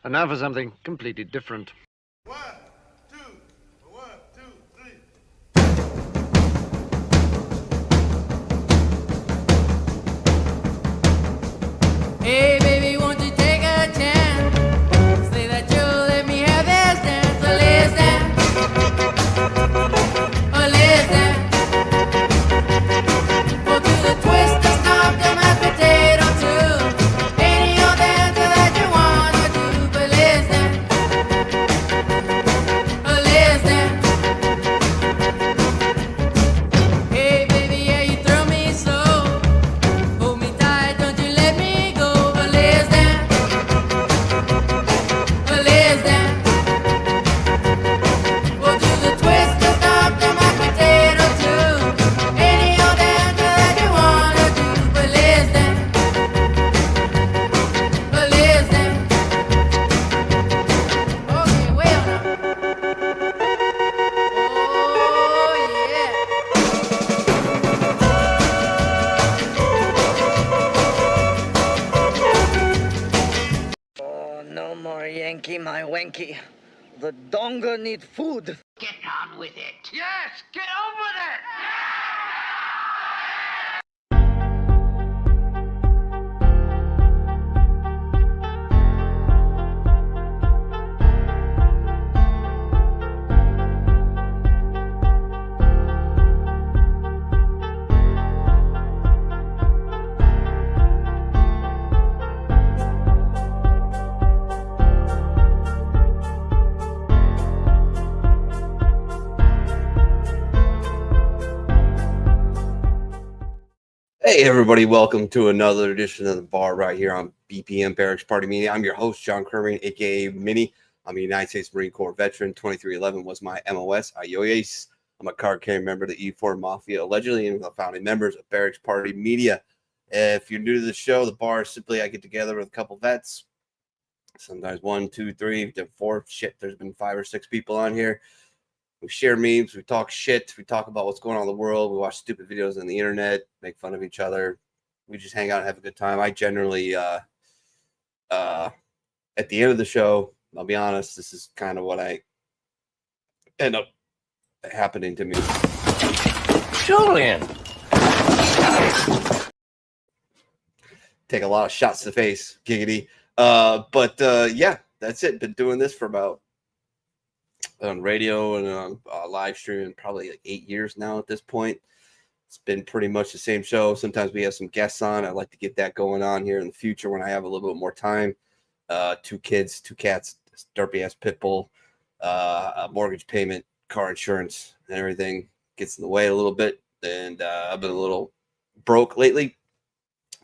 And now for something completely different. One, two, three. Hey baby, won't you take a chance? Say that you'll let me have this dance. Listen. We'll do the twist, the stomp, the mashed potato too. Any old dance that you wanna do, but listen. Hey baby, yeah, you throw me so. Hold me tight, don't you let me go. But listen. We'll do the twist, the stomp, the mashed potato too. Any old dance that you wanna do, but listen. Okay, wait on up. Oh yeah. Oh, no more Yankee, my wanky. The donga need food. Get on with it. Yes, get on with it. Hey everybody, welcome to another edition of the bar right here on BPM Barracks Party Media. I'm your host, John Kerming, aka Mini. I'm a United States Marine Corps veteran. 2311 was my MOS. Ayoyes. I'm a card carrying member of the E4 Mafia, allegedly, and the founding members of Barracks Party Media. If you're new to the show, the bar is simply I get together with a couple vets. Sometimes 1, 2, 3, 4. Shit, there's been 5 or 6 people on here. We share memes, we talk shit, we talk about what's going on in the world, we watch stupid videos on the internet, make fun of each other. We just hang out and have a good time. I generally, at the end of the show, I'll be honest, this is kind of what I end up happening to me. Julian. Take a lot of shots to the face, giggity. Yeah, that's it. Been doing this for about on radio and on live streaming probably like 8 years now at this point. It's been pretty much the same show. Sometimes we have some guests on. I'd like to get that going on here in the future when I have a little bit more time. 2 kids, 2 cats, derpy ass pit bull, a mortgage payment, car insurance, and everything gets in the way a little bit. And I've been a little broke lately,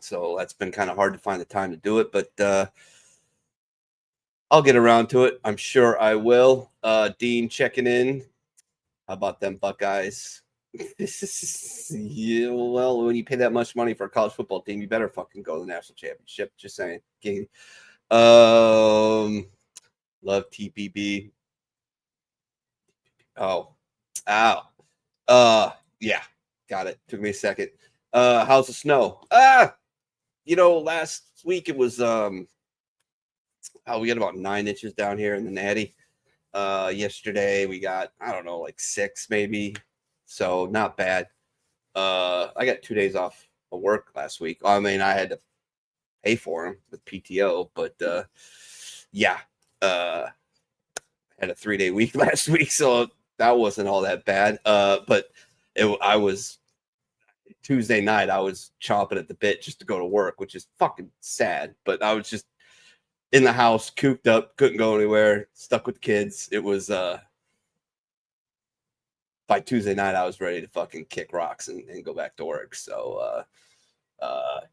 so that's been kind of hard to find the time to do it. But I'll get around to it. I'm sure I will. Dean checking in. How about them Buckeyes? Yeah, well, when you pay that much money for a college football team, you better fucking go to the national championship. Just saying. Love TPB. Oh. Ow. Yeah. Got it. Took me a second. How's the snow? Last week it was we got about 9 inches down here in the Natty. Yesterday we got, I don't know, like 6 maybe. So not bad. I got 2 days off of work last week. I mean, I had to pay for them with PTO, but I had a 3-day week last week, so that wasn't all that bad. But I was Tuesday night, I was chomping at the bit just to go to work, which is fucking sad. But I was just in the house, cooped up, couldn't go anywhere, stuck with the kids. It was by Tuesday night, I was ready to fucking kick rocks and go back to work. So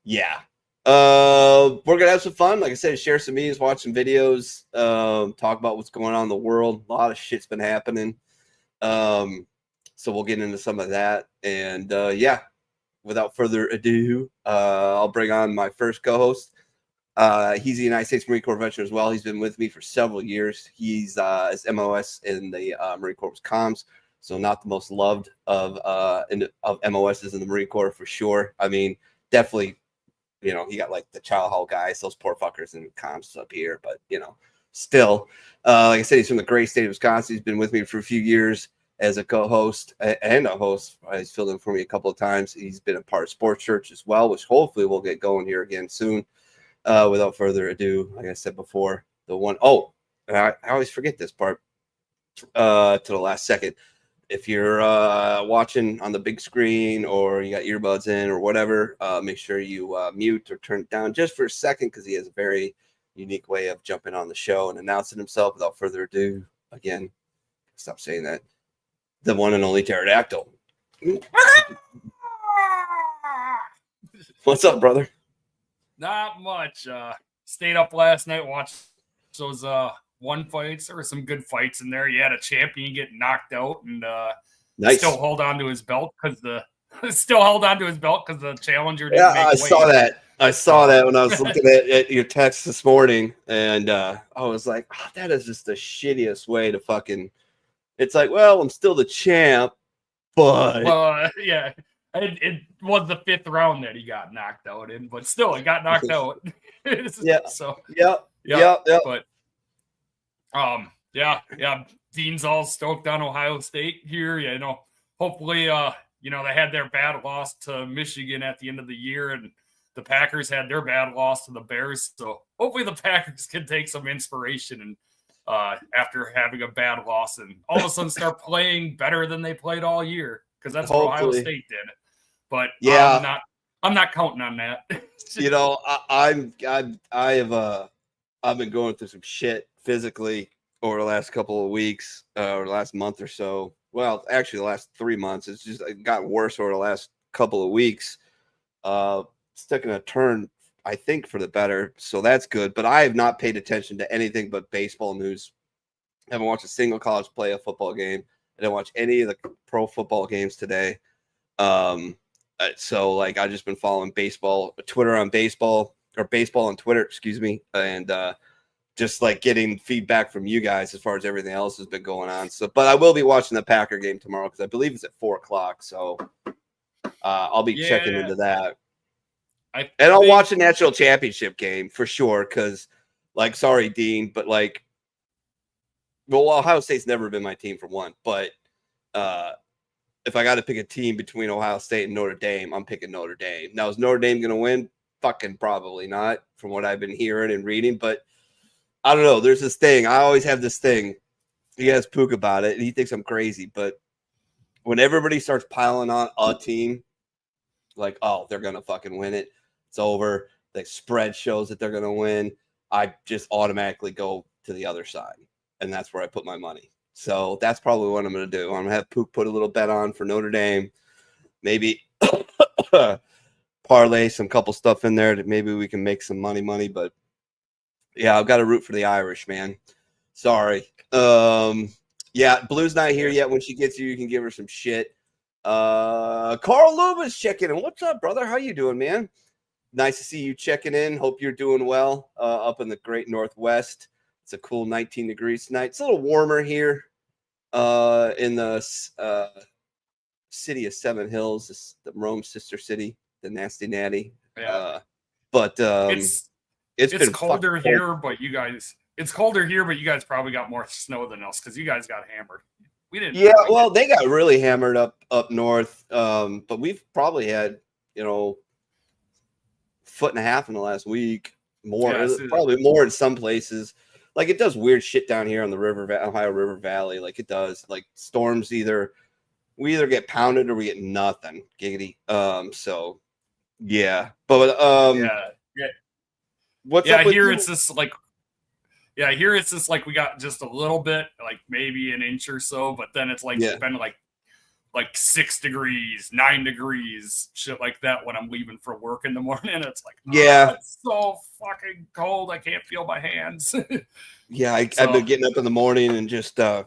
yeah. We're gonna have some fun. Like I said, share some memes, watch some videos, talk about what's going on in the world. A lot of shit's been happening. So we'll get into some of that. And yeah, without further ado, I'll bring on my first co-host. He's a United States Marine Corps veteran as well. He's been with me for several years. He's his MOS in the Marine Corps comms, so not the most loved of MOSs in the Marine Corps for sure. I mean, definitely, he got like the child hall guys, those poor fuckers in comms up here. But still. Like I said, he's from the great state of Wisconsin. He's been with me for a few years as a co-host and a host. He's filled in for me a couple of times. He's been a part of Sports Church as well, which hopefully we'll get going here again soon. Without further ado, like I said before, I always forget this part to the last second. If you're watching on the big screen or you got earbuds in or whatever, make sure you mute or turn it down just for a second, because he has a very unique way of jumping on the show and announcing himself. Without further ado, again, stop saying that, the one and only Pterodactyl. What's up, brother? Not much. Stayed up last night, watched those one fights. There were some good fights in there. You had a champion get knocked out and Nice. still hold on to his belt because the challenger didn't Yeah, make I weight. saw that. I saw that when I was looking at your text this morning, and I was like, oh, that is just the shittiest way to fucking. It's like, well, I'm still the champ, but Yeah, it was the 5th round that he got knocked out in, but still, he got knocked out. Yeah. So yep. But yeah. Dean's all stoked on Ohio State here. You know, hopefully, they had their bad loss to Michigan at the end of the year, and the Packers had their bad loss to the Bears. So hopefully, the Packers can take some inspiration and after having a bad loss, and all of a sudden start playing better than they played all year, because that's what Ohio State did. But yeah, I'm not counting on that. I've been going through some shit physically over the last couple of weeks, or the last month or so. Well, actually, the last 3 months. It's just gotten worse over the last couple of weeks. It's taken a turn, I think, for the better, so that's good. But I have not paid attention to anything but baseball news. I haven't watched a single college playoff football game. I didn't watch any of the pro football games today. So I've just been following baseball on Twitter, excuse me, and just getting feedback from you guys as far as everything else has been going on. So, but I will be watching the Packer game tomorrow, because I believe it's at 4:00. So I'll be checking into that. I'll watch the national championship game for sure, because sorry, Dean, but Ohio State's never been my team for one, but if I got to pick a team between Ohio State and Notre Dame, I'm picking Notre Dame. Now, is Notre Dame going to win? Fucking probably not, from what I've been hearing and reading, but I don't know. There's this thing. I always have this thing. He has Pook about it, and he thinks I'm crazy, but when everybody starts piling on a team, oh, they're going to fucking win it, it's over, the spread shows that they're going to win, I just automatically go to the other side, and that's where I put my money. So that's probably what I'm going to do. I'm going to have Pook put a little bet on for Notre Dame, maybe parlay some couple stuff in there that maybe we can make some money. But yeah, I've got to root for the Irish, man. Sorry. Yeah, Blue's not here yet. When she gets here, you can give her some shit. Carl Lubas checking in. What's up, brother? How you doing, man? Nice to see you checking in. Hope you're doing well up in the great Northwest. It's a cool 19 degrees tonight. It's a little warmer here in the city of Seven Hills, the Rome sister city, the Nasty Natty. Yeah. But it's been colder here, but you guys probably got more snow than us, because you guys got hammered. We didn't. Yeah, well, they got really hammered up north. But we've probably had, 1.5 feet in the last week. More, probably more in some places. It does weird shit down here on the Ohio River Valley. It does. Storms we either get pounded or we get nothing. Giggity. So yeah. But yeah. What's up with here you? it's just here it's just we got just a little bit, maybe an inch or so, but then it's been 6 degrees, 9 degrees, shit like that when I'm leaving for work in the morning. It's it's so fucking cold. I can't feel my hands. Yeah, I've been getting up in the morning and just because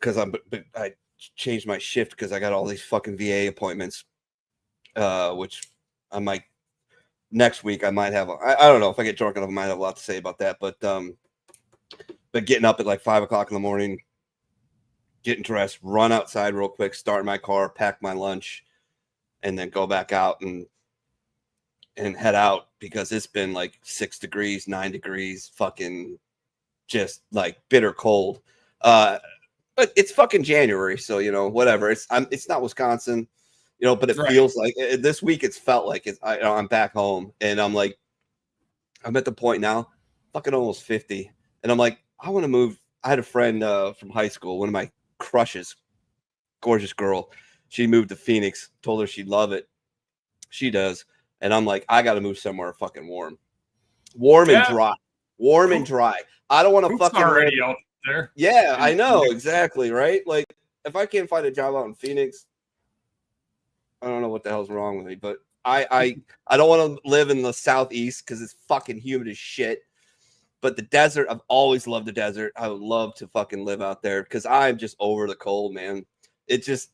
I changed my shift because I got all these fucking VA appointments, which I might next week. I might have. I don't know if I get drunk enough. I might have a lot to say about that. But getting up at 5 o'clock in the morning, getting dressed, run outside real quick, start my car, pack my lunch, and then go back out and head out because it's been like 6 degrees, 9 degrees, fucking just like bitter cold. But it's fucking January, so whatever. It's not Wisconsin, but it feels like this week. It's felt like I'm back home, and I'm like, I'm at the point now, fucking almost 50, and I'm like, I want to move. I had a friend from high school, one of my crushes, gorgeous girl. She moved to Phoenix. Told her she'd love it. She does, and I'm like, I got to move somewhere fucking warm and dry. Warm and dry. I don't want to fucking already out there. Yeah, I know exactly, right? Like, if I can't find a job out in Phoenix, I don't know what the hell's wrong with me, but I don't want to live in the southeast because it's fucking humid as shit. But the desert, I've always loved the desert. I would love to fucking live out there because I'm just over the cold, man. It just,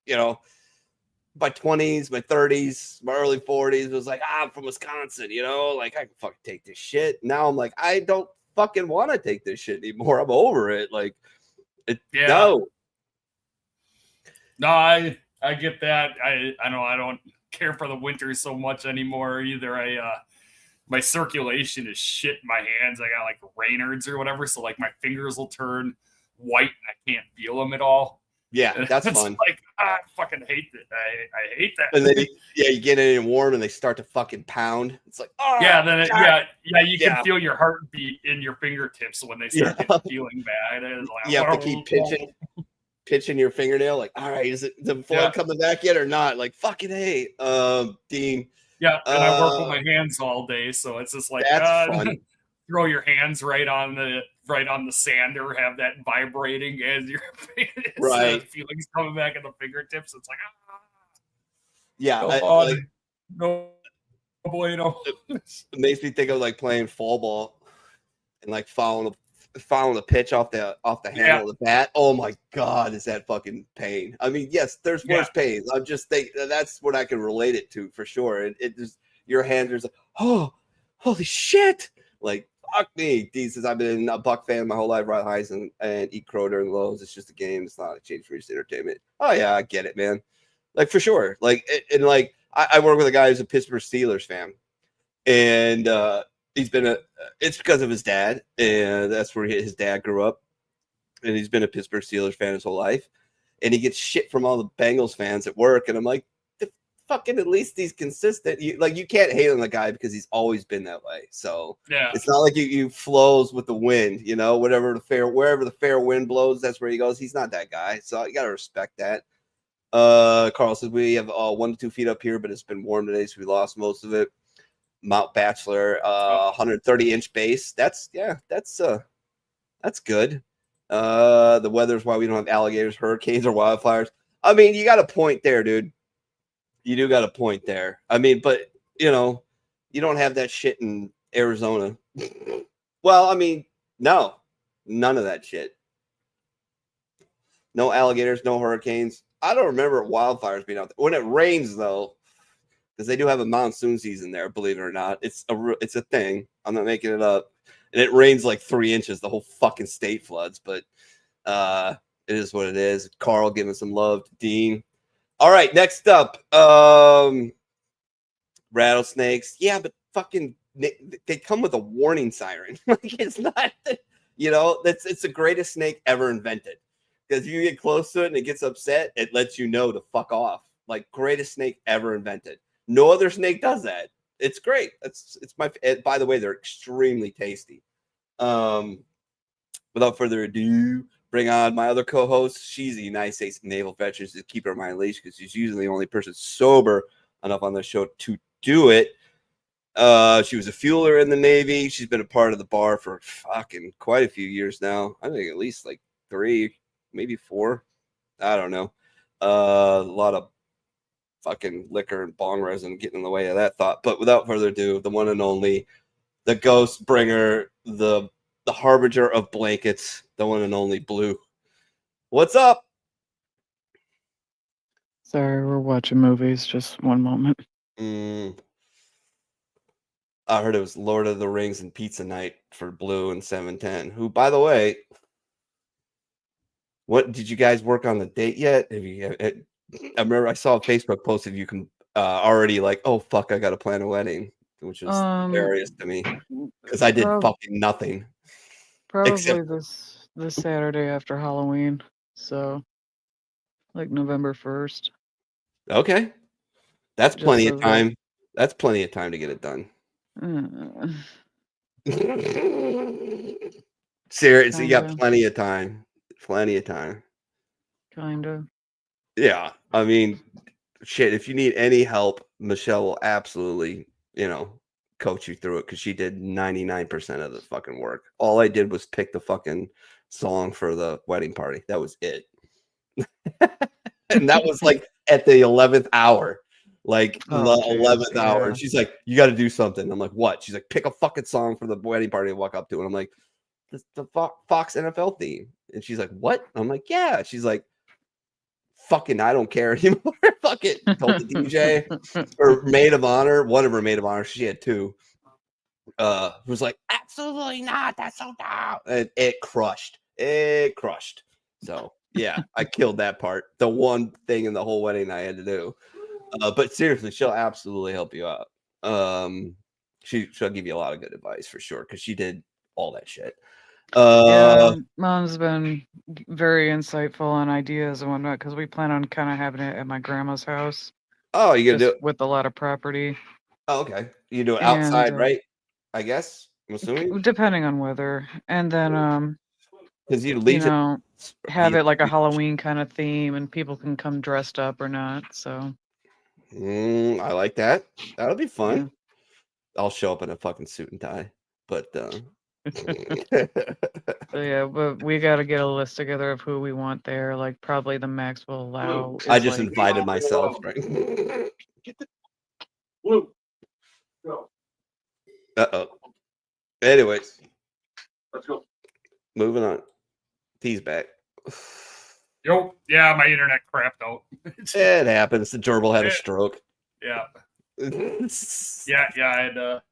my 20s, my 30s, my early 40s was like, I'm from Wisconsin, like I can fucking take this shit. Now I'm like, I don't fucking want to take this shit anymore. I'm over it. Like, no. No, I get that. I know I don't care for the winter so much anymore either. My circulation is shit in my hands. I got like Raynaud's or whatever, so like my fingers will turn white and I can't feel them at all. Yeah, that's fun. Like, I fucking hate it. I hate that. And then you get in warm and they start to fucking pound. It's like, oh yeah, then you Yeah. can feel your heartbeat in your fingertips when they start feeling bad. It's like, you have to keep pitching your fingernail. Like, all right, is the blood coming back yet or not? Like, fucking hey, Dean. Yeah, and I work with my hands all day, so it's just like fun. Throw your hands right on the sander, have that vibrating as your feelings coming back in the fingertips. It's like no bueno. It makes me think of like playing fall ball and like following the pitch off the handle of the bat. Oh my god, is that fucking pain? I mean, yes, there's worse pains. I'm just thinking that's what I can relate it to for sure. And it just your hands are just like, oh, holy shit! Like, fuck me. Since I've been a Buck fan my whole life, ride highs and eat Crow and lows. It's just a game. It's not a change for entertainment. Oh yeah, I get it, man. Like for sure. Like and like I work with a guy who's a Pittsburgh Steelers fan, and he's been it's because of his dad, and that's where his dad grew up, and he's been a Pittsburgh Steelers fan his whole life, and he gets shit from all the Bengals fans at work, and I'm like, fucking at least he's consistent. You can't hate on the guy because he's always been that way. So it's not like you flows with the wind, wherever the fair wind blows, that's where he goes. He's not that guy, so you gotta respect that. Carl says we have 1 to 2 feet up here, but it's been warm today, so we lost most of it. Mount Bachelor, 130-inch base. That's good. The weather's why we don't have alligators, hurricanes, or wildfires. I mean, you got a point there, dude. You do got a point there. I mean, but you don't have that shit in Arizona. Well, I mean, no, none of that shit. No alligators, no hurricanes. I don't remember wildfires being out there. When it rains, though, because they do have a monsoon season there, believe it or not. It's a thing. I'm not making it up. And it rains like 3 inches. The whole fucking state floods. But it is what it is. Carl giving some love to Dean. All right, next up. Rattlesnakes. Yeah, but fucking they come with a warning siren. Like it's not, it's the greatest snake ever invented. Because if you get close to it and it gets upset, it lets you know to fuck off. Like greatest snake ever invented. No other snake does that. It's great. It's by the way, they're extremely tasty. Without further ado, bring on my other co-host. She's a United States Naval veteran to keep her on my leash because she's usually the only person sober enough on the show to do it. She was a fueler in the Navy. She's been a part of the bar for fucking quite a few years now. I think at least like 3, maybe 4. I don't know. A lot of fucking liquor and bong resin getting in the way of that thought. But without further ado, the one and only, the ghost bringer, the harbinger of blankets, the one and only Blue. What's up? Sorry, we're watching movies. Just one moment. I heard it was Lord of the Rings and pizza night for Blue and 710. Who, by the way, what did you guys work on the date yet? Have you? I remember I saw a Facebook post of you already like, oh fuck, I got to plan a wedding. which was hilarious to me because I did prob- fucking nothing. Probably Except- this Saturday after Halloween. So, like November 1st. Okay, that's Just plenty so of that- time. That's plenty of time to get it done. Seriously, you got Kinda. plenty of time. Plenty of time. Kind of. Yeah, I mean, shit. If you need any help, Michelle will absolutely, coach you through it because she did 99% of the fucking work. All I did was pick the fucking song for the wedding party. That was it. And that was like at the 11th hour. Like Oh, the jeez, 11th hour. yeah. And she's like, you got to do something. I'm like, what? She's like, pick a fucking song for the wedding party and walk up to it. I'm like, the Fox NFL theme. And she's like, what? I'm like, yeah. She's like, fucking, I don't care anymore. Fuck it. Told the DJ, her maid of honor, one of her maid of honor, she had two, was like, absolutely not. That's so dumb. And it crushed. It crushed. So yeah, I killed that part. The one thing in the whole wedding I had to do. But seriously, she'll absolutely help you out. She'll give you a lot of good advice for sure because she did all that shit. Yeah, Mom's been very insightful on ideas and whatnot because we plan on kind of having it at my grandma's house. Oh, you gonna do Just it? with a lot of property, Oh, okay. You do it outside, And, right? I guess. I'm assuming depending on weather, and then because you you leave know, it. have it like a Halloween kind of theme, and people can come dressed up or not. So I like that. That'll be fun. Yeah. I'll show up in a fucking suit and tie, but So yeah, but we got to get a list together of who we want there. Like probably the max will allow. I is, just like, invited myself, right? Uh-oh. Anyways, Let's go. moving on. T's back. Yo, yeah, my internet crapped out. It happens. The gerbil had a Yeah. stroke. Yeah, I had to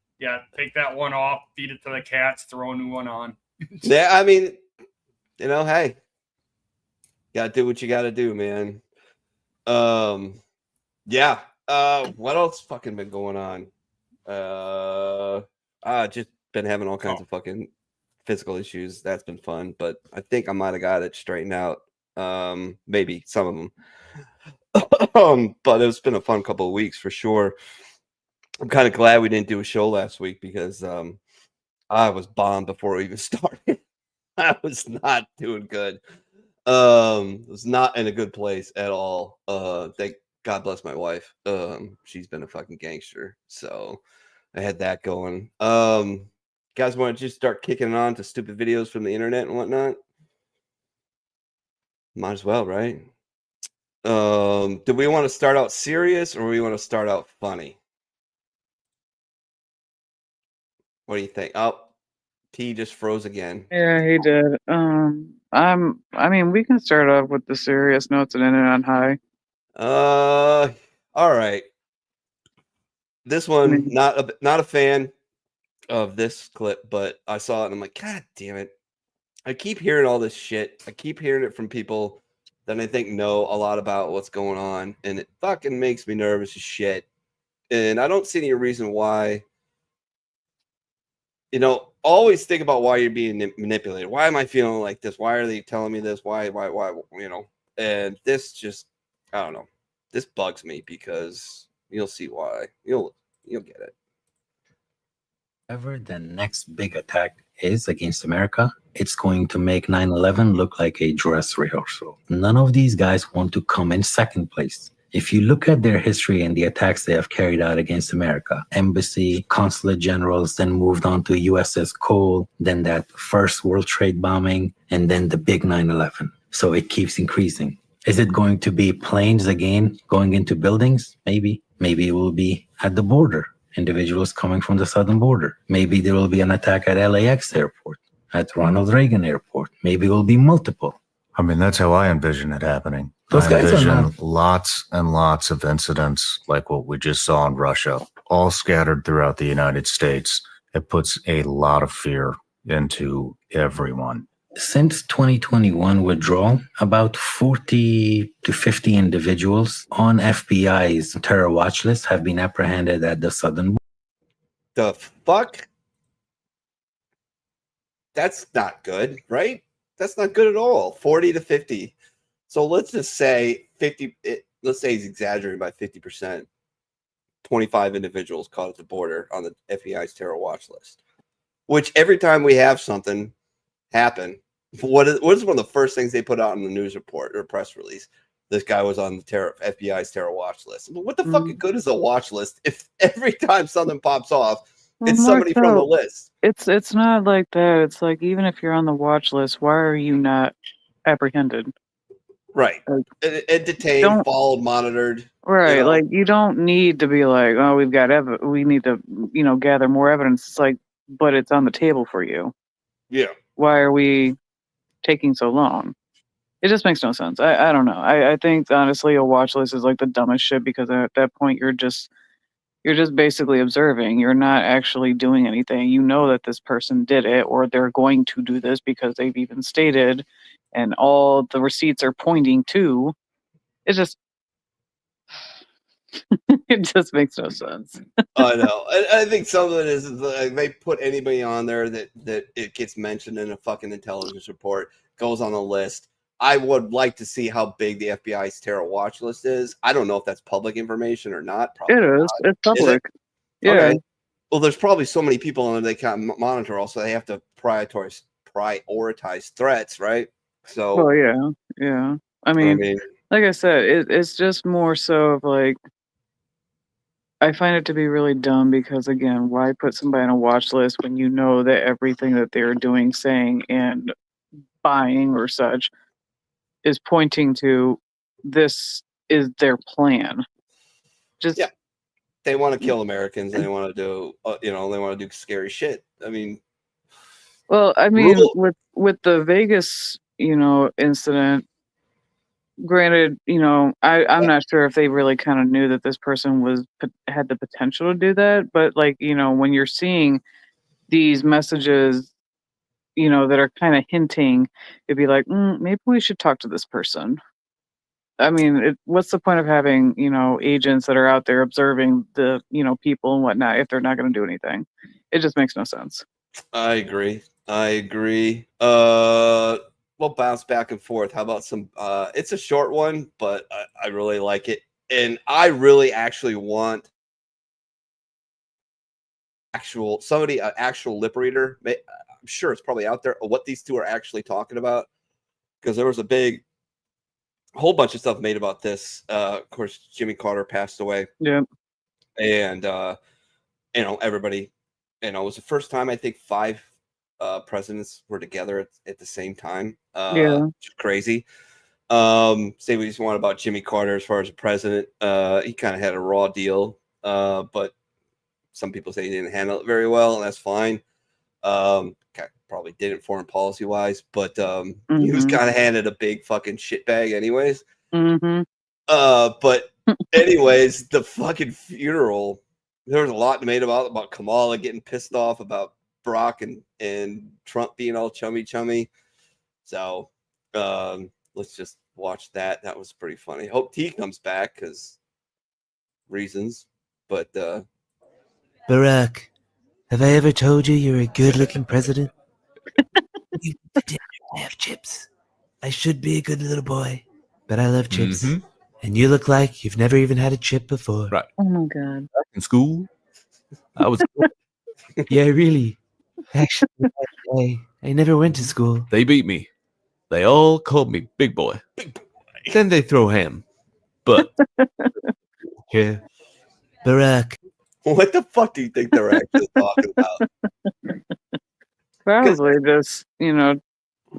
take that one off, feed it to the cats, throw a new one on. Yeah, I mean, hey, gotta do what you gotta do, man. Yeah. What else fucking been going on? Just been having all kinds of fucking physical issues. That's been fun, but I think I might have got it straightened out. Maybe some of them. But it's been a fun couple of weeks for sure. I'm kind of glad we didn't do a show last week because I was bombed before we even started. I was not doing good. Was not in a good place at all. Thank God bless my wife. She's been a fucking gangster. So I had that going. Guys want to just start kicking on to stupid videos from the internet and whatnot? Might as well, right? Do we want to start out serious or we want to start out funny? What do you think? Oh, T just froze again. Yeah, he did. I mean, we can start off with the serious notes and end it on high. All right. This one, not a fan of this clip, but I saw it and I'm like, God damn it. I keep hearing all this shit. I keep hearing it from people that I think know a lot about what's going on, and it fucking makes me nervous as shit. And I don't see any reason why. Always think about why you're being manipulated. Why am I feeling like this? Why are they telling me this? Why? And this just, I don't know. This bugs me because you'll see why. You'll get it. Whatever the next big attack is against America, it's going to make 9/11 look like a dress rehearsal. None of these guys want to come in second place. If you look at their history and the attacks they have carried out against America, embassy, consulate generals, then moved on to USS Cole, then that first World Trade bombing, and then the big 9/11. So it keeps increasing. Is it going to be planes again going into buildings? Maybe. Maybe it will be at the border. Individuals coming from the southern border. Maybe there will be an attack at LAX airport, at Ronald Reagan airport. Maybe it will be multiple. I mean, that's how I envision it happening. Those I guys are envision not- lots and lots of incidents like what we just saw in Russia, all scattered throughout the United States. It puts a lot of fear into everyone. Since 2021 withdrawal, about 40 to 50 individuals on FBI's terror watch list have been apprehended at the southern border. The fuck? That's not good, right? That's not good at all. 40 to 50. So let's just say 50. Let's say he's exaggerating by 50%. 25 individuals caught at the border on the FBI's terror watch list. Which every time we have something happen, what is one of the first things they put out in the news report or press release? This guy was on the FBI's terror watch list. What the fuck good is a watch list if every time something pops off, it's somebody from the list? It's not like that. It's like even if you're on the watch list, why are you not apprehended? Right. Like, and detained, followed, monitored. Right. You know? Like you don't need to be like, oh, we've got we need to, gather more evidence. It's like, but it's on the table for you. Yeah. Why are we taking so long? It just makes no sense. I don't know. I think honestly a watch list is like the dumbest shit because at that point you're just basically observing. You're not actually doing anything. You know that this person did it or they're going to do this because they've even stated and all the receipts are pointing to. It just it just makes no sense. I know. I think some of it is like they put anybody on there that it gets mentioned in a fucking intelligence report, goes on a list. I would like to see how big the FBI's terror watch list is. I don't know if that's public information or not. Probably it is. not. It's public. Yeah. Okay. Well, there's probably so many people on there they can't monitor. Also, they have to prioritize threats, right? So. Well, yeah. I mean, like I said, it's just more so of like. I find it to be really dumb because, again, why put somebody on a watch list when you know that everything that they're doing, saying, and buying or such is pointing to this is their plan? Just they want to kill Americans and they want to do, they want to do scary shit. I mean, well, I mean, with the Vegas, incident. Granted, I'm not sure if they really kind of knew that this person had the potential to do that, but like, when you're seeing these messages, that are kind of hinting, it'd be like, maybe we should talk to this person. I mean, what's the point of having, agents that are out there observing the, people and whatnot if they're not going to do anything? It just makes no sense. I agree. We'll bounce back and forth. How about some? It's a short one, but I really like it, and I really actually want actual lip reader. I'm sure it's probably out there. What these two are actually talking about, because there was a whole bunch of stuff made about this. Of course, Jimmy Carter passed away. Yeah, and everybody, it was the first time I think 5 presidents were together at the same time. Crazy. Say what you want about Jimmy Carter as far as a president. He kind of had a raw deal, but some people say he didn't handle it very well, and that's fine. Probably didn't foreign policy wise, but he was kind of handed a big fucking shitbag anyways. But anyways, the fucking funeral, there was a lot made about Kamala getting pissed off about Barack and Trump being all chummy. So let's just watch that. That was pretty funny. Hope T comes back because reasons. But Barack, have I ever told you you're a good-looking president? You didn't have chips. I should be a good little boy, but I love chips. And you look like you've never even had a chip before. Right. Oh my God. Back in school, I was. Yeah, really. Actually, I never went to school. They beat me. They all called me big boy. Then they throw ham. But yeah, Barack. What the fuck do you think they're actually talking about? Probably just,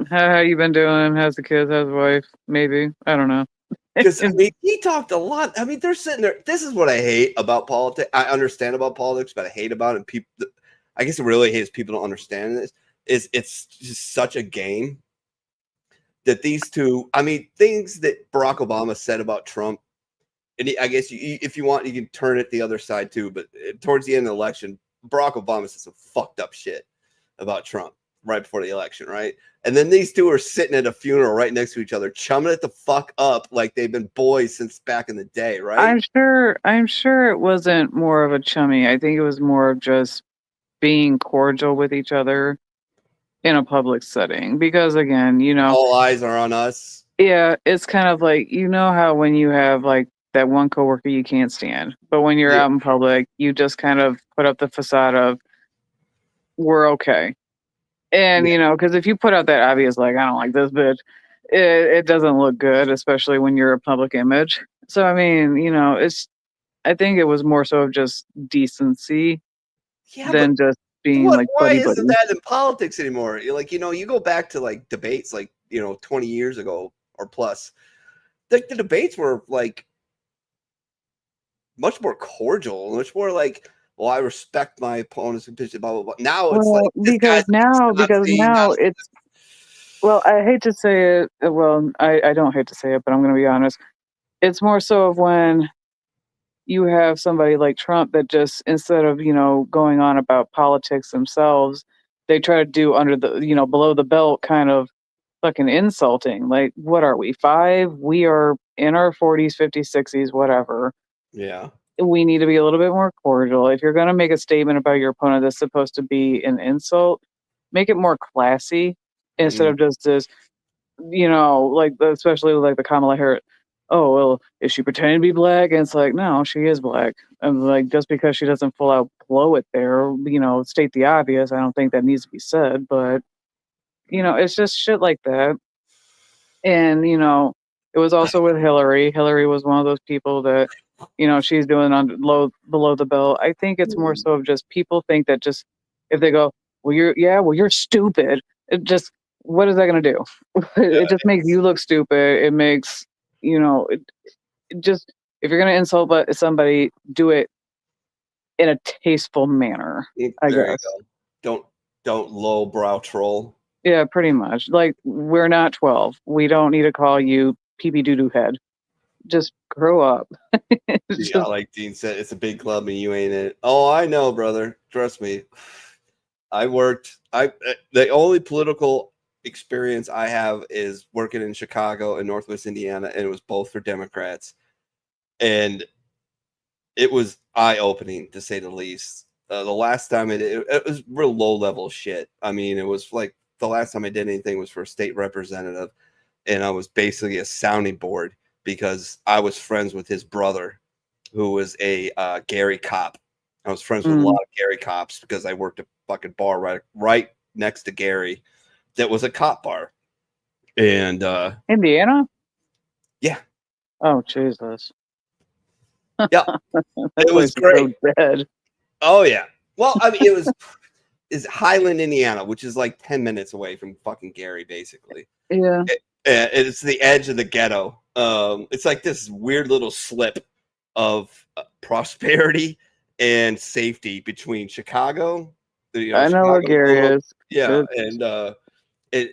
how you been doing? How's the kids? How's the wife? Maybe. I don't know. Because he talked a lot. I mean, they're sitting there. This is what I hate about politics. I understand about politics, but I hate about it. People, I guess, I really hate is people don't understand this. It's just such a game that these two. I mean, things that Barack Obama said about Trump, and I guess if you want, you can turn it the other side too. But towards the end of the election, Barack Obama said some fucked up shit about Trump, right before the election, right? And then these two are sitting at a funeral right next to each other, chumming it the fuck up like they've been boys since back in the day, right? I'm sure it wasn't more of a chummy. I think it was more of just being cordial with each other in a public setting. Because again, all eyes are on us. Yeah, it's kind of like, how when you have like that one coworker you can't stand, but when you're out in public, you just kind of put up the facade of we're okay. And because if you put out that obvious like I don't like this bitch, it doesn't look good, especially when you're a public image. So I mean, I think it was more so of just decency than just being like why buddy isn't buddy. that in politics anymore? Like, you go back to like debates like 20 years ago or plus. The debates were like much more cordial, much more like, well, I respect my opponent's position, blah blah blah. Now it's like because now it's I hate to say it. Well, I don't hate to say it, but I'm going to be honest. It's more so of when you have somebody like Trump that just instead of going on about politics themselves, they try to do under the below the belt kind of fucking insulting. Like, what are we, 5? We are in our 40s, 50s, 60s, whatever. Yeah. We need to be a little bit more cordial. If you're going to make a statement about your opponent that's supposed to be an insult, make it more classy instead of just this, like especially like the Kamala Harris. Oh, well, is she pretending to be black? And it's like, no, she is black. And like, just because she doesn't full out blow it there, state the obvious. I don't think that needs to be said, but it's just shit like that. And, it was also with Hillary. Hillary was one of those people that, she's doing below the belt. I think it's more so of just people think that just if they go, well, you're stupid. It just, what is that going to do? It just makes you look stupid. It makes, it just, if you're going to insult somebody, do it in a tasteful manner, I guess. Don't lowbrow troll. Yeah, pretty much. Like, we're not 12. We don't need to call you pee-pee-doo-doo head. Just grow up. Like Dean said, it's a big club and you ain't in it. Oh, I know, brother. Trust me. The only political experience I have is working in Chicago and Northwest Indiana, and it was both for Democrats. And it was eye-opening, to say the least. The last time it was real low-level shit. I mean, it was like the last time I did anything was for a state representative, and I was basically a sounding board because I was friends with his brother, who was a Gary cop. I was friends with a lot of Gary cops because I worked a fucking bar right next to Gary that was a cop bar. And Indiana? Yeah. Oh, Jesus. Yeah. It was great. So dead. Oh, yeah. Well, I mean, is Highland, Indiana, which is like 10 minutes away from fucking Gary, basically. Yeah. It's the edge of the ghetto. It's like this weird little slip of prosperity and safety between Chicago. I know where Gary is. Yeah, and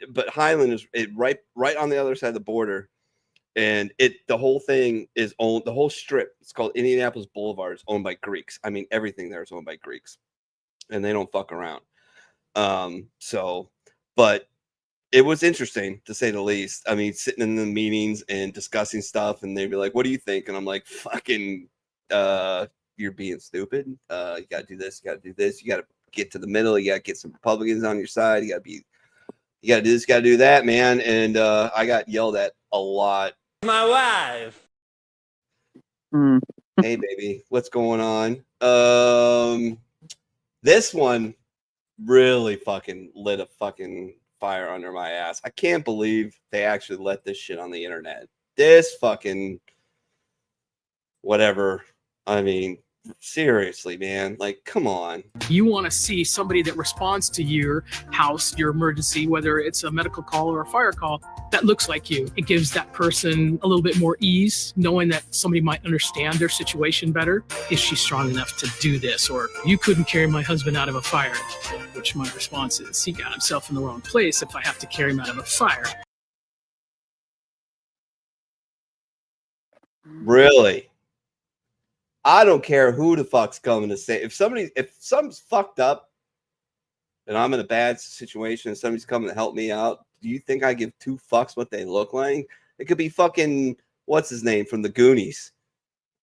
but Highland is right on the other side of the border, and the whole thing is owned. The whole strip, it's called Indianapolis Boulevard, is owned by Greeks. I mean, everything there is owned by Greeks, and they don't fuck around. But it was interesting, to say the least. I mean, sitting in the meetings and discussing stuff, and they'd be like, what do you think? And I'm like, fucking, you're being stupid. You got to do this. You got to do this. You got to get to the middle. You got to get some Republicans on your side. You got to do this, got to do that, man. And I got yelled at a lot. My wife. Hey, baby, what's going on? This one really fucking lit a fucking fire under my ass. I can't believe they actually let this shit on the internet. This fucking whatever. I mean, seriously, man. Like, come on. You want to see somebody that responds to your house, your emergency, whether it's a medical call or a fire call, that looks like you. It gives that person a little bit more ease, knowing that somebody might understand their situation better. Is she strong enough to do this? Or you couldn't carry my husband out of a fire, which my response is, he got himself in the wrong place if I have to carry him out of a fire. Really? I don't care who the fuck's coming to say. If something's fucked up, and I'm in a bad situation and somebody's coming to help me out, do you think I give two fucks what they look like? It could be fucking, what's his name from the Goonies?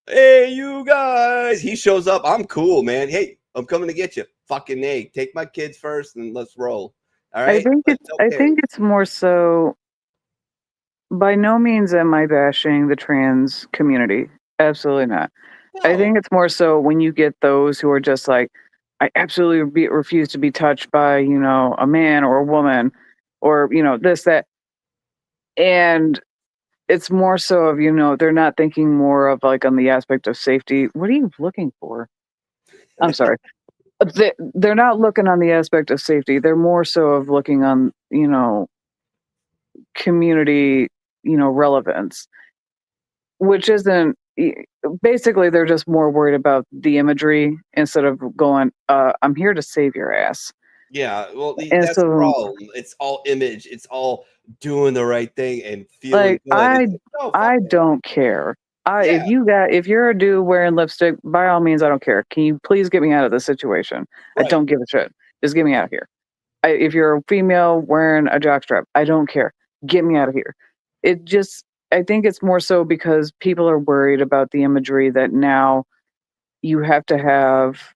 Hey, you guys. He shows up. I'm cool, man. Hey, I'm coming to get you. Fucking A. Take my kids first and let's roll. All right. I think it's more so. By no means am I bashing the trans community. Absolutely not. I think it's more so when you get those who are just like, I absolutely refuse to be touched by, you know, a man or a woman or, you know, this, that. And it's more so of, you know, they're not thinking more of like on the aspect of safety. What are you looking for? I'm sorry. They're not looking on the aspect of safety. They're more so of looking on, you know, community, you know, relevance, which isn't, basically they're just more worried about the imagery instead of going, I'm here to save your ass. Yeah, well, And that's the so, problem. It's all image. It's all doing the right thing and feeling like, good. It's like, no, fuck I that. don't care. If you're a dude wearing lipstick, by all means, I don't care. Can you please get me out of this situation? I don't give a shit. Just get me out of here. If you're a female wearing a jockstrap, I don't care. Get me out of here. It just, I think it's more so because people are worried about the imagery that now you have to have,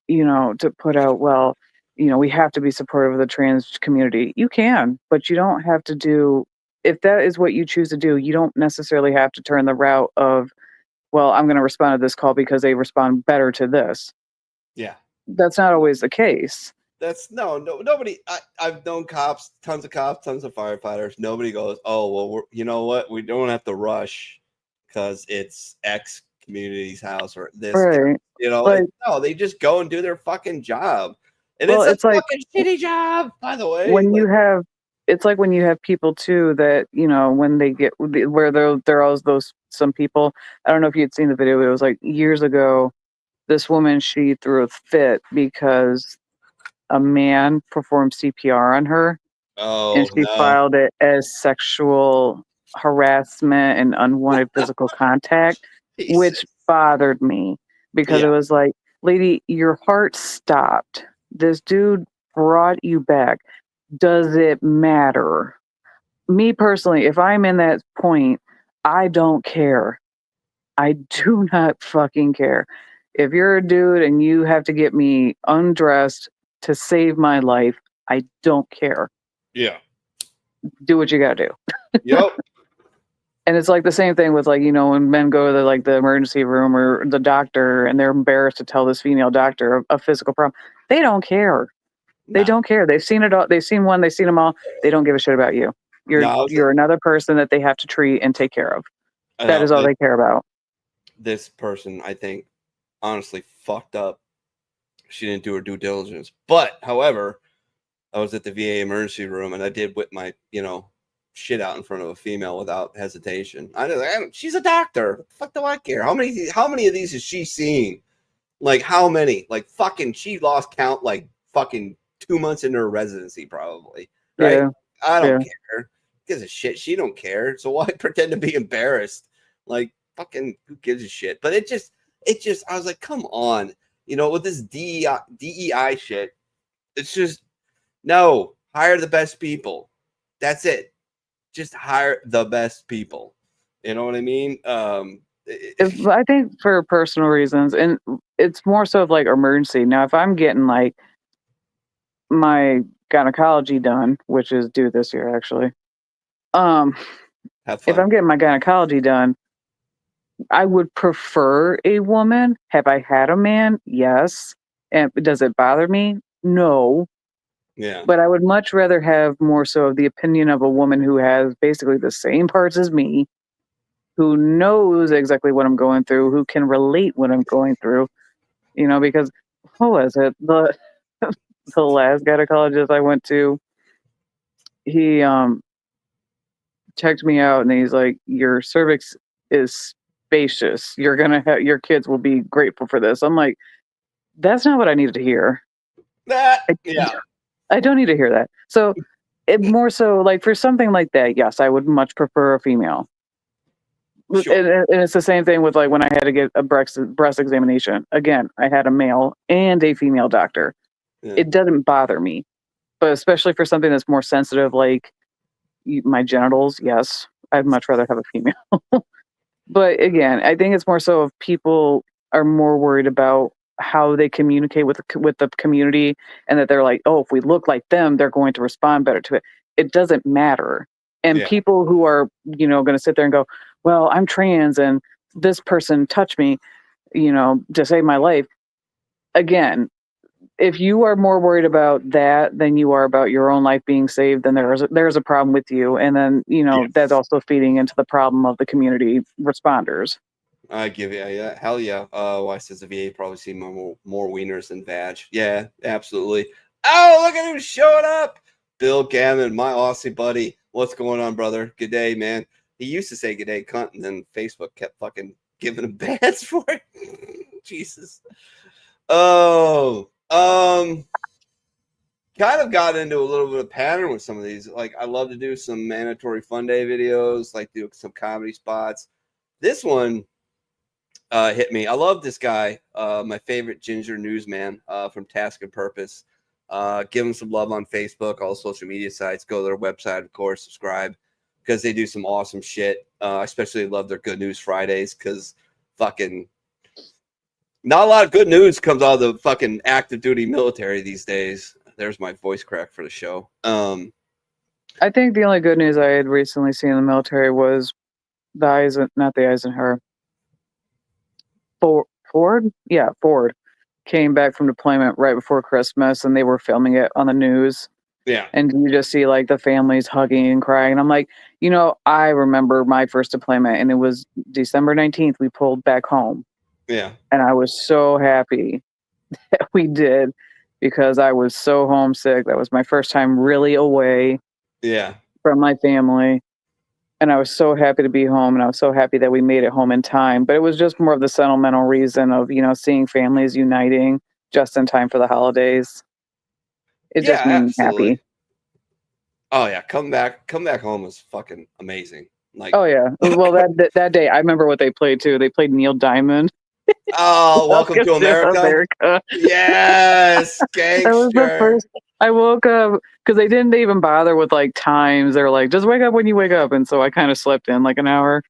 you know, to put out, well, you know, we have to be supportive of the trans community. You can, but you don't have to do, if that is what you choose to do, you don't necessarily have to turn the route of, well, I'm going to respond to this call because they respond better to this. Yeah. That's not always the case. That's nobody. I've known cops, tons of firefighters. Nobody goes, oh, well, you know what? We don't have to rush because it's X community's house or this. Right. You know, Like, no, they just go and do their fucking job. And well, it's a like fucking shitty job, by the way. when you have, it's like when you have people too that, you know, when they get where there are those some people. I don't know if you'd seen the video. It was like years ago. This woman, she threw a fit because a man performed CPR on her, and she filed it as sexual harassment and unwanted physical contact, which bothered me because it was like, lady, your heart stopped. This dude brought you back. Does it matter? Me personally, if I'm in that point, I don't care. I do not fucking care. If you're a dude and you have to get me undressed to save my life, I don't care. Yeah. Do what you gotta do. Yep. And it's like the same thing with, like, you know, when men go to like the emergency room or the doctor and they're embarrassed to tell this female doctor a physical problem. They don't care. They don't care. They've seen it all. They've seen one. They've seen them all. They don't give a shit about you. You're another person that they have to treat and take care of. That is all they care about. This person, I think, honestly fucked up. She didn't do her due diligence. But, however, I was at the VA emergency room and I did whip my, you know, shit out in front of a female without hesitation. She's a doctor. What the fuck do I care? How many of these has she seen? Like, how many? Like, fucking, she lost count like fucking 2 months into her residency, probably. Right? Yeah. I don't care. Who gives a shit? She don't care. So why pretend to be embarrassed? Like, fucking, who gives a shit? But it just, I was like, come on. You know, with this DEI shit, it's just, no, hire the best people. That's it. Just hire the best people. You know what I mean? I think for personal reasons, and it's more so of like emergency. Now, if I'm getting like my gynecology done, which is due this year actually, if I'm getting my gynecology done, I would prefer a woman. Have I had a man? Yes. And does it bother me? No. Yeah. But I would much rather have more so of the opinion of a woman who has basically the same parts as me, who knows exactly what I'm going through, who can relate what I'm going through, you know, because what was it? The last gynecologist I went to, he checked me out and he's like, your cervix is spacious. You're going to have, your kids will be grateful for this. I'm like, that's not what I needed to hear. I don't need to hear that. So it more so like for something like that, yes, I would much prefer a female. Sure. And it's the same thing with like when I had to get a breast examination. Again, I had a male and a female doctor. it doesn't bother me. But especially for something that's more sensitive, like my genitals, yes, I'd much rather have a female. But again, I think it's more so if people are more worried about how they communicate with the community, and that they're like, oh, if we look like them, they're going to respond better to it. It doesn't matter. And people who are, going to sit there and go, well, I'm trans and this person touched me, to save my life. Again, if you are more worried about that than you are about your own life being saved, then there's a problem with you. And then, that's also feeding into the problem of the community responders. I give you, yeah, hell yeah. Why says the VA probably see more wieners than vag? Yeah, absolutely. Oh, look at who's showing up. Bill Gammon, my Aussie buddy. What's going on, brother? Good day, man. He used to say good day, cunt, and then Facebook kept fucking giving him bans for it. Jesus. Oh, kind of got into a little bit of pattern with some of these. Like, I love to do some mandatory fun day videos, like do some comedy spots. This one hit me. I love this guy, my favorite ginger newsman from Task and Purpose. Give them some love on Facebook, all social media sites. Go to their website, of course, subscribe, because they do some awesome shit. I especially love their Good News Fridays, because fucking not a lot of good news comes out of the fucking active duty military these days. There's my voice crack for the show. I think the only good news I had recently seen in the military was not the Eisenhower. Ford? Yeah, Ford came back from deployment right before Christmas, and they were filming it on the news. Yeah. And you just see like the families hugging and crying. And I'm like, I remember my first deployment, and it was December 19th. We pulled back home. Yeah. And I was so happy that we did, because I was so homesick. That was my first time really away from my family. And I was so happy to be home, and I was so happy that we made it home in time. But it was just more of the sentimental reason of, seeing families uniting just in time for the holidays. It just made me happy. Oh yeah, come back home was fucking amazing. Like, oh yeah. Well, that day, I remember what they played too. They played Neil Diamond. Oh, Welcome to America. Yes, gangster. That was the first. I woke up because they didn't even bother with like times. They were like, just wake up when you wake up. And so I kind of slept in like an hour.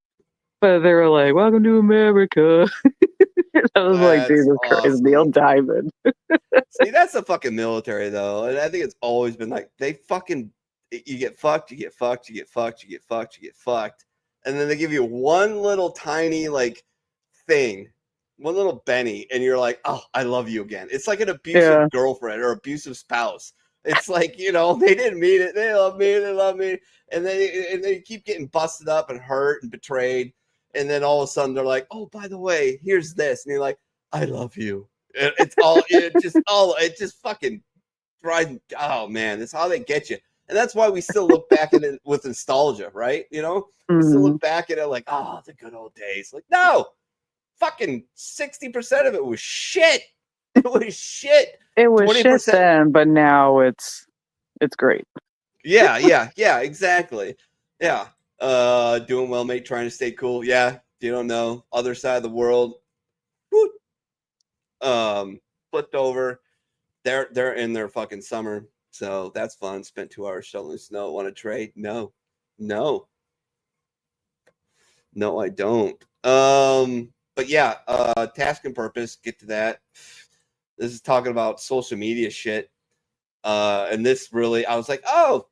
But they were like, welcome to America. I was like, Jesus Christ, Neil Diamond. See, that's the fucking military though. And I think it's always been like, they fucking, you get fucked, you get fucked, you get fucked, you get fucked, you get fucked. And then they give you one little tiny like thing, one little Benny, and you're like, oh, I love you again. It's like an abusive girlfriend or abusive spouse. It's like, they didn't mean it. They love me. They love me. And they keep getting busted up and hurt and betrayed. And then all of a sudden they're like, oh, by the way, here's this. And you're like, I love you. It just fucking drives. Oh man, that's how they get you. And that's why we still look back at it with nostalgia, right? We still look back at it like, oh, the good old days. Like, no. Fucking 60% of it was shit. It was shit. It was 20%. Shit then, but now it's great. Yeah, exactly. Yeah. Doing well, mate, trying to stay cool. Yeah, you don't know. Other side of the world. Woo. Flipped over. They're in their fucking summer. So that's fun. Spent 2 hours shoveling snow. Want to trade? No, I don't. But yeah, Task and Purpose, get to that. This is talking about social media shit. And this really, I was like, oh,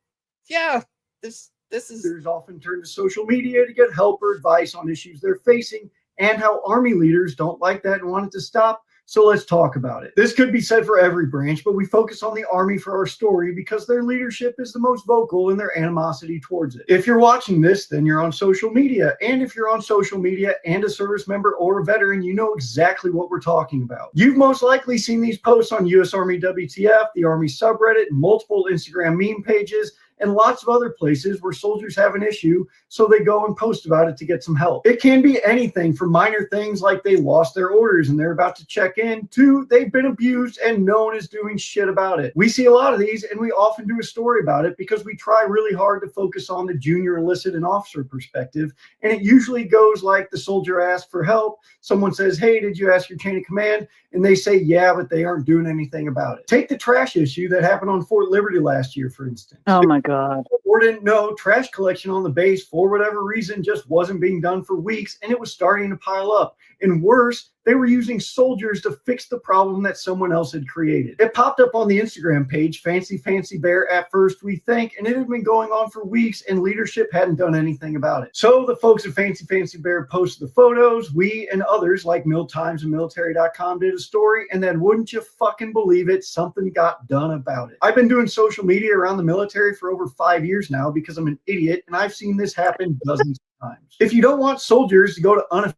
yeah, this is. Leaders often turn to social media to get help or advice on issues they're facing, and how Army leaders don't like that and want it to stop. So let's talk about it. This could be said for every branch, but we focus on the Army for our story because their leadership is the most vocal in their animosity towards it. If you're watching this, then you're on social media. And if you're on social media and a service member or a veteran, you know exactly what we're talking about. You've most likely seen these posts on US Army WTF, the Army subreddit, multiple Instagram meme pages, and lots of other places where soldiers have an issue, so they go and post about it to get some help. It can be anything from minor things like they lost their orders and they're about to check in to they've been abused and no one is doing shit about it. We see a lot of these and we often do a story about it because we try really hard to focus on the junior enlisted and officer perspective, and it usually goes like the soldier asks for help, someone says, hey, did you ask your chain of command? And they say, yeah, but they aren't doing anything about it. Take the trash issue that happened on Fort Liberty last year, for instance. Oh my God. Or didn't know trash collection on the base, for whatever reason, just wasn't being done for weeks, and it was starting to pile up. And worse, they were using soldiers to fix the problem that someone else had created. It popped up on the Instagram page, Fancy Bear at first, we think, and it had been going on for weeks, and leadership hadn't done anything about it. So the folks at Fancy Bear posted the photos. We and others like MilTimes and Military.com did a story, and then wouldn't you fucking believe it, something got done about it. I've been doing social media around the military for over 5 years now because I'm an idiot, and I've seen this happen dozens of times. If you don't want soldiers to go to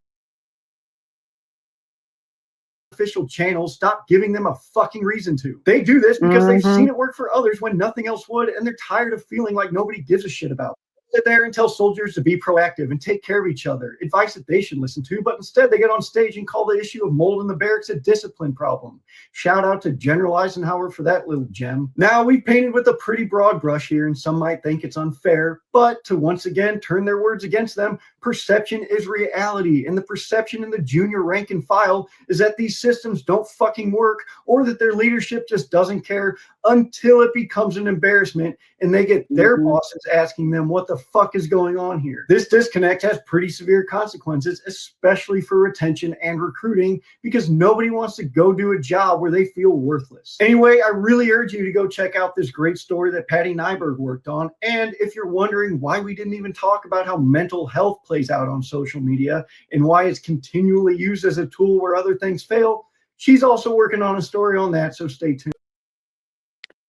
unofficial channels, stop giving them a fucking reason to. They do this because they've seen it work for others when nothing else would, and they're tired of feeling like nobody gives a shit about it. Sit there and tell soldiers to be proactive and take care of each other, advice that they should listen to, but instead they get on stage and call the issue of mold in the barracks a discipline problem. Shout out to General Eisenhower for that little gem. Now, we've painted with a pretty broad brush here, and some might think it's unfair, but to once again turn their words against them, perception is reality, and the perception in the junior rank and file is that these systems don't fucking work, or that their leadership just doesn't care, until it becomes an embarrassment and they get their bosses asking them what the fuck is going on here. This disconnect has pretty severe consequences, especially for retention and recruiting, because nobody wants to go do a job where they feel worthless. Anyway, I really urge you to go check out this great story that Patty Nyberg worked on. And if you're wondering why we didn't even talk about how mental health plays out on social media and why it's continually used as a tool where other things fail, she's also working on a story on that, so stay tuned.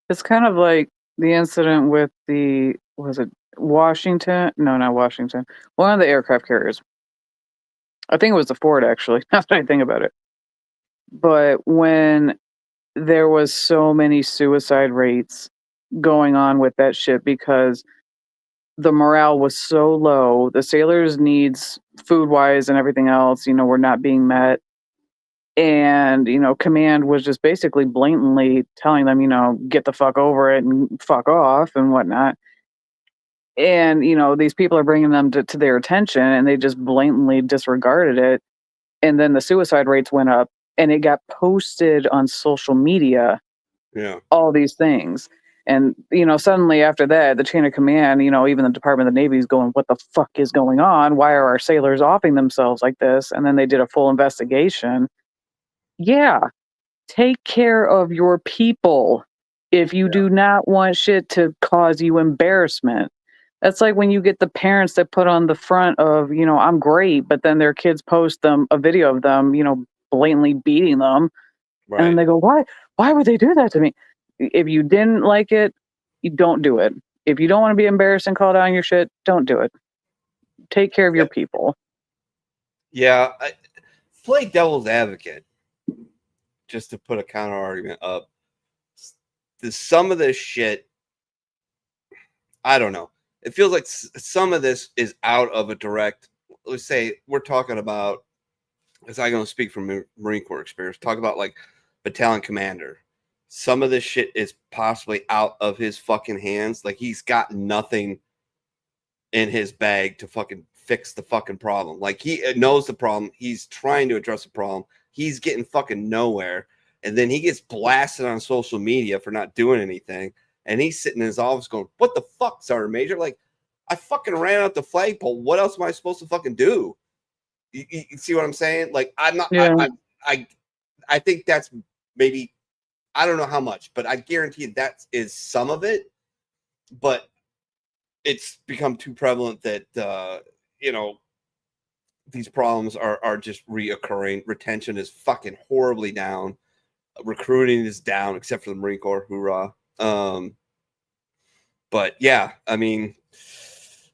It's kind of like the incident with the, was it Washington? No, not Washington. One of the aircraft carriers. I think it was the Ford, actually, now that I think about it. But when there was so many suicide rates going on with that ship because the morale was so low, the sailors' needs, food-wise and everything else, were not being met. And, command was just basically blatantly telling them, get the fuck over it and fuck off and whatnot. And, these people are bringing them to their attention, and they just blatantly disregarded it. And then the suicide rates went up, and it got posted on social media. Yeah. All these things. And, suddenly after that, the chain of command, even the Department of the Navy is going, what the fuck is going on? Why are our sailors offing themselves like this? And then they did a full investigation. Yeah, take care of your people if you do not want shit to cause you embarrassment. That's like when you get the parents that put on the front of, I'm great, but then their kids post a video of them, blatantly beating them. Right. And they go, why would they do that to me? If you didn't like it, you don't do it. If you don't want to be embarrassed and called out on your shit, don't do it. Take care of your people. Yeah, play devil's advocate. Just to put a counter argument up, some of this shit, I don't know. It feels like some of this is out of a direct. Let's say we're talking about, as I'm going to speak from Marine Corps experience, talk about like battalion commander. Some of this shit is possibly out of his fucking hands. Like he's got nothing in his bag to fucking fix the fucking problem. Like he knows the problem. He's trying to address the problem. He's getting fucking nowhere. And then he gets blasted on social media for not doing anything. And he's sitting in his office going, what the fuck, Sergeant Major? Like, I fucking ran out the flagpole. What else am I supposed to fucking do? You see what I'm saying? Like, I'm not, yeah. I think that's maybe, I don't know how much, but I guarantee that is some of it. But it's become too prevalent that, these problems are just reoccurring. Retention is fucking horribly down. Recruiting is down, except for the Marine Corps. Hoorah. But yeah, I mean,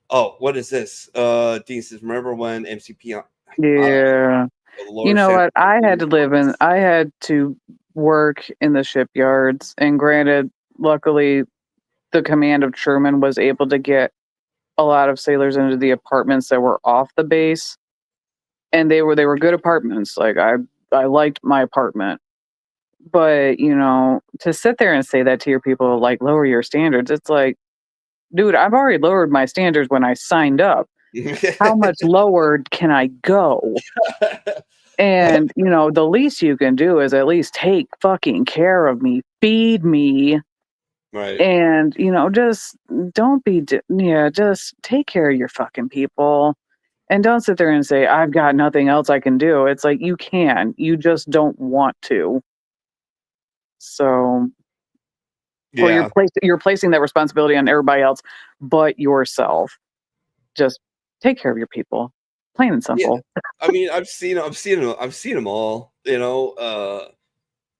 what is this? Dean says, remember when MCP? Yeah. You know what? I had to work in the shipyards, and granted, luckily, the command of Truman was able to get a lot of sailors into the apartments that were off the base, and they were good apartments. Like I liked my apartment, but to sit there and say that to your people, like lower your standards, it's like, dude, I've already lowered my standards when I signed up. How much lower can I go? And the least you can do is at least take fucking care of me, feed me. Right. And, just don't be, just take care of your fucking people. And don't sit there and say, I've got nothing else I can do. It's like, you can. You just don't want to. So, or you're placing that responsibility on everybody else but yourself. Just take care of your people. Plain and simple. Yeah. I mean, I've seen them all.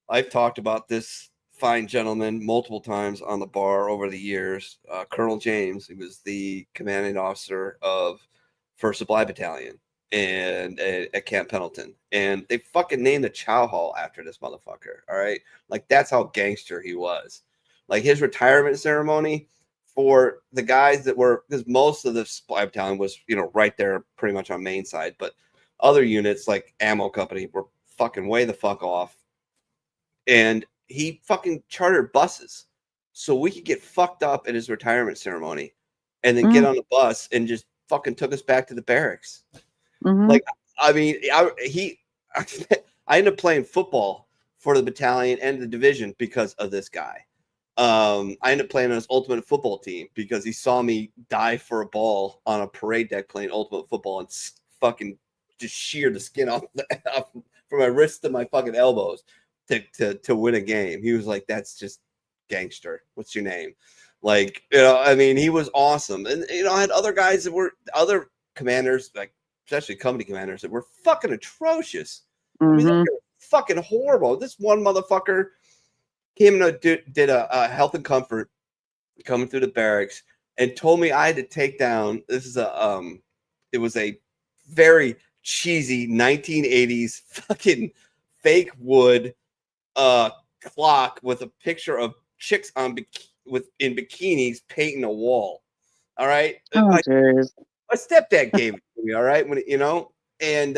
I've talked about this fine gentleman multiple times on the bar over the years. Colonel James, he was the commanding officer of 1st Supply Battalion and at Camp Pendleton, and they fucking named the chow hall after this motherfucker. All right, like that's how gangster he was. Like his retirement ceremony for the guys that were, because most of the supply battalion was right there pretty much on main side, but other units like ammo company were fucking way the fuck off, and he fucking chartered buses so we could get fucked up at his retirement ceremony and then get on the bus and just fucking took us back to the barracks. Like, I mean, I ended up playing football for the battalion and the division because of this guy. I ended up playing on his ultimate football team because he saw me dive for a ball on a parade deck playing ultimate football and fucking just shear the skin off from my wrists to my fucking elbows to win a game. He was like, that's just gangster. What's your name? Like, I mean, he was awesome. And, I had other guys that were other commanders, like especially company commanders, that were fucking atrocious. I mean, they were fucking horrible. This one motherfucker came and did a health and comfort coming through the barracks and told me I had to take down, it was a very cheesy 1980s fucking fake wood clock with a picture of chicks in bikinis painting a wall. All right. My stepdad gave it to me. All right. When and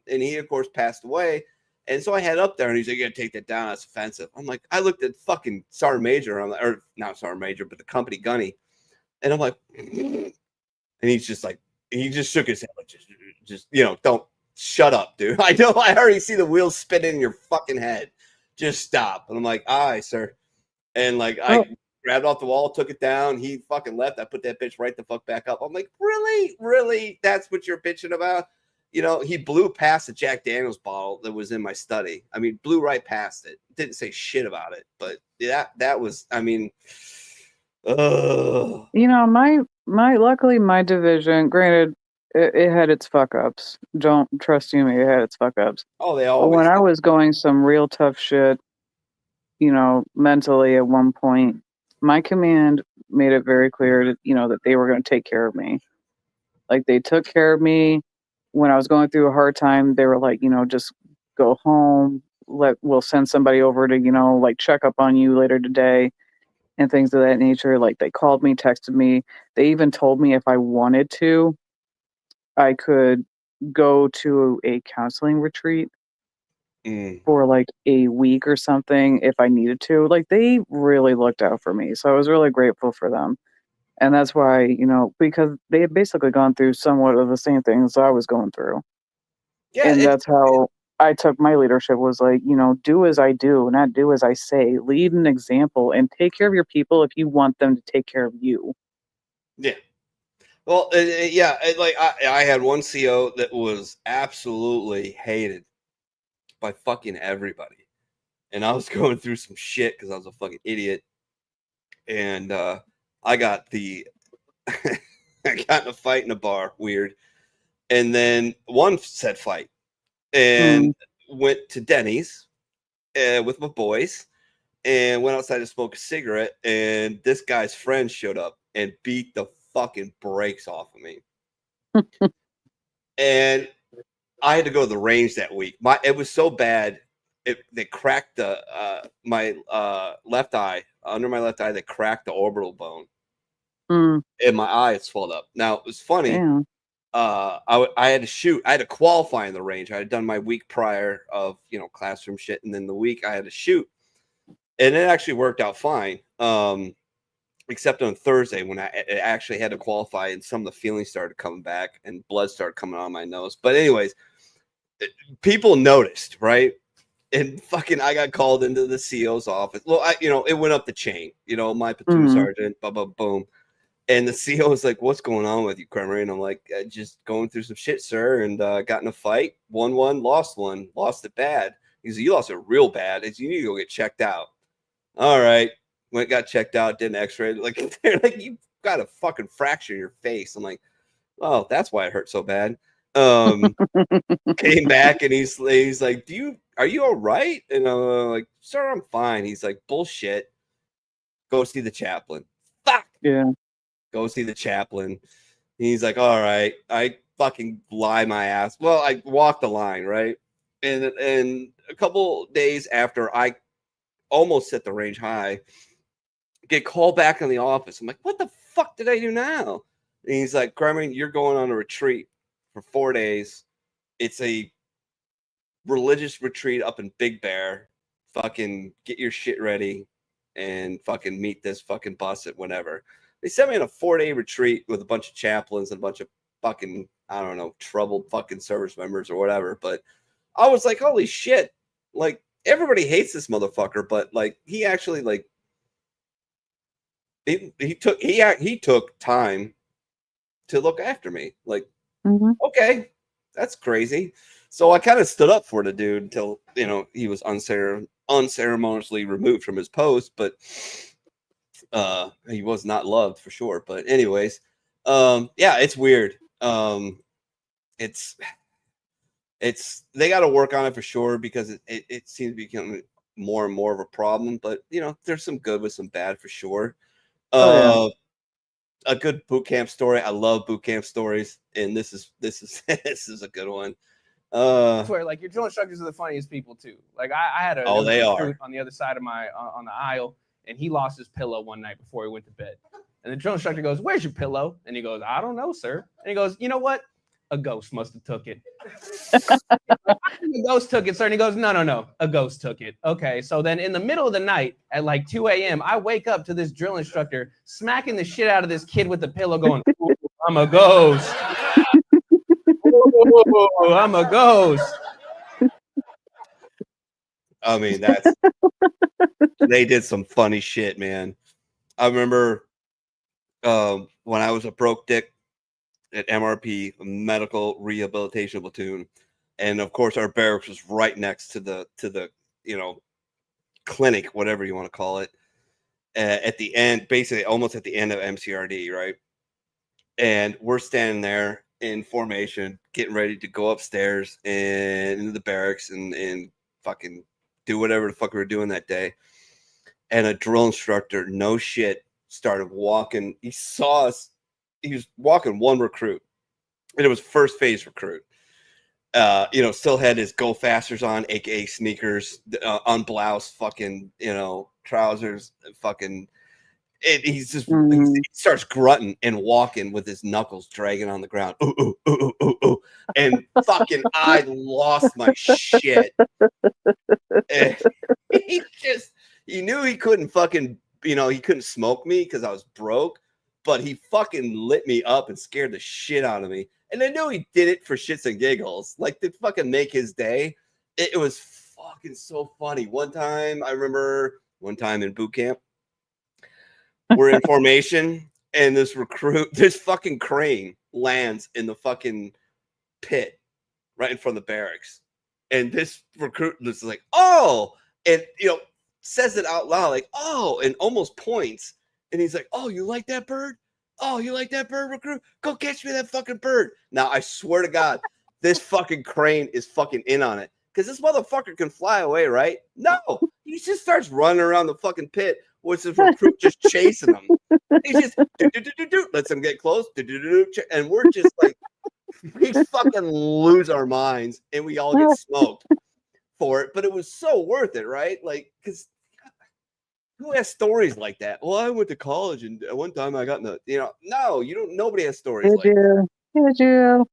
he of course passed away. And so I had up there and he's like, you gotta take that down. That's offensive. I'm like, I looked at fucking Sergeant Major, or not Sergeant Major, but the company gunny. And I'm like, and he's just like, he just shook his head, like, just don't shut up, dude. I know, I already see the wheels spinning in your fucking head. Just stop. And I'm like, all right, sir. And like, I grabbed off the wall, took it down. He fucking left. I put that bitch right the fuck back up. I'm like, really? That's what you're bitching about? He blew past the Jack Daniels bottle that was in my study. I mean, blew right past it. Didn't say shit about it. But that was, I mean, luckily my division, granted, it had its fuck ups. Don't trust me, it had its fuck ups. Oh, they always. When I was going some real tough shit, mentally at one point, my command made it very clear that, that they were going to take care of me. Like, they took care of me when I was going through a hard time. They were like, just go home. We'll send somebody over to, like, check up on you later today and things of that nature. Like, they called me, texted me. They even told me if I wanted to, I could go to a counseling retreat for like a week or something if I needed to. Like, they really looked out for me. So I was really grateful for them. And that's why, because they had basically gone through somewhat of the same things I was going through. Yeah, and that's how I took my leadership, was like, do as I do, not do as I say. Lead an example and take care of your people if you want them to take care of you. Yeah. Well, yeah, like I had one CO that was absolutely hated by fucking everybody. And I was going through some shit because I was a fucking idiot. And I got I got in a fight in a bar, weird. And then one said fight and went to Denny's with my boys and went outside to smoke a cigarette. And this guy's friend showed up and beat the fucking brakes off of me. And I had to go to the range that week. It was so bad. they cracked the my left eye, under my left eye. They cracked the orbital bone, and my eye had swelled up. Now it was funny. Damn. I had to shoot. I had to qualify in the range. I had done my week prior of classroom shit, and then the week I had to shoot, and it actually worked out fine. Except on Thursday when I actually had to qualify, and some of the feelings started coming back, and blood started coming on my nose. But anyways, people noticed, right? And fucking, I got called into the CO's office. Well, it went up the chain. My platoon sergeant, boom. And the CO was like, "What's going on with you, Cremery?" And I'm like, "Just going through some shit, sir." And got in a fight, won one, lost it bad. He said, "You lost it real bad. You need to go get checked out." All right, got checked out, did an X-ray. Like they're like, "You got a fucking fracture in your face." I'm like, "Oh, that's why it hurt so bad." Came back and he's like, "Are you all right?" And I'm like, "Sir, I'm fine." He's like, "Bullshit. Go see the chaplain." Fuck. Yeah. Go see the chaplain. And he's like, "All right." I fucking lie my ass. Well, I walked the line, right? And a couple days after I almost set the range high, get called back in the office. I'm like, "What the fuck did I do now?" And he's like, "Gremlin, you're going on a retreat for 4 days. It's a religious retreat up in Big Bear. Fucking get your shit ready and fucking meet this fucking bus at whatever." They sent me on a 4-day retreat with a bunch of chaplains and a bunch of fucking, I don't know, troubled fucking service members or whatever. But I was like, holy shit. Like, everybody hates this motherfucker, but like, he actually like, he took time to look after me. Like, okay, that's crazy. So I kind of stood up for the dude until, he was unceremoniously removed from his post, but he was not loved for sure. But anyways, yeah, it's weird. It's they got to work on it for sure, because it seems to be becoming more and more of a problem. But there's some good with some bad for sure. A good boot camp story. I love boot camp stories, and this is this is a good one. I swear, like, your drill instructors are the funniest people too. Like, I had a recruit on the other side of my on the aisle, and he lost his pillow one night before he went to bed. And the drill instructor goes, "Where's your pillow?" And he goes, "I don't know, sir." And he goes, "You know what? A ghost must have took it." "A ghost took it, sir." And he goes, No. A ghost took it. Okay. So then in the middle of the night at like 2 a.m., I wake up to this drill instructor smacking the shit out of this kid with the pillow going, "Ooh, I'm a ghost. Ooh, I'm a ghost." I mean, they did some funny shit, man. I remember when I was a broke dick at MRP, Medical Rehabilitation Platoon, and of course our barracks was right next to the clinic, whatever you want to call it, at the end, basically almost at the end of MCRD, right? And we're standing there in formation, getting ready to go upstairs and into the barracks and fucking do whatever the fuck we were doing that day. And a drill instructor, no shit, started walking. He saw us. He was walking one recruit, and it was first phase recruit. Still had his Go Fasters on, aka sneakers, unbloused, fucking, trousers, fucking. He's just he starts grunting and walking with his knuckles dragging on the ground. Ooh, ooh, ooh, ooh, ooh. And fucking, I lost my shit. And he knew he couldn't fucking, he couldn't smoke me because I was broke, but he fucking lit me up and scared the shit out of me. And I knew he did it for shits and giggles, like to fucking make his day. It was fucking so funny. One time in boot camp, we're in formation, and this fucking crane lands in the fucking pit right in front of the barracks. And this recruit is like, "Oh," and says it out loud, like, "Oh," and almost points. And he's like, "Oh, you like that bird? Oh, you like that bird, recruit? Go catch me that fucking bird." Now, I swear to God, this fucking crane is fucking in on it. Because this motherfucker can fly away, right? No, he just starts running around the fucking pit with his recruit just chasing him. He just lets him get close, and we're just like, we fucking lose our minds, and we all get smoked. for it, but it was so worth it, right? Like, because who has stories like that? Well, I went to college and one time I got in the, no, you don't. Nobody has stories like that. Did you?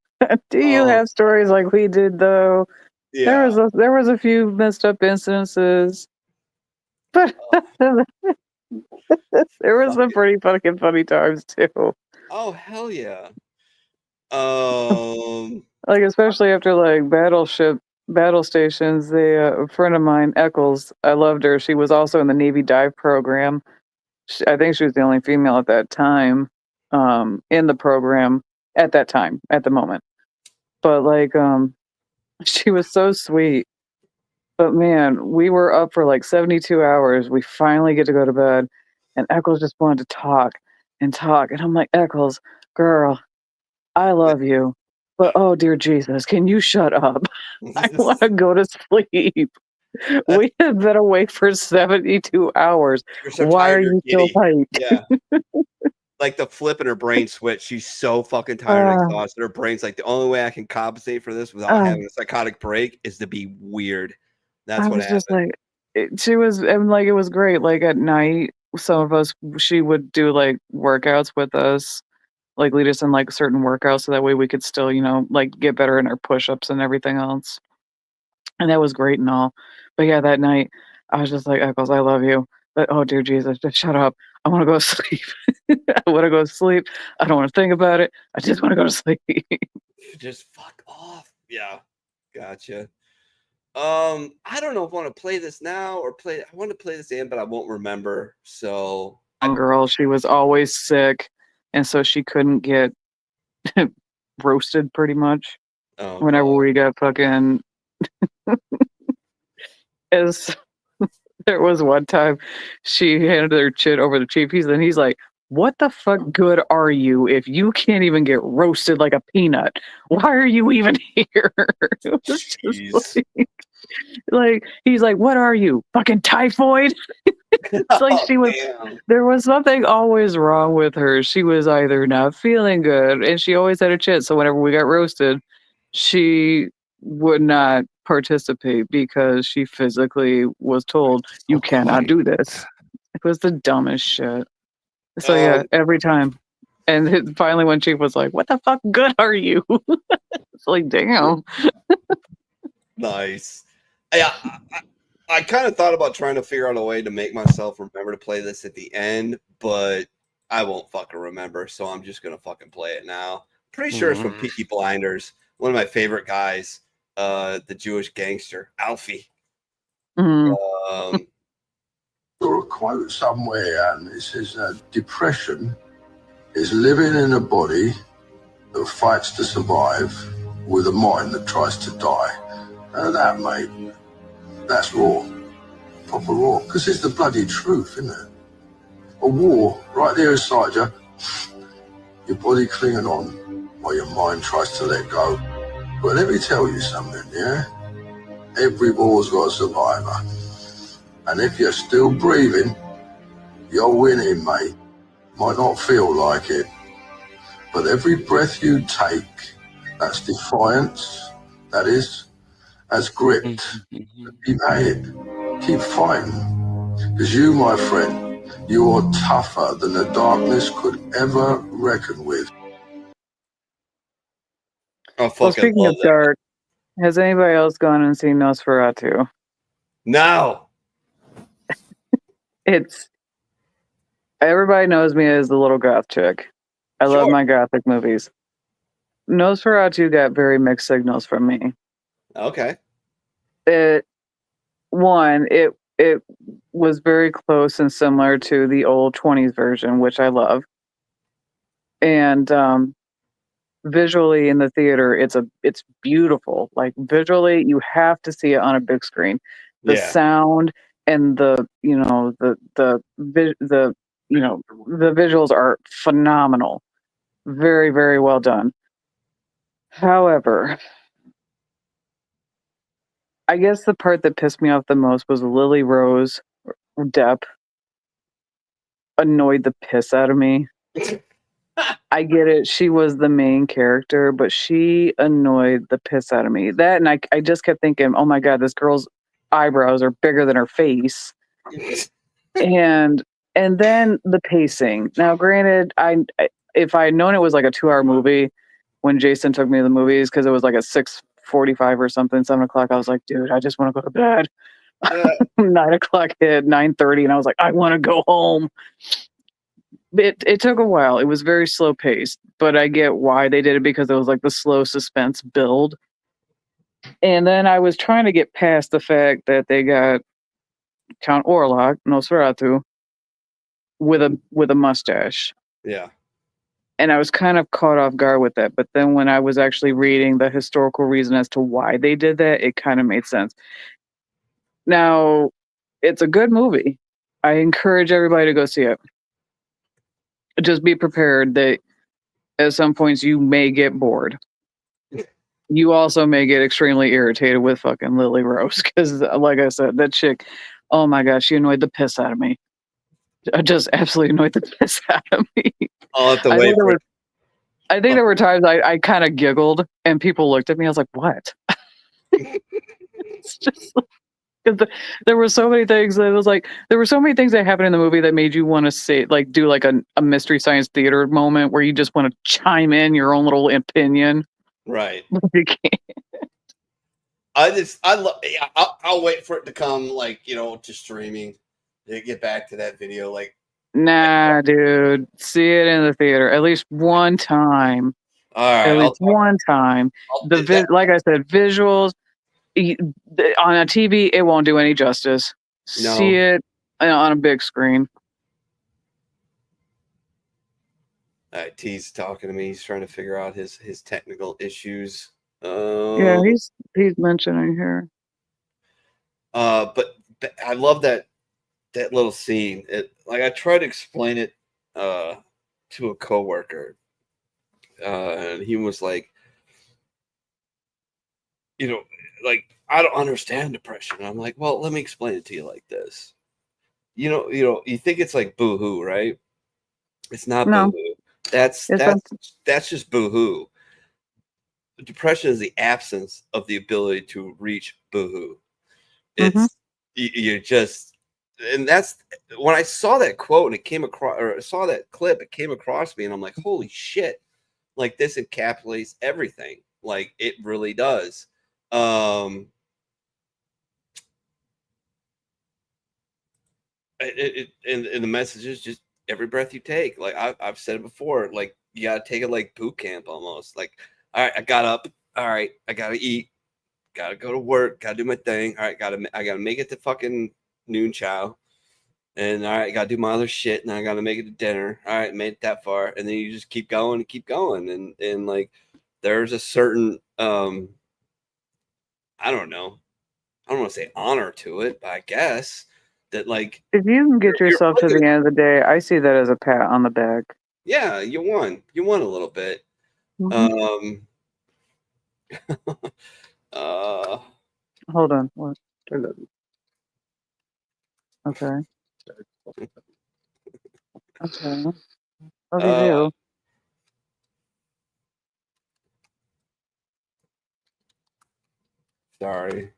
Do you have stories like we did though? Yeah. There was a few messed up incidences, but there was some pretty fucking funny times too. Oh hell yeah. Like especially after like battle stations. A friend of mine, Eccles, I loved her. She was also in the Navy dive program. I think she was the only female at that time in the program at that time, at the moment. But like, she was so sweet. But man, we were up for like 72 hours. We finally get to go to bed, and Eccles just wanted to talk and talk. And I'm like, Eccles, girl, I love you, but oh dear Jesus, can you shut up? I want to go to sleep. We have been awake for 72 hours. So why tired, are you you're so tight? Yeah. Like the flip in her brain switch. She's so fucking tired and exhausted. Her brain's like, the only way I can compensate for this without having a psychotic break is to be weird. That's what happened. Just like, she was, and like, it was great. Like at night, some of us, she would do like workouts with us, like lead us in like certain workouts so that way we could still, like get better in our push-ups and everything else. And that was great and all. But yeah, that night, I was just like, Eccles, I love you. But oh dear Jesus, just shut up. I want to go to sleep. I want to go to sleep. I don't want to think about it. I just want to go to sleep. Just fuck off. Yeah. Gotcha. I don't know if I want to play this now or I want to play this in, but I won't remember. So One girl, she was always sick, and so she couldn't get roasted pretty much. Whenever we got fucking there was one time she handed her shit over to Chief. He's like, what the fuck good are you if you can't even get roasted like a peanut? Why are you even here? It was just like he's like, what are you? Fucking typhoid? It's like she was there was something always wrong with her. She was either not feeling good and she always had a chit. So whenever we got roasted, she would not participate because she physically was told you cannot do this. It was the dumbest shit. So yeah, every time. And finally when Chief was like, what the fuck good are you? It's like, damn. Nice. Yeah, I kind of thought about trying to figure out a way to make myself remember to play this at the end, but I won't fucking remember, so I'm just gonna fucking play it now. Pretty sure it's from Peaky Blinders. One of my favorite guys, the Jewish gangster, Alfie. Saw a quote somewhere, and it says depression is living in a body that fights to survive with a mind that tries to die. And that, mate, that's raw. Proper raw. Because it's the bloody truth, isn't it? A war right there inside you, your body clinging on while your mind tries to let go. But let me tell you something, yeah? Every war's got a survivor. And if you're still breathing, you're winning, mate. Might not feel like it, but every breath you take, that's defiance, that is, that's grit. Keep at it, keep fighting. Because you, my friend, you are tougher than the darkness could ever reckon with. Well, speaking of dark, has anybody else gone and seen Nosferatu? No. It's everybody knows me as the little goth chick. I love my gothic movies. Nosferatu got very mixed signals from me. Okay. It was very close and similar to the old 20s version, which I love. And visually in the theater, it's beautiful. Like visually, you have to see it on a big screen. The sound and the visuals are phenomenal. Very, very well done. However, I guess the part that pissed me off the most was Lily Rose Depp annoyed the piss out of me. I get it. She was the main character, but she annoyed the piss out of me. That, and I just kept thinking, oh my God, this girl's eyebrows are bigger than her face. and then the pacing. Now, granted, if I had known it was like a 2-hour movie when Jason took me to the movies, because it was like a 6:45 or something, 7 o'clock, I was like, dude, I just want to go to bed. 9 o'clock hit, 9:30, and I was like, I want to go home. It took a while. It was very slow paced, but I get why they did it, because it was like the slow suspense build. And then I was trying to get past the fact that they got Count Orlok, Nosferatu, with a mustache. Yeah. And I was kind of caught off guard with that. But then when I was actually reading the historical reason as to why they did that, it kind of made sense. Now, it's a good movie. I encourage everybody to go see it. Just be prepared that at some points you may get bored. You also may get extremely irritated with fucking Lily Rose, because, like I said, that chick, oh my gosh, she annoyed the piss out of me. I just absolutely annoyed the piss out of me. I'll have to wait for it. I think there were times I kind of giggled and people looked at me. I was like, what? It's just because there were so many things that it was like, there were so many things that happened in the movie that made you want to say, like, do like a Mystery Science Theater moment where you just want to chime in your own little opinion. Right. You can't. I'll wait for it to come, like, to streaming to get back to that video. Like, Nah, dude, see it in the theater at least one time. All right, at least one time. Like I said, visuals on a TV, it won't do any justice. No. See it on a big screen. All right, T's talking to me. He's trying to figure out his technical issues. Yeah, he's mentioning here. But I love that little scene. Like, I tried to explain it to a coworker, and he was like, like, I don't understand depression. And I'm like, well, let me explain it to you like this. You think it's like boo-hoo, right? It's not boo-hoo. That's just boo-hoo. Depression is the absence of the ability to reach boo-hoo. It's you're just, and that's when I saw that quote and it came across, or I saw that clip, it came across me, and I'm like, holy shit! Like, this encapsulates everything. Like, it really does. And the message is just every breath you take. Like, I've said it before. Like, you gotta take it like boot camp almost. Like, all right, I got up. All right, I gotta eat. Gotta go to work. Gotta do my thing. All right, I gotta make it to fucking noon chow. And all right, I gotta do my other shit. And I gotta make it to dinner. All right, made it that far. And then you just keep going and keep going. And like, there's a certain I don't know. I don't want to say honor to it, but I guess that, like, if you can get yourself to the end of the day, I see that as a pat on the back. Yeah, you won a little bit. Hold on. What? Okay. Okay. What do you do? Sorry.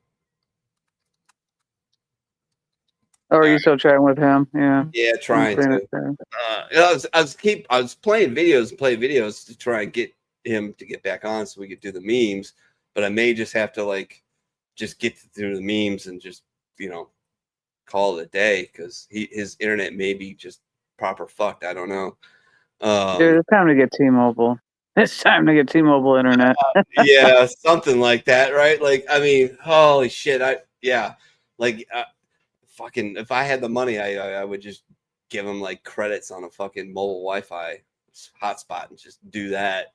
Oh, are you still chatting with him? Yeah. Yeah, trying to. I was playing videos to try and get him to get back on so we could do the memes, but I may just have to, like, just get through the memes and just, call it a day, because his internet may be just proper fucked. I don't know. Dude, it's time to get T-Mobile. It's time to get T-Mobile internet. Yeah, something like that, right? Like, I mean, holy shit. Fucking, if I had the money, I would just give him, like, credits on a fucking mobile Wi-Fi hotspot and just do that.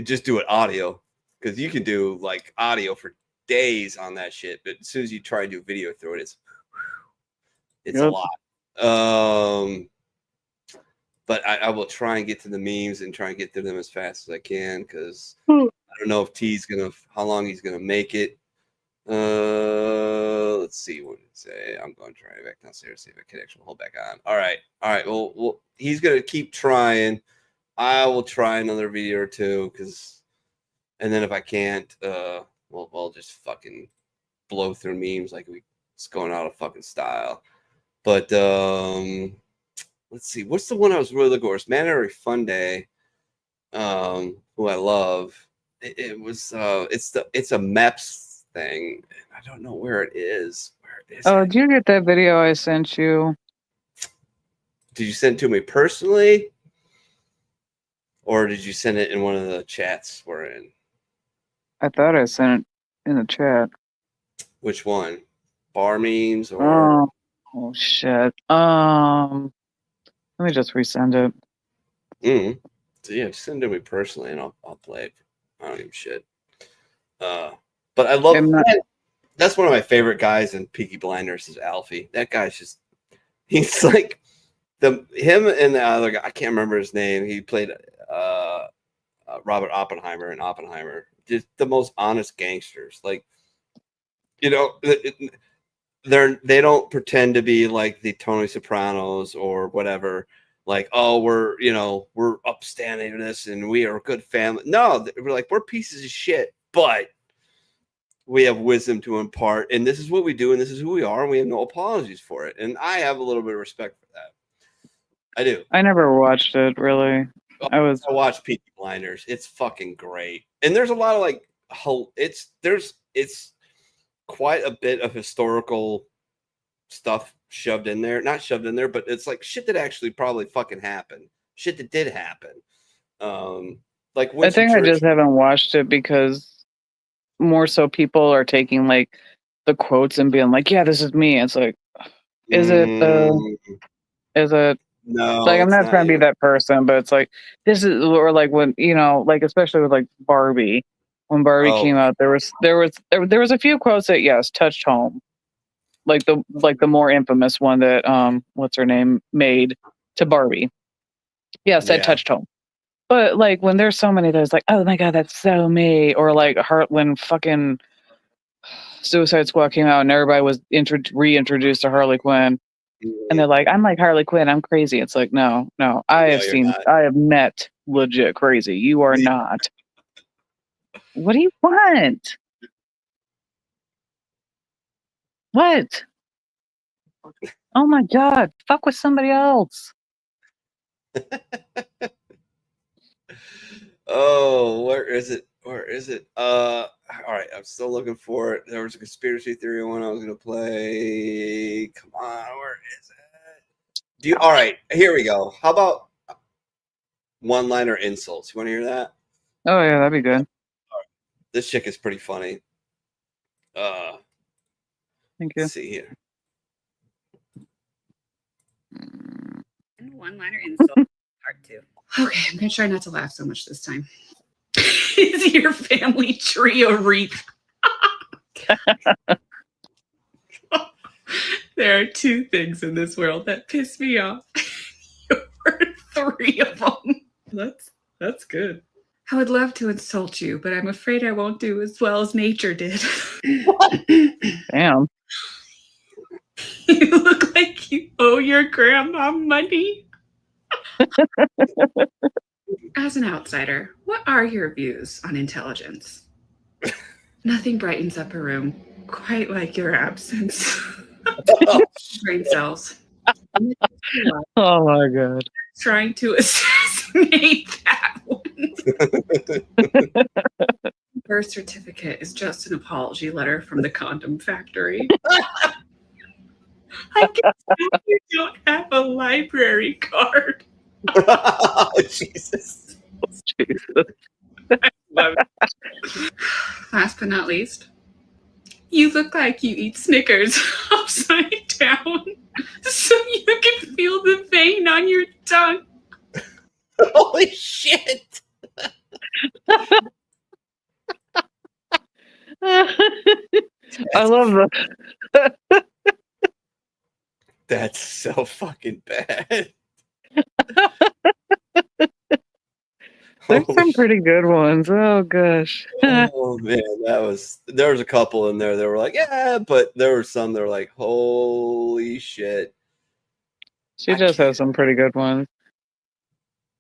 Just do it audio, because you can do, like, audio for days on that shit, but as soon as you try to do video through it, it's a lot. But I will try and get to the memes and try and get to them as fast as I can, because I don't know if how long he's gonna make it. Let's see what it say. I'm going to try back downstairs, see if a connection will hold back on. All right. Well, he's gonna keep trying. I will try another video or two, and then if I can't, we'll just fucking blow through memes like it's going out of fucking style. But let's see, what's the one I was really looking for? It's Mandatory Fun Day, who I love. It was it's a MEPS thing. I don't know where it is. Did you get that video I sent you? Did you send it to me personally? Or did you send it in one of the chats we're in? I thought I sent it in the chat. Which one? Bar memes or Oh shit. Let me just resend it. So yeah, send it to me personally and I'll play it. I don't give a shit. But I love that's one of my favorite guys in Peaky Blinders is Alfie. That guy's he's like him and the other guy, I can't remember his name. He played Robert Oppenheimer in Oppenheimer. Just the most honest gangsters. Like, you know, they don't pretend to be like the Tony Sopranos or whatever. Like, oh, we're upstanding in this and we are a good family. No, we're pieces of shit, but we have wisdom to impart, and this is what we do, and this is who we are, and we have no apologies for it. And I have a little bit of respect for that. I do. I never watched it really. I watched Peaky Blinders. It's fucking great, and there's a lot of it's quite a bit of historical stuff shoved in there. Not shoved in there, but it's like shit that actually probably fucking happened. Shit that did happen. Like I think I just haven't watched it because more so people are taking like the quotes and being like, yeah, this is me. It's like, is it no, like, I'm not trying to be that person, but it's like, this is, or like when, like, especially with like Barbie, when Barbie came out, there was a few quotes that, yes, touched home. Like the more infamous one that, what's her name made to Barbie. Yes, that touched home. But like when there's so many that's like, oh my god, that's so me, or like when fucking Suicide Squad came out and everybody was reintroduced to Harley Quinn, and they're like, I'm like Harley Quinn, I'm crazy. It's like, no, I have met legit crazy. You are not. What do you want? What? Oh my god, fuck with somebody else. Oh, where is it? All right, I'm still looking for it. There was a conspiracy theory one I was gonna play. Come on, where is it? All right, here we go. How about one-liner insults? You want to hear that? Oh yeah, that'd be good. All right. This chick is pretty funny. Thank you. Let's see here. One-liner insult part 2. Okay, I'm gonna try not to laugh so much this time. Is your family tree a wreath? There are 2 things in this world that piss me off. You heard 3 of them. That's good. I would love to insult you, but I'm afraid I won't do as well as nature did. Damn. You look like you owe your grandma money. As an outsider, what are your views on intelligence? Nothing brightens up a room quite like your absence. Brain cells. Oh my god. Trying to assassinate that one. Birth certificate is just an apology letter from the condom factory. I guess you don't have a library card. Oh, Jesus. Last but not least, you look like you eat Snickers upside down so you can feel the vein on your tongue. Holy shit. I love that. That's so fucking bad. There's some pretty good ones. Oh gosh. Oh man, there was a couple in there that were like, yeah, but there were some that were like, holy shit. She just has some pretty good ones.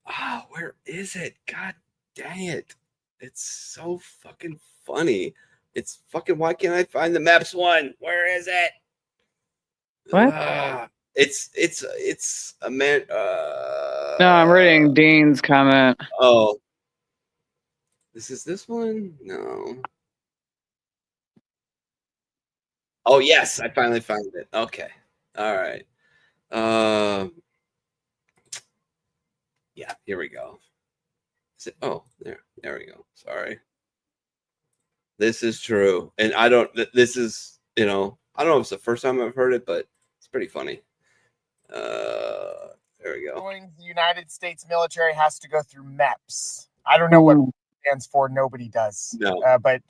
Ah, where is it? God dang it. It's so fucking funny. It's fucking. Why can't I find the maps one? Where is it? What? It's a man. No, I'm reading Dean's comment. Oh, this one? No. Oh yes, I finally found it. Okay, all right. Yeah, here we go. Is it? Oh, there we go. Sorry. This is true, and I don't. This is I don't know if it's the first time I've heard it, but it's pretty funny. There we go. Joining the United States military has to go through MEPS. I don't know what it stands for. Nobody does. No. But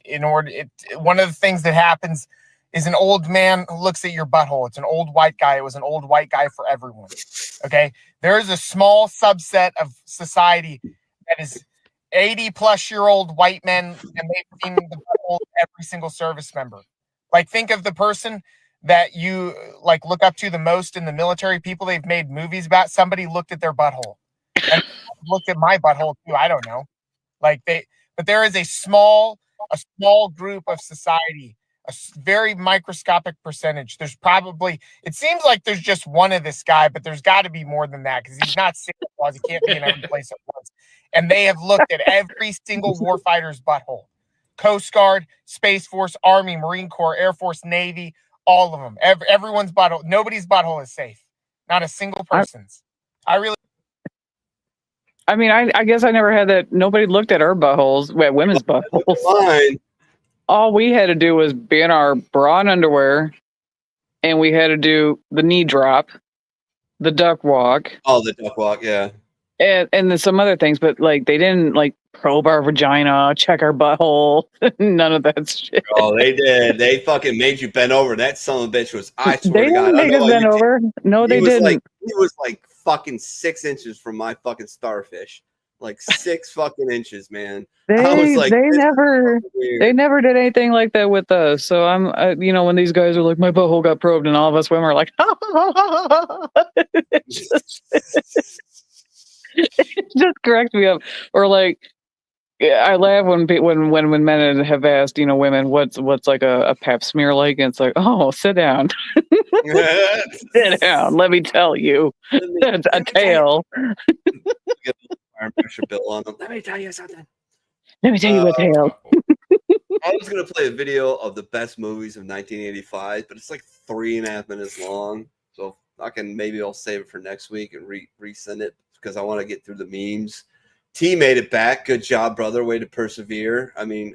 one of the things that happens is an old man looks at your butthole. It's an old white guy. It was an old white guy for everyone. Okay. There is a small subset of society that is 80-plus-year-old white men, and they've seen the butthole of every single service member. Like, think of the person that you like look up to the most in the military, people they've made movies about. Somebody looked at their butthole and looked at my butthole too. I don't know. But there is a small group of society, a very microscopic percentage. There's probably, it seems like there's just one of this guy, but there's got to be more than that because he's not Santa Claus. He can't be in every place at once. And they have looked at every single warfighter's butthole. Coast Guard, Space Force, Army, Marine Corps, Air Force, Navy, all of them. Everyone's butthole. Nobody's butthole is safe. Not a single person's. I mean, I guess I never had that. Nobody looked at our buttholes, women's buttholes. Fine. All we had to do was be in our bra and underwear, and we had to do the knee drop, the duck walk. Oh, the duck walk, yeah. And then some other things, but like they didn't like probe our vagina, check our butthole, none of that shit. Oh, they did. They fucking made you bend over. That son of a bitch was. I swear They to God, didn't make us bend over. No, they didn't. He was like fucking 6 inches from my fucking starfish. Like 6 fucking inches, man. I was like, they never did anything like that with us. So I'm, when these guys are like, my butthole got probed, and all of us women are like, it just correct me up, or like, I laugh when men have asked, women, what's like a pap smear like, and it's like, oh, sit down, sit down. Let me tell you, that's a tail. Get a fire pressure bill on them. Let me tell you something. Let me tell you a tail. I was gonna play a video of the best movies of 1985, but it's like 3.5 minutes long. So maybe I'll save it for next week and resend it because I want to get through the memes. T made it back. Good job, brother. Way to persevere. I mean,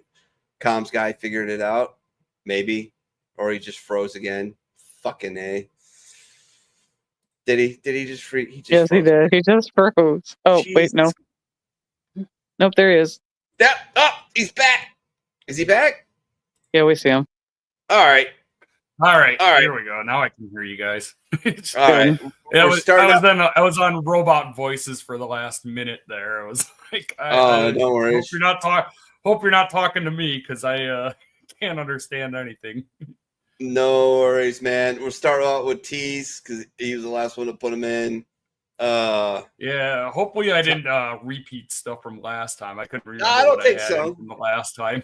comms guy figured it out. Maybe. Or he just froze again. Fucking A. Did he just freeze? Yes, he did. He just froze. Oh, Jesus. wait, no. Nope, there he is. Yeah. Oh, he's back. Is he back? Yeah, we see him. All right. Here we go. Now I can hear you guys. All right. I was on robot voices for the last minute there. I was like, don't worry. Hope you're not talking to me because I can't understand anything. No worries, man. We'll start out with T's because he was the last one to put him in. Yeah, hopefully I didn't repeat stuff from last time. I couldn't remember. I don't think so. From the last time.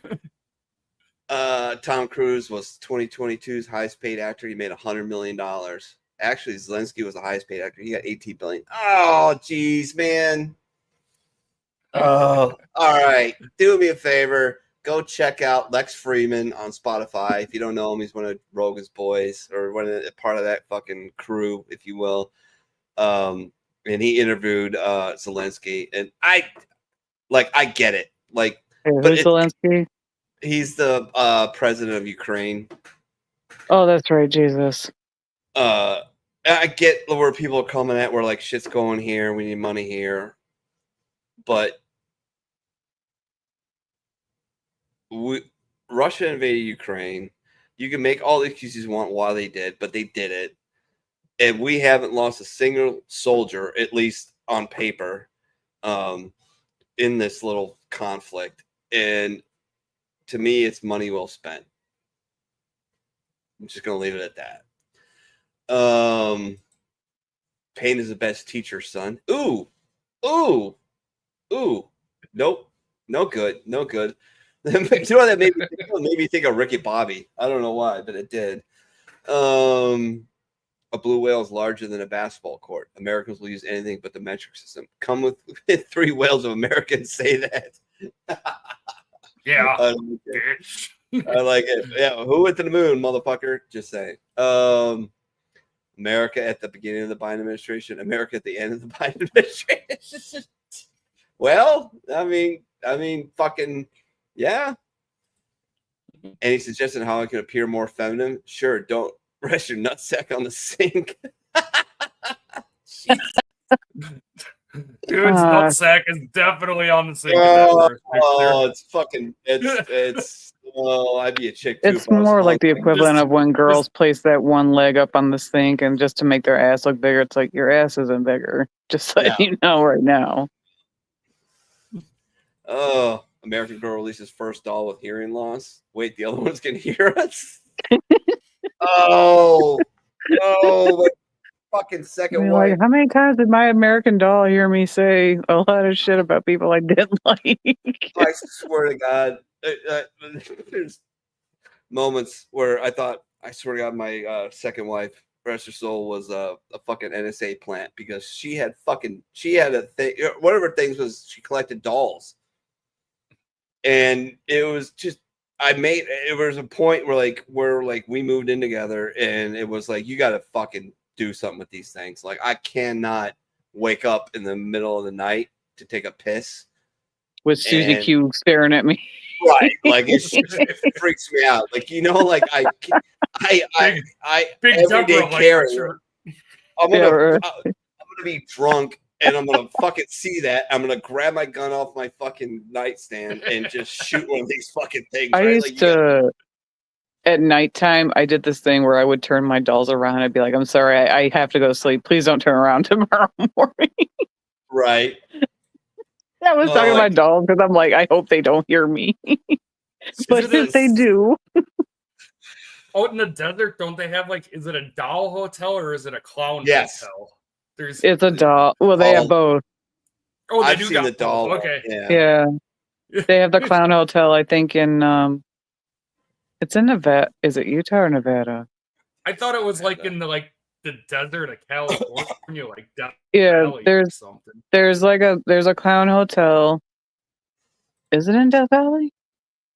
Tom Cruise was 2022's highest paid actor. He made $100 million. Actually, Zelensky was the highest paid actor. He got $18 billion. Oh, geez, man. Oh, all right. Do me a favor. Go check out Lex Freeman on Spotify. If you don't know him, he's one of Rogan's boys or part of that fucking crew, if you will. And he interviewed Zelensky, and I get it. Like, who's Zelensky? He's the president of Ukraine. Oh, that's right, Jesus. I get where people are coming at, where like shit's going here, we need money here, but Russia invaded Ukraine. You can make all the excuses you want why they did, but they did it, and we haven't lost a single soldier, at least on paper, in this little conflict. And to me, it's money well spent. I'm just gonna leave it at that. Pain is the best teacher, son. Ooh. Nope. No good. You know, that made me think of Ricky Bobby. I don't know why, but it did. A blue whale is larger than a basketball court. Americans will use anything but the metric system. Come with 3 whales of America and say that. Yeah. I like it. Yeah. Who went to the moon, motherfucker? Just saying. America at the beginning of the Biden administration. America at the end of the Biden administration. Well, I mean, fucking, yeah. Any suggestion how I can appear more feminine? Sure. Don't rest your nutsack on the sink. Dude's nutsack is definitely on the sink. It's fucking, it's. Oh, I'd be a chick too. It's more like the equivalent of when girls place that one leg up on the sink and just to make their ass look bigger. It's like your ass isn't bigger. Just so you know right now. Oh, American Girl releases first doll with hearing loss. Wait, the other ones can hear us? Oh, no. Fucking second wife. Like, how many times did my American Doll hear me say a lot of shit about people I didn't like? I swear to God. There's moments where I thought, I swear to God, my second wife, rest her soul, was a fucking NSA plant because she had a thing, one of her things was she collected dolls. And it was just, it was a point where we moved in together and it was like, you got to fucking do something with these things. Like, I cannot wake up in the middle of the night to take a piss with Susie Q staring at me. Right, like it freaks me out. Like, you know, like I big everyday carry. I'm gonna be drunk and I'm gonna fucking see that. I'm gonna grab my gun off my fucking nightstand and just shoot one of these fucking things. I used to. At nighttime, I did this thing where I would turn my dolls around. I'd be like, I'm sorry, I have to go to sleep. Please don't turn around tomorrow morning. Right. I was talking to my dolls because I'm like, I hope they don't hear me. But if they do. Out in the desert, don't they have is it a doll hotel or is it a clown hotel? It's a doll. Well, they have both. Oh, they I've do seen got the doll. both. Okay. Yeah. They have the clown hotel, I think, in it's in Nevada. Is it Utah or Nevada? I thought it was in the desert of California, Death Yeah, Valley or something. there's a clown hotel. Is it in Death Valley?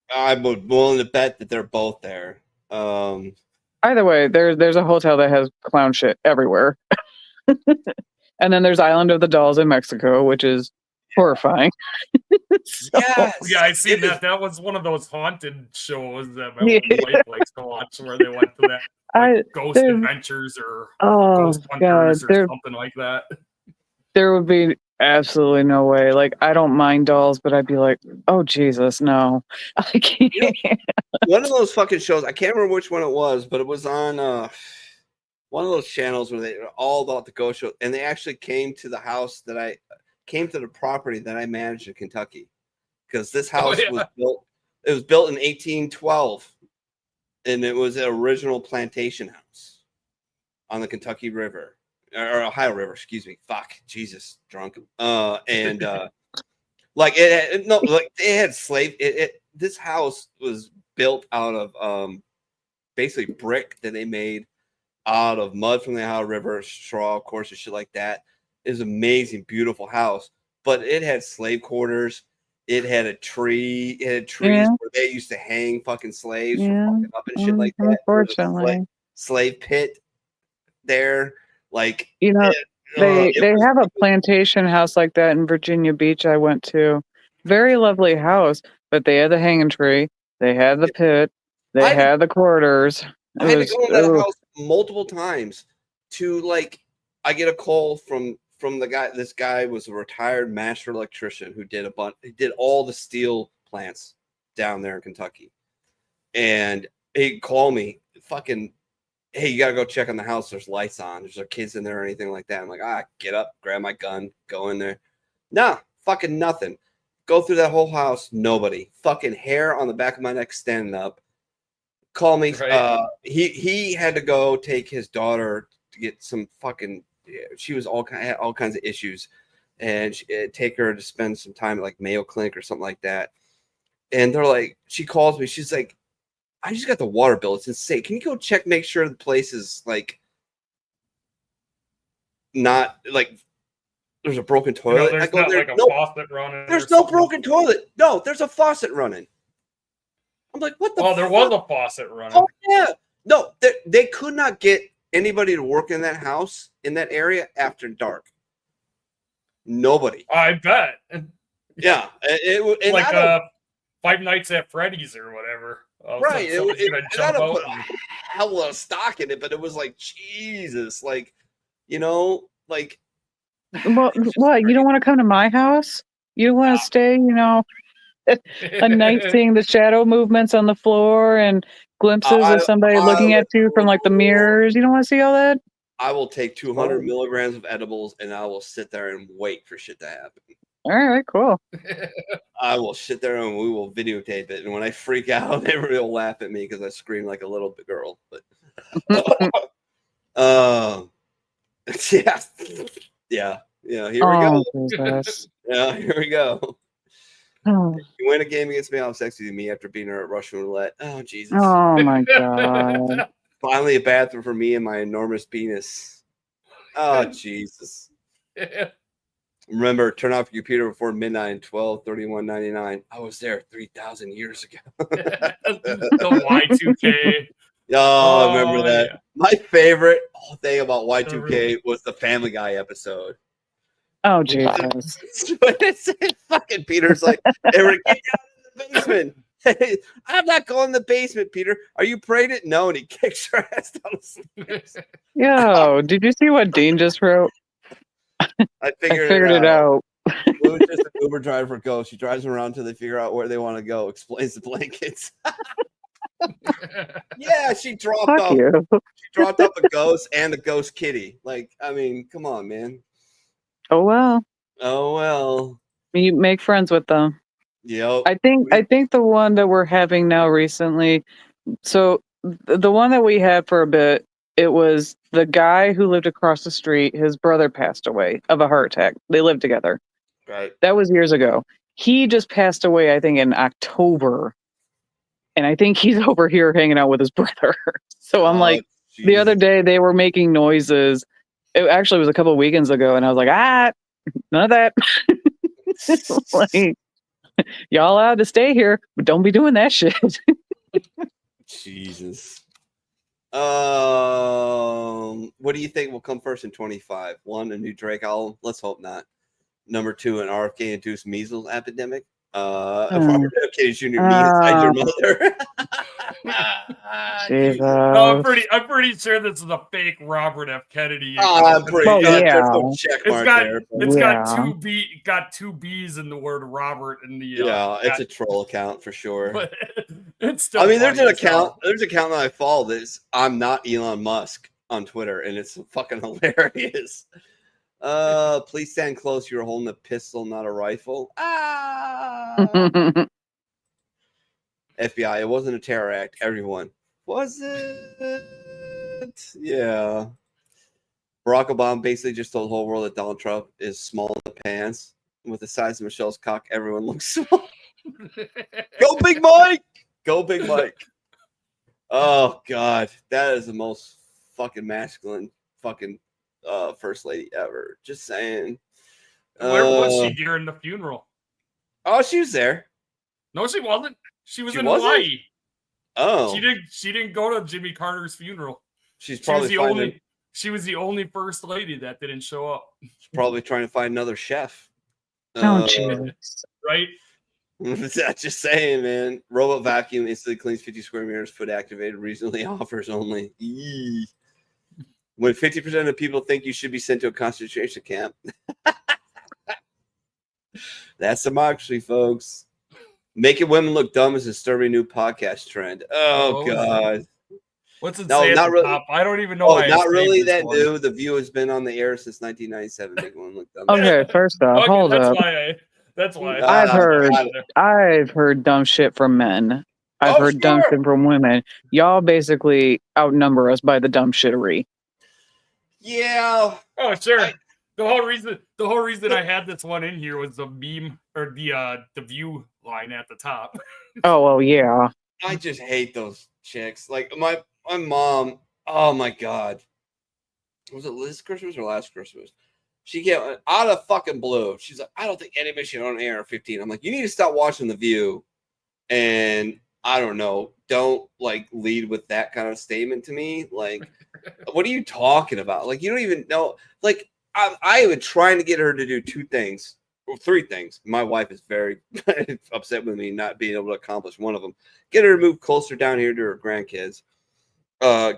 I'm willing to bet that they're both there. Either way, there's a hotel that has clown shit everywhere. And then there's Island of the Dolls in Mexico, which is horrifying. Yeah, I seen that. That was one of those haunted shows that my wife likes to watch, where they went to that Ghost Adventures or Ghost Hunters or something like that. There would be absolutely no way. Like, I don't mind dolls, but I'd be like, oh Jesus, no, I can't. One of those fucking shows, I can't remember which one it was, but it was on one of those channels where they were all about the ghost show, and they actually came to the house that I came to the property that I managed in Kentucky, because this house was built. It was built in 1812, and it was an original plantation house on the Kentucky River or Ohio River. Excuse me. Fuck, Jesus, drunk. And it had slave. This house was built out of basically brick that they made out of mud from the Ohio River, straw, of course, and shit like that. It was an amazing, beautiful house, but it had slave quarters. It had a tree. It had trees where they used to hang fucking slaves from fucking up and shit like that. Unfortunately, slave pit there. Like, you know, they have a plantation house like that in Virginia Beach. I went to, very lovely house, but they had the hanging tree. They had the pit. They had the quarters. I had to go in that house multiple times to I get a call from the guy. This guy was a retired master electrician who did did all the steel plants down there in Kentucky. And he'd call me, fucking, hey, you gotta go check on the house. There's lights on. There's no kids in there or anything like that. I'm like, get up, grab my gun, go in there. Nah, fucking nothing. Go through that whole house, nobody. Fucking hair on the back of my neck standing up. Call me. Right. He had to go take his daughter to get some fucking. She was had all kinds of issues, and take her to spend some time at Mayo Clinic or something like that. And they're like, she calls me. She's like, I just got the water bill. It's insane. Can you go check, make sure the place is like not like there's a broken toilet? There's I go not there. like a No, faucet running. there's no broken toilet. No, there's a faucet running. I'm like, what the? Oh, there was a faucet running. Oh yeah. No, they could not get anybody to work in that house in that area after dark. Nobody. I bet. Yeah, it like Five Nights at Freddy's or whatever. Right. Someone's gonna I jump don't out put a hell of a stock in it, but it was like Jesus, like like. Well, what? You don't want to come to my house? You don't want to stay? A night seeing the shadow movements on the floor and glimpses of somebody looking at you from like the mirrors. You don't want to see all that? I will take 200 milligrams of edibles and I will sit there and wait for shit to happen. All right, cool. I will sit there and we will videotape it. And when I freak out, everybody will laugh at me because I scream like a little girl. But yeah. Here we go. Yeah, here we go. You win a game against me, I'll sex with me after beating her at Russian roulette. Oh Jesus! Oh my God! Finally, a bathroom for me and my enormous penis. Oh Jesus! Remember, turn off your computer before midnight. 12/31/99. I was there 3,000 years ago. The Y2K. Oh, I remember that. Yeah. My favorite thing about Y2K was the Family Guy episode. Oh Jesus! Fucking Peter's like, "Hey, we're getting out of the basement." Hey, I'm not going in the basement, Peter. Are you pregnant? No, and he kicks her ass down the stairs. Yo, did you see what Dean just wrote? I figured it out. It was just an Uber driver ghost. She drives them around until they figure out where they want to go. Explains the blankets. Yeah, she dropped off. She dropped off a ghost and a ghost kitty. Like, I mean, come on, man. Oh well. Oh well. You make friends with them. Yep. I think the one that we're having now recently. So the one that we had for a bit, it was the guy who lived across the street. His brother passed away of a heart attack. They lived together. Right. That was years ago. He just passed away, I think, in October. And I think he's over here hanging out with his brother. So I'm like, geez. The other day they were making noises. It actually was a couple of weekends ago, and I was like, none of that. Like, y'all allowed to stay here, but don't be doing that shit. Jesus. What do you think will come first in 25? 1, a new Drake album. Let's hope not. Number 2, an RFK-induced measles epidemic. Robert F. Kennedy Jr. inside your mother. No, I'm pretty sure this is a fake Robert F. Kennedy. I'm pretty sure. It's got two B's in the word Robert in the. It's a troll account for sure. But it's still. I mean, there's an account that I follow that's I'm not Elon Musk on Twitter, and it's fucking hilarious. Please stand close. You're holding a pistol, not a rifle. FBI, it wasn't a terror act. Everyone. Was it? Yeah. Barack Obama basically just told the whole world that Donald Trump is small in the pants. With the size of Michelle's cock, everyone looks small. Go Big Mike! Go Big Mike. Oh, God. That is the most fucking masculine fucking first lady ever. Just saying. Where was she during the funeral? Oh, she was there. No, she wasn't. She was in Hawaii. Oh, she didn't go to Jimmy Carter's funeral. She was the only first lady that didn't show up. She's probably trying to find another chef. Right? Just saying, man. Robot vacuum instantly cleans 50 square meters. Foot activated. Recently offers only. Eee. When 50% of people think you should be sent to a concentration camp. That's democracy, folks. Making women look dumb is a disturbing new podcast trend. Oh God. What's it say at the top? I don't even know. Not really that new. The View has been on the air since 1997. Making women look dumb. Okay, first off, hold up. That's why I've heard dumb shit from men. I've heard dumb shit from women. Y'all basically outnumber us by the dumb shittery. Yeah. Oh, sure. The whole reason I had this one in here was the meme or the View line at the top. Oh well, yeah. I just hate those chicks. Like my mom. Oh my god, was it this Christmas or last Christmas? She came out of fucking blue. She's like, I don't think anybody should own an AR-15. I'm like, you need to stop watching The View, and I don't know, don't like lead with that kind of statement to me. Like, what are you talking about? Like, you don't even know. Like, I been trying to get her to do two things. Well, three things. My wife is very upset with me not being able to accomplish one of them. Get her to move closer down here to her grandkids.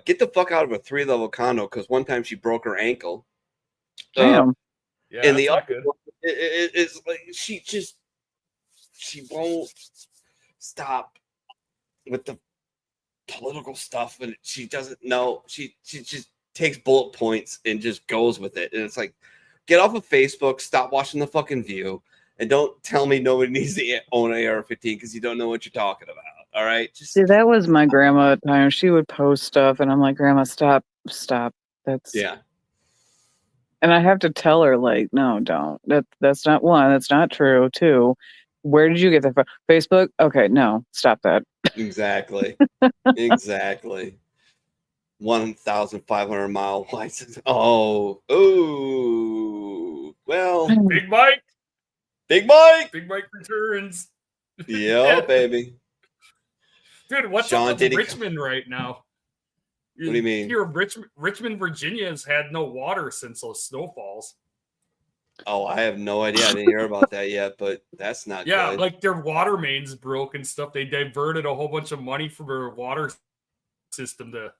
Get the fuck out of a 3-level condo because one time she broke her ankle. Damn. Yeah, and the that's other not good. it's like she won't stop with the political stuff, and she doesn't know. She just takes bullet points and just goes with it, and it's like, get off of Facebook, stop watching The fucking View, and don't tell me nobody needs to own an AR-15 because you don't know what you're talking about. All right, just See, that was my grandma at times. She would post stuff, and I'm like, Grandma, stop. That's yeah. And I have to tell her, like, no, don't. That's not one. That's not true. Two, where did you get that from? Facebook? Okay, no, stop that. Exactly. Exactly. 1,500-mile license. Oh, well. Big Mike. Big Mike. Big Mike returns. Yeah, baby. Dude, what's Sean up with Richmond right now? What do you mean? Here, Richmond, Virginia has had no water since those snowfalls. Oh, I have no idea. I didn't hear about that yet, but that's not good. Like their water mains broke and stuff. They diverted a whole bunch of money from their water system to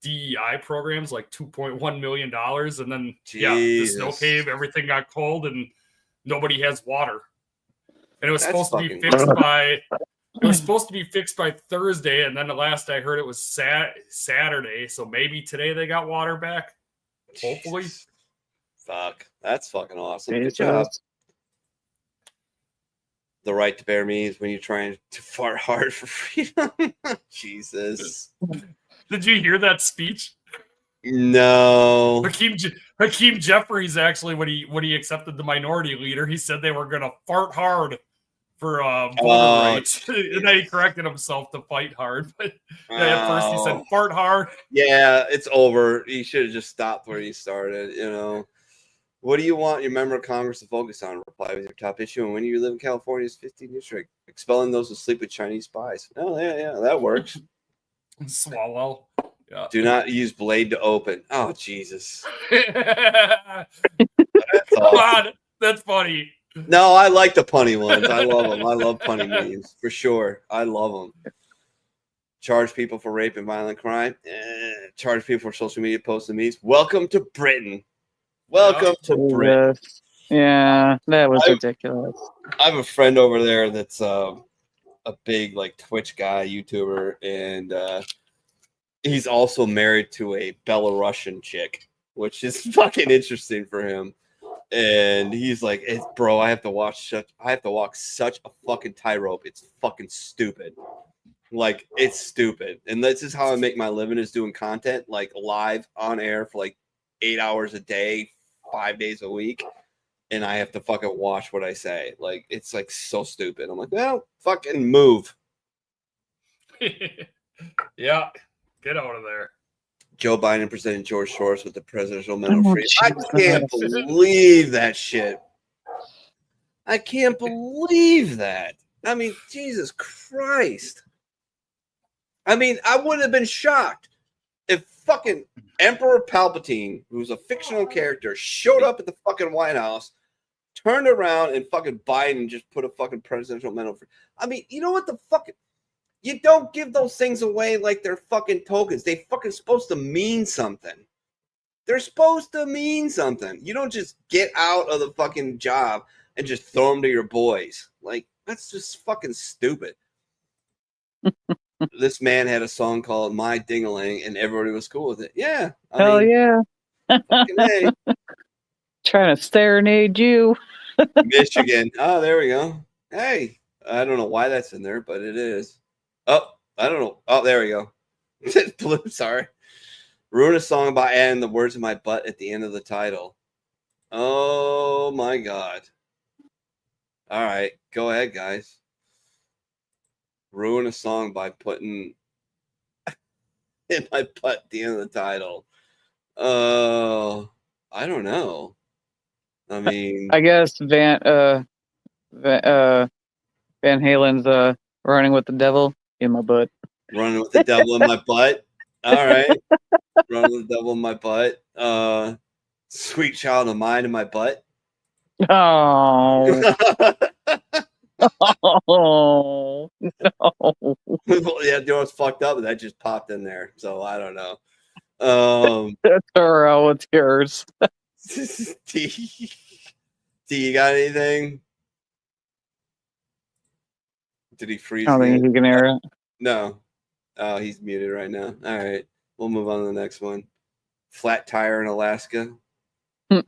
DEI programs, like $2.1 million. And then, the snow cave, everything got cold and nobody has water. And it was supposed to be fixed by... It was supposed to be fixed by Thursday, and then the last I heard it was Saturday. So maybe today they got water back. Hopefully. Fuck. That's fucking awesome. Good job. The right to bear means when you're trying to fart hard for freedom. Jesus. Did you hear that speech? No. Hakeem Jeffries, actually, when he accepted the minority leader, he said they were going to fart hard for voter rights. And then he corrected himself to fight hard. But at first he said fart hard. Yeah, it's over. He should have just stopped where he started, you know. What do you want your member of Congress to focus on? Reply with your top issue. And when you live in California's 15th district, expelling those who sleep with Chinese spies. Oh, yeah, that works. Swallow. Yeah. Do not use blade to open. Oh, Jesus. Come on. That's funny. No, I like the punny ones. I love them. I love punny memes for sure. I love them. Charge people for rape and violent crime. Charge people for social media posts and memes. Welcome to Britain. Welcome to Britain. Yeah, that was ridiculous. I have a friend over there that's a big like Twitch guy, YouTuber, and he's also married to a Belarusian chick, which is fucking interesting for him. And he's like, bro, I have to walk such a fucking tightrope. It's fucking stupid. Like, it's stupid. And this is how I make my living, is doing content like live on air for like 8 hours a day, 5 days a week. And I have to fucking watch what I say. Like, it's like so stupid. I'm like, well, fucking move. Yeah, get out of there. Joe Biden presented George Soros with the Presidential Medal of Freedom. I can't believe that shit. I can't believe that. I mean, Jesus Christ. I mean, I would have been shocked if fucking Emperor Palpatine, who's a fictional character, showed up at the fucking White House, turned around, and fucking Biden just put a fucking Presidential Medal. I mean, you know what the fuck? You don't give those things away like they're fucking tokens. They fucking supposed to mean something. They're supposed to mean something. You don't just get out of the fucking job and just throw them to your boys. Like, that's just fucking stupid. This man had a song called My Ding-a-ling, and everybody was cool with it. Yeah. Hell yeah. Fucking A. Trying to serenade you. Michigan. Oh, there we go. Hey, I don't know why that's in there, but it is. Oh, I don't know. Oh, there we go. Blue, sorry. Ruin a song by adding the words of my butt at the end of the title. Oh, my God. All right. Go ahead, guys. ruin a song by putting in my butt at the end of the title. I don't know. I mean, I guess Van Halen's Running with the Devil in my butt. Running with the devil in my butt. All right. Running with the devil in my butt. Sweet Child of Mine in my butt. Oh. Oh no. Yeah, you know what's fucked up? That just popped in there. So I don't know. That's all. What's yours? T, you got anything? Did he freeze? I don't think he can hear it. No. Oh, he's muted right now. All right. We'll move on to the next one. Flat tire in Alaska. I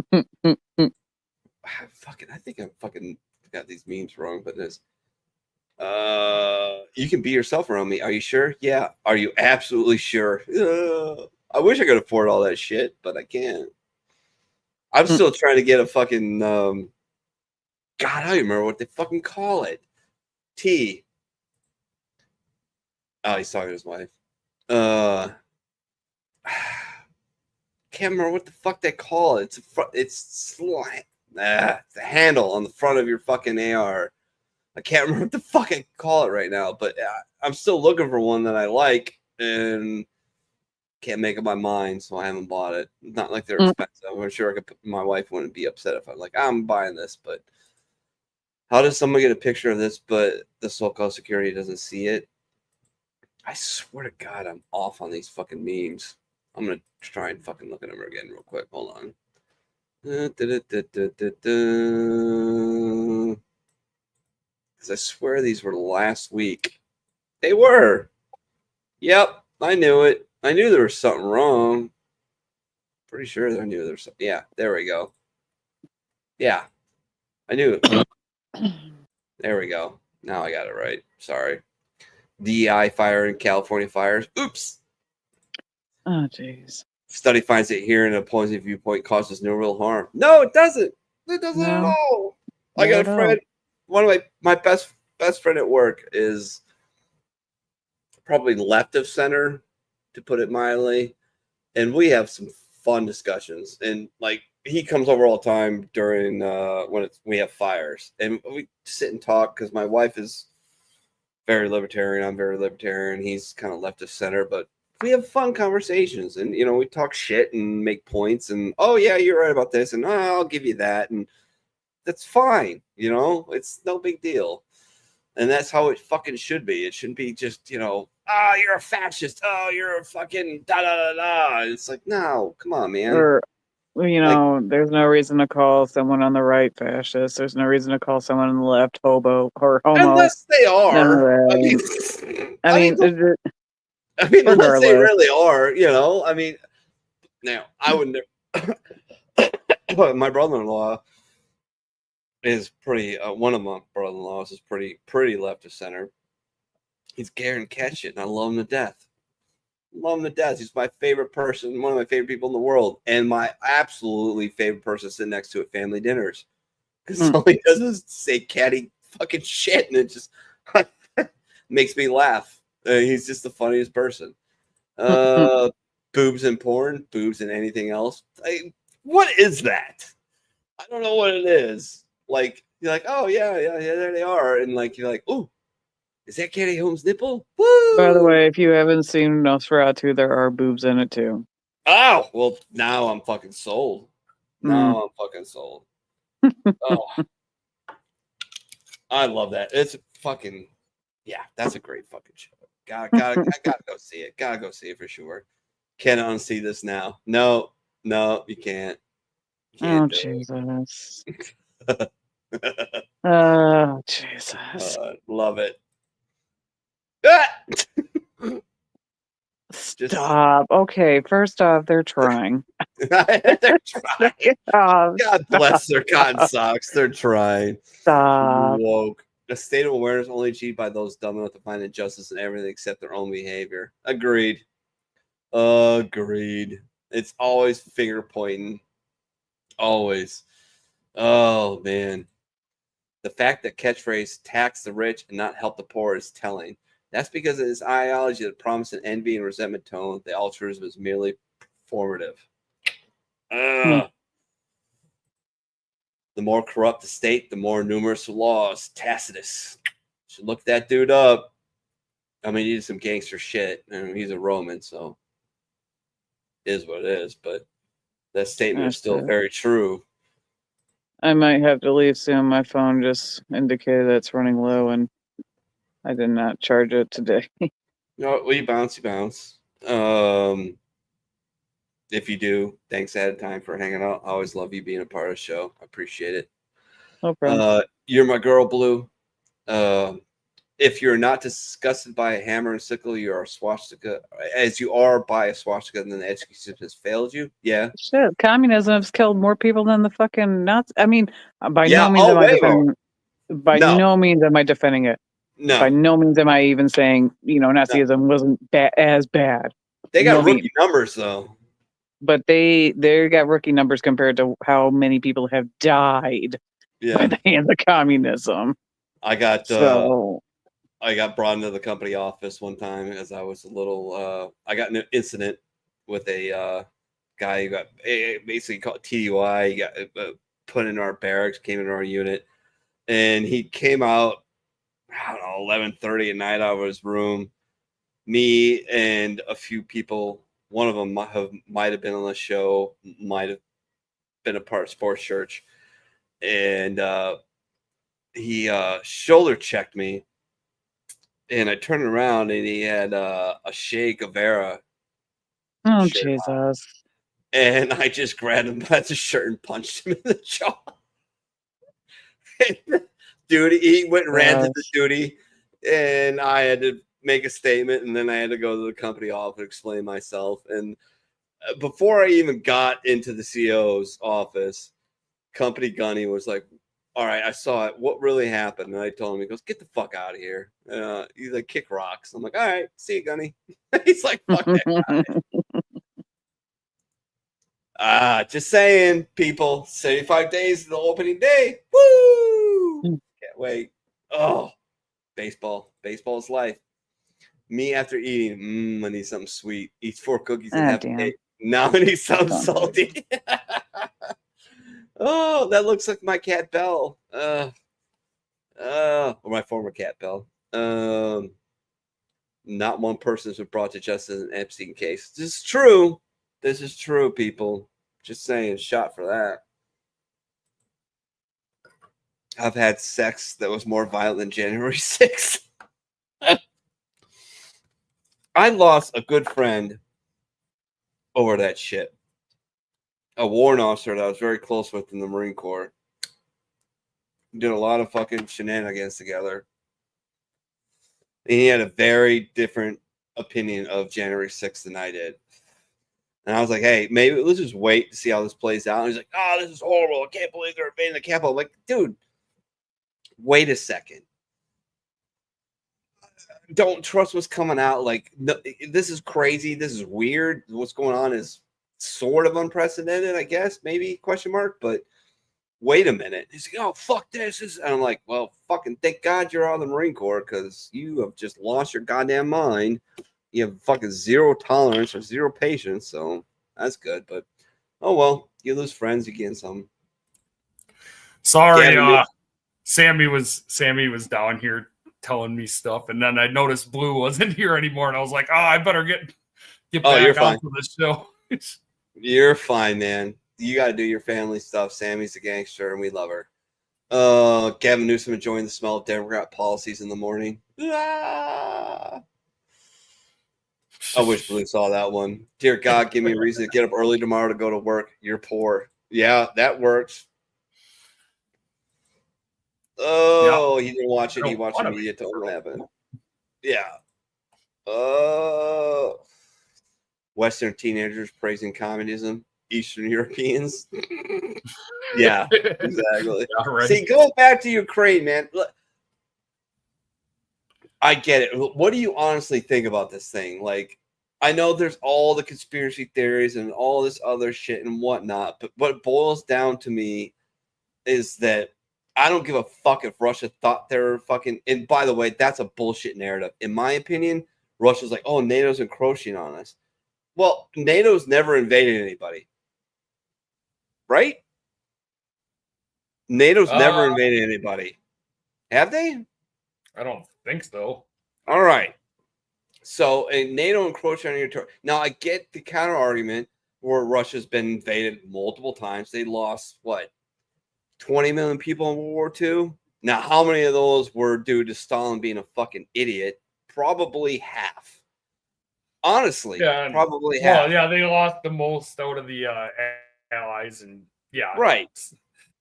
think I fucking got these memes wrong, but this. You can be yourself around me. Are you sure? Yeah. Are you absolutely sure? I wish I could afford all that shit, but I can't. I'm still trying to get a fucking God, I don't remember what they fucking call it. T. Oh, he's talking to his wife. Can't remember what the fuck they call it. It's the handle on the front of your fucking AR. I can't remember what the fuck I call it right now, but I'm still looking for one that I like and can't make up my mind, so I haven't bought it. Not like they're expensive. I'm sure my wife wouldn't be upset if I'm like, I'm buying this, but how does someone get a picture of this, but the so-called security doesn't see it? I swear to God, I'm off on these fucking memes. I'm going to try and fucking look at them again real quick. Hold on. Because I swear these were last week. They were. Yep, I knew it. I knew there was something wrong. Pretty sure I knew there was something. Yeah, there we go. Yeah, I knew it. There we go. Now I got it right. Sorry. DEI fire in California fires. Oops. Oh, jeez. Study finds that hearing an opposing viewpoint causes no real harm. No, it doesn't. It doesn't at all. I got a friend. One of my best friend at work is probably left of center, to put it mildly, and we have some fun discussions. And like he comes over all the time during when we have fires, and we sit and talk because my wife is very libertarian. I'm very libertarian. He's kind of left of center, but we have fun conversations, and we talk shit and make points, and oh yeah, you're right about this, and oh, I'll give you that, and that's fine. It's no big deal, and that's how it fucking should be. It shouldn't be just you're a fascist, oh you're a fucking da da da da. It's like, no, come on, man. Or there's no reason to call someone on the right fascist. There's no reason to call someone on the left hobo or homo. Unless they are. I mean, unless they really are, now I would never. My brother-in-law is pretty. One of my brother-in-laws is pretty left of center. He's Garen Ketchit, and I love him to death. Love him to death. He's my favorite person, one of my favorite people in the world, and my absolutely favorite person sitting next to at family dinners. Because all he does is say catty fucking shit, and it just makes me laugh. He's just the funniest person. Boobs in porn, boobs in anything else. What is that? I don't know what it is. Like, you're like, oh yeah, there they are, and like you're like, oh, is that Katie Holmes' nipple? Woo! By the way, if you haven't seen Nosferatu, there are boobs in it too. Oh well, now I'm fucking sold. Now I'm fucking sold. Oh, I love that. It's fucking that's a great fucking show. I gotta go see it. Gotta go see it for sure. Can't unsee this now. No, you can't. Oh Jesus. Oh Jesus. Love it. Stop. Okay, first off, they're trying. They're trying. God bless their cotton socks. They're trying. Stop. Woke. A state of awareness only achieved by those dumb enough to find injustice in everything except their own behavior. Agreed. It's always finger pointing. Always. Oh, man. The fact that catchphrase tax the rich and not help the poor is telling. That's because of his ideology that promised an envy and resentment tone. The altruism is merely performative. The more corrupt the state, the more numerous the laws. Tacitus. Should look that dude up. I mean, he did some gangster shit. I mean, he's a Roman, so it is what it is. But that statement is still very true. I might have to leave soon. My phone just indicated that it's running low, and I did not charge it today. No, we bounce. If you do, thanks ahead of time for hanging out. I always love you being a part of the show. I appreciate it. No problem. You're my girl, Blue. If you're not disgusted by a hammer and sickle, you are a swastika. As you are by a swastika, and then the education system has failed you. Yeah. Shit, communism has killed more people than the fucking Nazis. I mean, by no means am I defending. By no means am I defending it. No. By no means am I even saying Nazism wasn't as bad. They got rookie numbers though. But they got rookie numbers compared to how many people have died by the hands of communism. I got brought into the company office one time as I was a little. I got an incident with a guy who got basically called TDY. He got put in our barracks, came into our unit, and he came out. I don't know, 11:30 at night out of his room. Me and a few people. One of them might have been on the show, might have been a part of Sports Church, and he shoulder checked me, and I turned around and he had a Che Guevara. Oh Jesus! And I just grabbed him by the shirt and punched him in the jaw. Dude, he went and ran to the duty, and I had to make a statement, and then I had to go to the company office and explain myself. And before I even got into the CEO's office, Company Gunny was like, all right, I saw it. What really happened? And I told him, he goes, get the fuck out of here. He's like, kick rocks. I'm like, all right, see you, Gunny. He's like, fuck that guy. Just saying, people, 75 days to the opening day. Woo! Can't wait. Oh, baseball. Baseball's life. Me after eating, I need something sweet. Eat 4 cookies and have a cake. Now I need something salty. Oh, that looks like my cat Belle. Or my former cat Belle. Not one person has been brought to justice in an Epstein case. This is true. This is true, people. Just saying, shot for that. I've had sex that was more violent than January 6th. I lost a good friend over that shit. A warrant officer that I was very close with in the Marine Corps. We did a lot of fucking shenanigans together. And he had a very different opinion of January 6th than I did. And I was like, hey, maybe let's just wait to see how this plays out. And he's like, oh, this is horrible. I can't believe they're invading the Capitol. I'm like, dude, wait a second. Don't trust what's coming out. Like, no, this is crazy. This is weird. What's going on is sort of unprecedented, I guess, maybe, question mark. But wait a minute. He's like, oh, fuck this. And I'm like, well, fucking thank God you're out of the Marine Corps, because you have just lost your goddamn mind. You have fucking zero tolerance or zero patience. So that's good. But, oh, well, you lose friends, you gain some. Sorry, Sammy was down here telling me stuff, and then I noticed Blue wasn't here anymore, and I was like, I better get back out to the show. You're fine, man. You got to do your family stuff. Sammy's a gangster, and we love her. Gavin Newsom enjoying the smell of Democrat policies in the morning. I wish Blue saw that one. Dear God, give me a reason to get up early tomorrow to go to work. You're poor. Yeah, that works. Oh, he didn't watch it. He watched the media told him what happened. Yeah. Western teenagers praising communism. Eastern Europeans. Yeah, exactly. See, going back to Ukraine, man. Look, I get it. What do you honestly think about this thing? Like, I know there's all the conspiracy theories and all this other shit and whatnot, but what it boils down to me is that I don't give a fuck if Russia thought they were fucking. And by the way, that's a bullshit narrative. In my opinion, Russia's like, oh, NATO's encroaching on us. Well, NATO's never invaded anybody, right? NATO's never invaded anybody. Have they? I don't think so. All right. So, and NATO encroaching on your territory. Now, I get the counter argument where Russia's been invaded multiple times. They lost, what, 20 million people in World War II? Now, how many of those were due to Stalin being a fucking idiot? Probably half. Honestly, probably half. Well, yeah, they lost the most out of the allies, and yeah, right.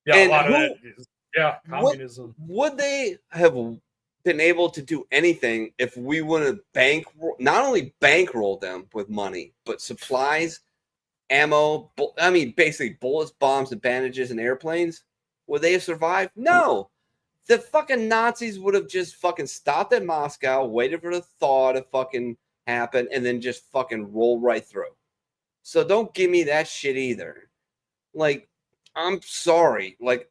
Yeah, and a lot of that is, communism. Would they have been able to do anything if we would have not only bankrolled them with money, but supplies, ammo, basically bullets, bombs, and bandages and airplanes? Would they have survived? No. The fucking Nazis would have just fucking stopped at Moscow, waited for the thaw to fucking happen, and then just fucking roll right through. So don't give me that shit either. Like, I'm sorry. Like,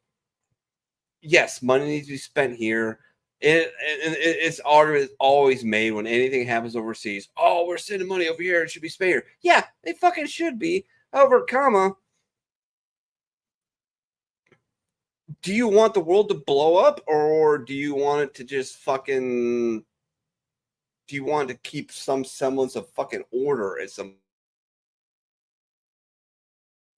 yes, money needs to be spent here. It's always made when anything happens overseas. Oh, we're sending money over here. It should be spent here. Yeah, they fucking should be. However, do you want the world to blow up, or do you want it to just fucking... Do you want to keep some semblance of fucking order at some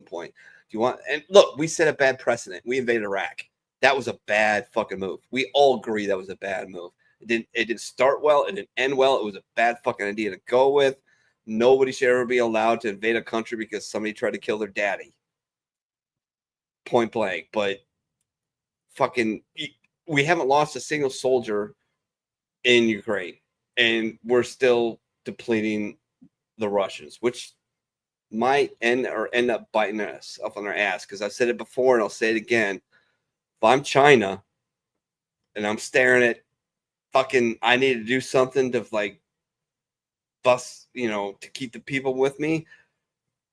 point? Do you want... And look, we set a bad precedent. We invaded Iraq. That was a bad fucking move. We all agree that was a bad move. It didn't start well. It didn't end well. It was a bad fucking idea to go with. Nobody should ever be allowed to invade a country because somebody tried to kill their daddy. Point blank. But fucking, we haven't lost a single soldier in Ukraine. And we're still depleting the Russians, which might end up biting us up on our ass. Because I've said it before and I'll say it again. If I'm China and I'm staring at fucking, I need to do something to like bust, to keep the people with me,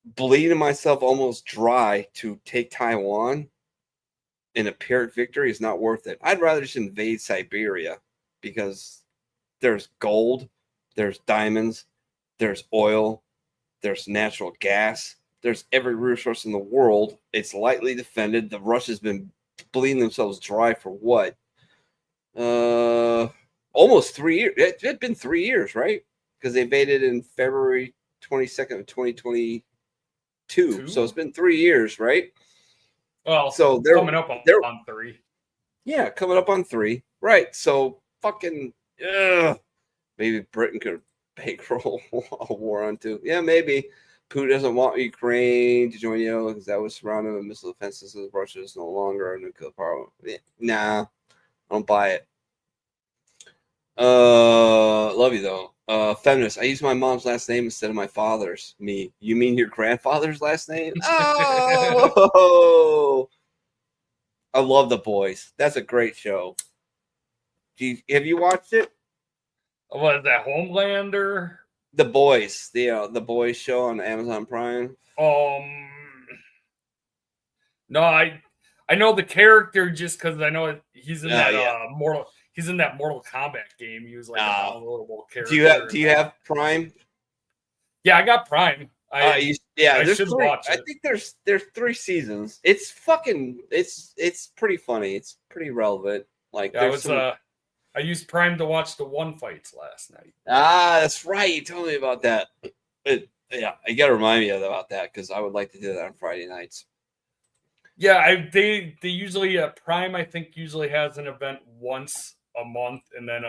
bleeding myself almost dry to take Taiwan in a Pyrrhic victory is not worth it. I'd rather just invade Siberia because there's gold, there's diamonds, there's oil, there's natural gas, there's every resource in the world. It's lightly defended. The Russians been bleeding themselves dry for what? Almost 3 years. It's been 3 years, right? Because they invaded in February 22nd of 2022. So it's been 3 years, right? Well, so they're coming up on 3. Yeah, coming up on 3. Right. So fucking maybe Britain could bankroll a war on 2. Yeah, maybe. Putin doesn't want Ukraine to join NATO because that was surrounded with missile defenses. Russia is no longer a nuclear power. Nah, I don't buy it. Love you though. Feminist. I use my mom's last name instead of my father's. Me. You mean your grandfather's last name? Oh, I love The Boys. That's a great show. Have you watched it? What is that, Homelander? The Boys, the Boys show on Amazon Prime. No, I know the character just because I know he's in that Mortal. He's in that Mortal Kombat game. He was like a downloadable character. Do you have Prime? Yeah, I got Prime. I should watch it. I think there's 3 seasons. It's pretty funny. It's pretty relevant. Like I used Prime to watch the One Fights last night. That's right. You told me about that. Yeah, you got to remind me about that because I would like to do that on Friday nights. Yeah, they usually Prime I think usually has an event once a month, and then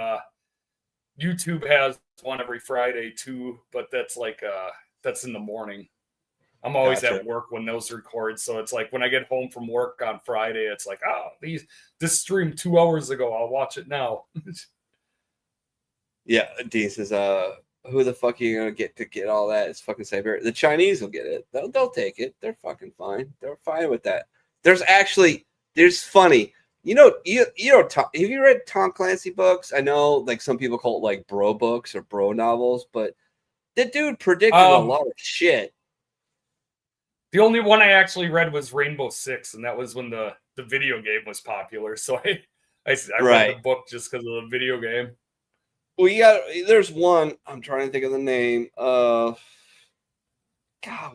YouTube has one every Friday too. But that's like that's in the morning. I'm always at work when those record, so it's like when I get home from work on Friday, it's like, this streamed 2 hours ago. I'll watch it now. Yeah, Dean says, who the fuck are you gonna get to get all that? It's fucking Siberia. The Chinese will get it. They'll take it. They're fucking fine. They're fine with that. There's funny. Have you read Tom Clancy books? I know like some people call it like bro books or bro novels, but the dude predicted a lot of shit. The only one I actually read was Rainbow Six, and that was when the the video game was popular. So I read Right. the book just because of the video game. Well, there's one. I'm trying to think of the name. God,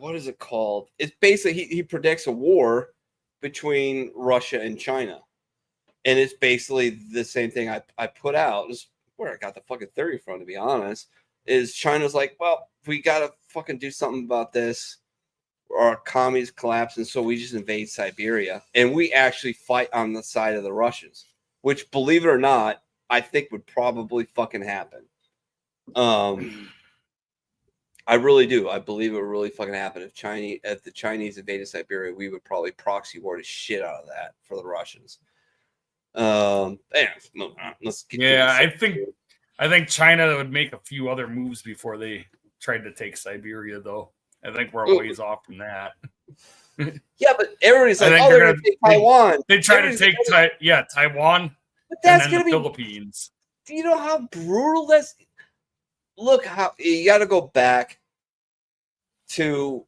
what is it called? It's basically he predicts a war between Russia and China, and it's basically the same thing I put out. This is where I got the fucking theory from, to be honest. Is China's like, well, we gotta fucking do something about this. Our economy's collapsing, so we just invade Siberia, and we actually fight on the side of the Russians, which, believe it or not, I think would probably fucking happen. I really do. I believe it would really fucking happen if the Chinese invaded Siberia. We would probably proxy war the shit out of that for the Russians. Let's get I think China would make a few other moves before they tried to take Siberia, though. I think we're a ways off from that. Yeah, but everybody's like, oh, they're going to take Taiwan. They try to take Taiwan, but that's and then the Philippines. Do you know how brutal that's? Look, how you got to go back to.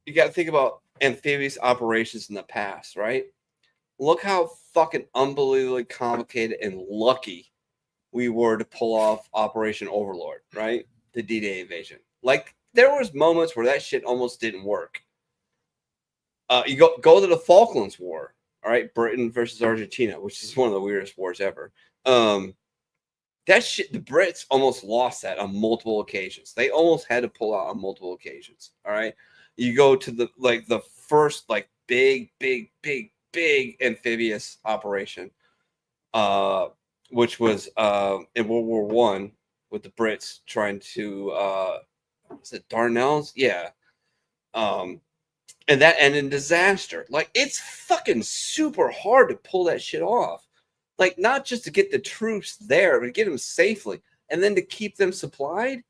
You got to think about amphibious operations in the past, right? Look how fucking unbelievably complicated and lucky we were to pull off Operation Overlord, right? The D-Day invasion. Like, there was moments where that shit almost didn't work. You go to the Falklands War, all right? Britain versus Argentina, which is one of the weirdest wars ever. That shit, the Brits almost lost that on multiple occasions. They almost had to pull out on multiple occasions, all right? You go to the first big amphibious operation, which was in World War I with the Brits trying to was it Dardanelles? Yeah. And that ended in disaster. Like, it's fucking super hard to pull that shit off. Like, not just to get the troops there, but to get them safely and then to keep them supplied.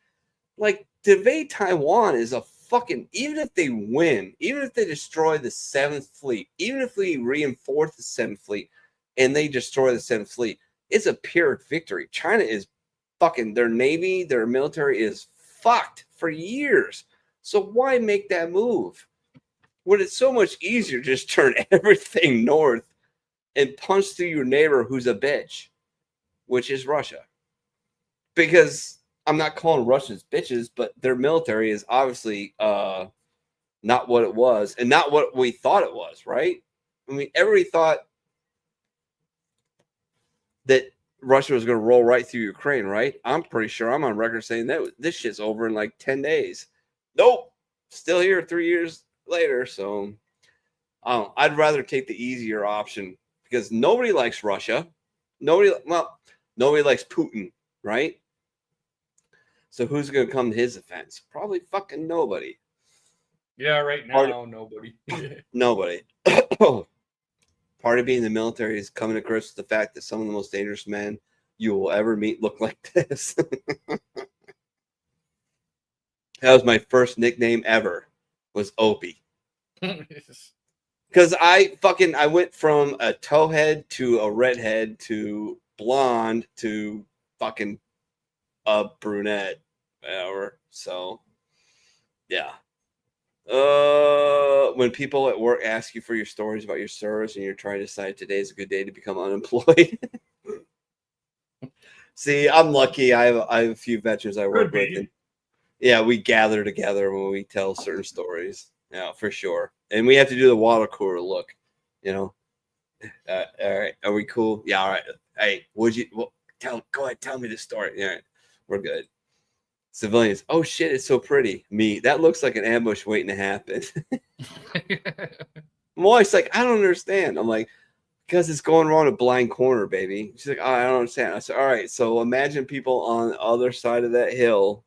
Like, to invade Taiwan is a fucking, even if they win, even if they destroy the 7th Fleet, even if we reinforce the 7th Fleet and they destroy the 7th Fleet, it's a pyrrhic victory. China is fucking, their navy, their military is fucked for years. So why make that move when it's so much easier to just turn everything north and punch through your neighbor who's a bitch, which is Russia? Because I'm not calling Russians bitches, but their military is obviously not what it was and not what we thought it was, right? I mean, everybody thought that Russia was going to roll right through Ukraine, right? I'm pretty sure I'm on record saying that this shit's over in like 10 days. Nope. Still here 3 years later. So I'd rather take the easier option because nobody likes Russia. Nobody likes Putin, right? So who's going to come to his defense? Probably fucking nobody. Yeah, right now, nobody. Nobody. Part of being in the military is coming to grips with the fact that some of the most dangerous men you will ever meet look like this. That was my first nickname ever, was Opie. Because I went from a towhead to a redhead to blonde to fucking a brunette. Whatever. So, yeah. When people at work ask you for your stories about your service and you're trying to decide today's a good day to become unemployed. See, I'm lucky. I have a few veterans I work with. And yeah, we gather together when we tell certain stories. Yeah, for sure. And we have to do the water cooler look, you know. All right. Are we cool? Yeah, all right. Hey, go ahead, tell me the story. All right, we're good. Civilians, oh shit, it's so pretty. Me, that looks like an ambush waiting to happen. I'm always like, I don't understand. I'm like, because it's going around a blind corner, baby. She's like, oh, I don't understand. I said, all right, so imagine people on the other side of that hill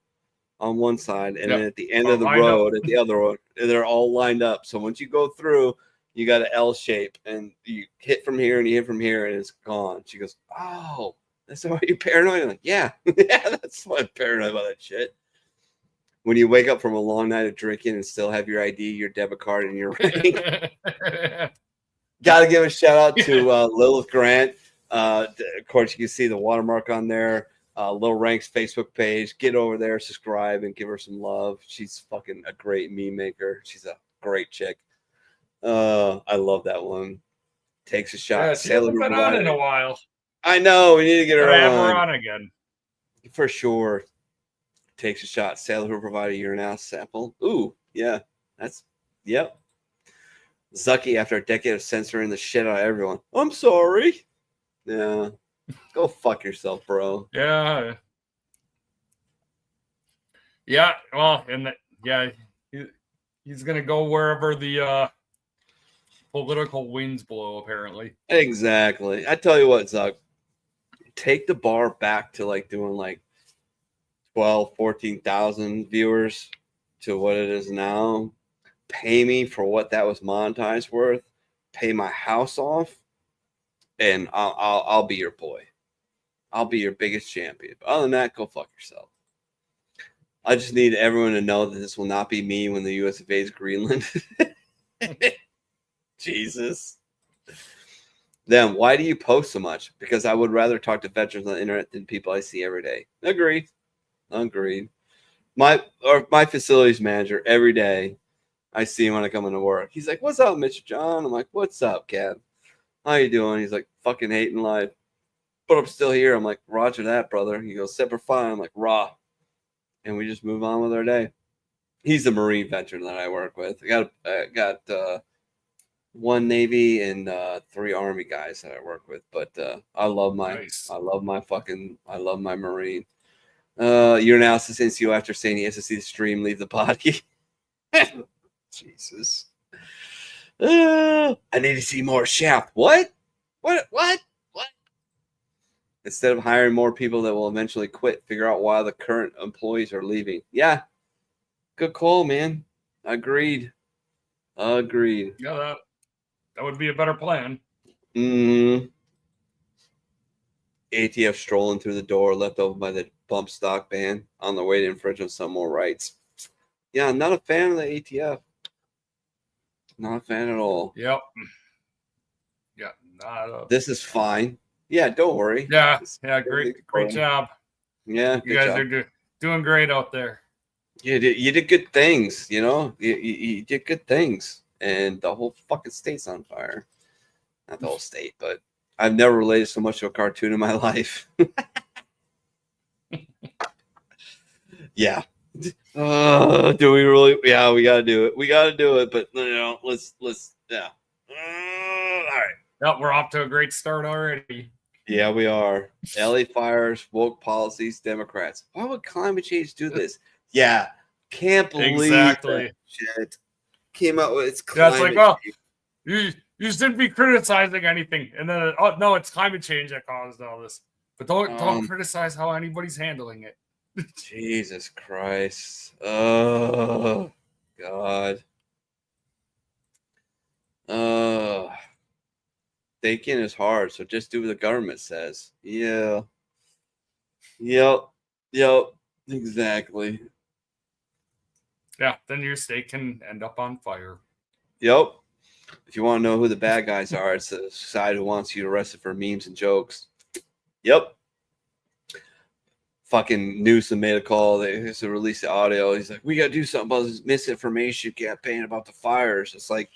on one side, and then at the end of the road, at the other road, they're all lined up. So once you go through, you got an L shape, and you hit from here and you hit from here, and it's gone. She goes, oh. That's why you're paranoid? I'm like, yeah. Yeah, that's why I'm paranoid about that shit. When you wake up from a long night of drinking and still have your ID, your debit card, and your ring. Got to give a shout out to Lilith Grant. Of course, you can see the watermark on there. Lil Rank's Facebook page. Get over there, subscribe, and give her some love. She's fucking a great meme maker. She's a great chick. I love that one. takes a shot. Yeah, she hasn't been on in a while. I know. We need to get her Have on. her on again. For sure. Takes a shot. Sailor who provided a urinalysis sample. Ooh, yeah. Yep. Zucky, after a decade of censoring the shit out of everyone. I'm sorry. Yeah. Go fuck yourself, bro. Yeah. Yeah. Well, he's going to go wherever the political winds blow, apparently. Exactly. I tell you what, Zuck. Take the bar back to like doing like 12, 14,000 viewers to what it is now. Pay me for what that was monetized worth. Pay my house off, and I'll be your boy. I'll be your biggest champion. But other than that, go fuck yourself. I just need everyone to know that this will not be me when the U.S. invades Greenland. Jesus. Then why do you post so much? Because I would rather talk to veterans on the internet than people I see every day. Agreed. My facilities manager, every day I see him when I come into work. He's like, "What's up, Mr. John?" I'm like, "What's up, Kev? How you doing?" He's like, "Fucking hating life, but I'm still here." I'm like, "Roger that, brother." He goes, "Semper Fi." I'm like, "Raw," and we just move on with our day. He's a Marine veteran that I work with. I got 1 Navy and 3 Army guys that I work with, but I love my Marine. Your analysis NCO after saying he has to see the stream, leave the body. Jesus. I need to see more Shaft. What? Instead of hiring more people that will eventually quit, figure out why the current employees are leaving. Yeah. Good call, man. Agreed. Yeah, that would be a better plan. ATF strolling through the door, left over by the bump stock ban on the way to infringe on some more rights. Yeah, I'm not a fan of the ATF. Not a fan at all. Yep. Yeah. This is fine. Yeah, don't worry. Yeah. Great job. Yeah, you guys are doing great out there. You did good things. You know, you did good things, and the whole fucking state's on fire. Not the whole state, but I've never related so much to a cartoon in my life. Yeah. Do we really? Yeah, we gotta do it. But let's yeah. All right. Yep, we're off to a great start already. Yeah, we are. LA fires, woke policies, Democrats. Why would climate change do this? Yeah, can't believe that shit came out with its climate. Yeah, it's like, you shouldn't be criticizing anything, and then no, it's climate change that caused all this. But don't criticize how anybody's handling it. Jesus Christ. Oh, God. Thinking is hard, so just do what the government says. Yeah. Yep. Exactly. Yeah, then your state can end up on fire. Yep. If you want to know who the bad guys are, it's the side who wants you arrested for memes and jokes. Yep. Fucking Newsom made a call. They used to release the audio. He's like, "We got to do something about this misinformation campaign about the fires." It's like,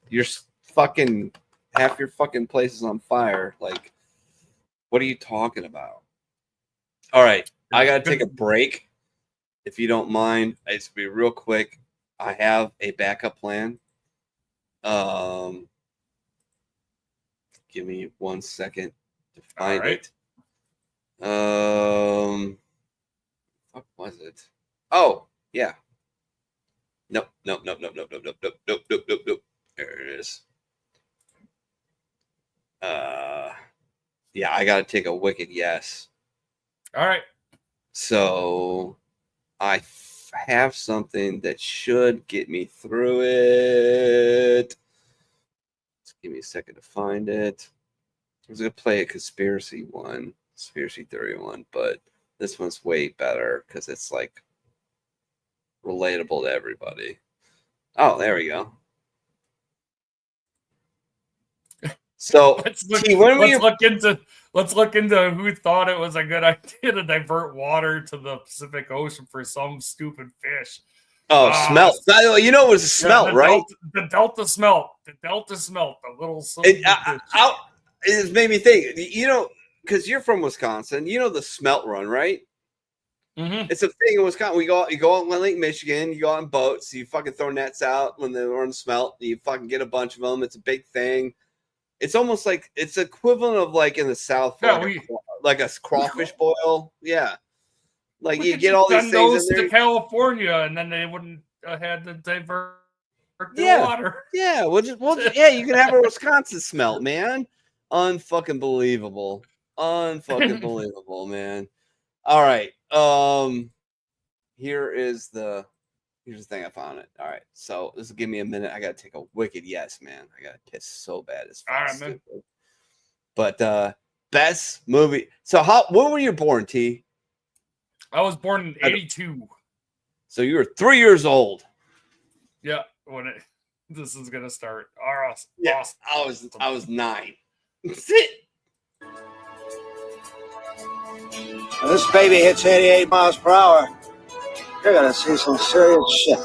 you're fucking half your fucking place is on fire. Like, what are you talking about? All right, I got to take a break. If you don't mind, it's be real quick. I have a backup plan. Give me 1 second to find it. What was it? Oh, yeah. Nope. There it is. Yeah, I gotta take a wicked yes. All right. So I have something that should get me through it. Just give me a second to find it. I was gonna play a conspiracy theory one, but this one's way better because it's like relatable to everybody. Oh, there we go. So let's look into who thought it was a good idea to divert water to the Pacific Ocean for some stupid fish. Oh, smelt. You know it was a smelt, the right? The Delta smelt. The Delta smelt. The little. It made me think. You know, because you're from Wisconsin. You know the smelt run, right? Mm-hmm. It's a thing in Wisconsin. You go out on Lake Michigan. You go out on boats. You fucking throw nets out when they run smelt. You fucking get a bunch of them. It's a big thing. It's almost like it's equivalent of like in the South, like a crawfish boil. Yeah. Like you get all these things those in there. to California, and then they wouldn't have had to divert the water. Yeah, yeah, you can have a Wisconsin smelt, man. Unfucking believable. Unfucking believable, man. All right. Here's the thing I found it. All right. So this will give me a minute. I gotta take a wicked yes, man. I gotta piss so bad. It's all right, man. But best movie. So when were you born, T? I was born in 82. So you were 3 years old. Yeah, this is gonna start. Awesome. Yeah, I was 9. When this baby hits 88 miles per hour, you're gonna see some serious shit.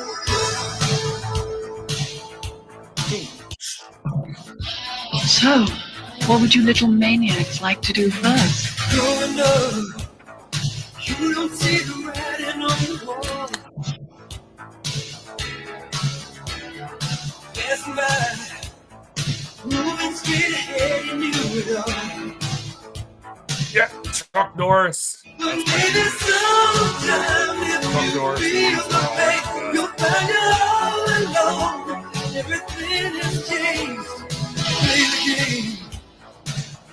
So, what would you little maniacs like to do first? Growing up, you don't see the writing on the wall. Passing by, moving straight ahead, you knew it all. Yeah, Chuck Norris. But maybe sometime if you feel the pain, you'll find it all alone. Everything has changed. Play the game.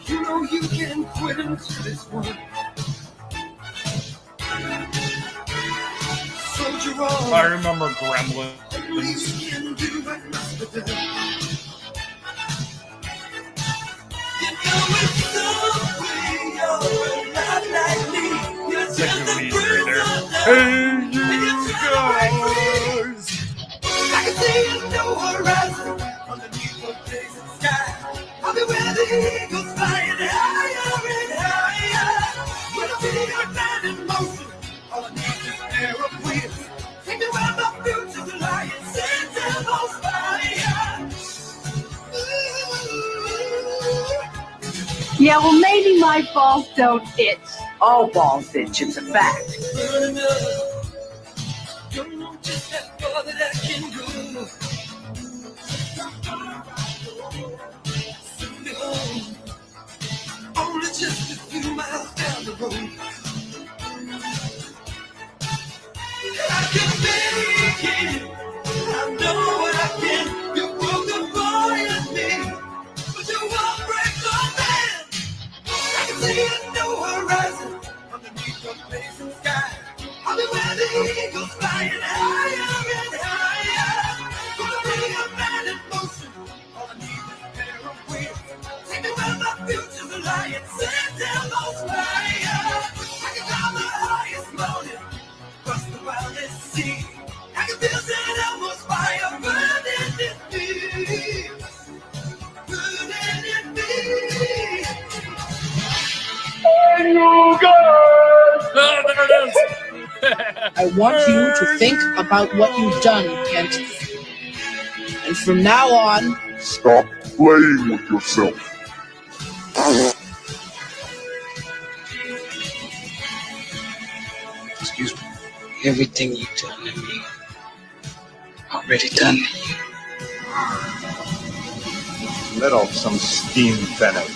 You know you can quit into this one. Soldier on. I remember Gremlins. You can do what must be done. You know it's the way you're not like me. You're just a prisoner. Hey, you guys! I can see a new horizon underneath the blazing sky. I'll be where the eagles flying higher and higher. With a video man in motion, all I need is a pair of wheels. Take me where my future's lying, set them on fire. Yeah, well, maybe my balls don't itch. All balls itch, it's a fact. Burning up, don't know just how far that I can go. Soon be home, only just a few miles down the road. I can make it, I know I can. You broke the boy in me, but you won't break the man. I can see a new horizon underneath the blazing sky. I'll be where the eagles flying higher and higher. Gonna bring a man in motion. All I need is a pair of wheels. Take me where my future's lying. Set them on fire. I can climb the highest mountain, cross the wildest sea. I can feel that almost fire burning in me. Burning in me. You guys! There it is. I want you to think about what you've done, Kent. And from now on, Stop playing with yourself. excuse me, everything you've done to me, already done to you. Let off some steam, Bennett.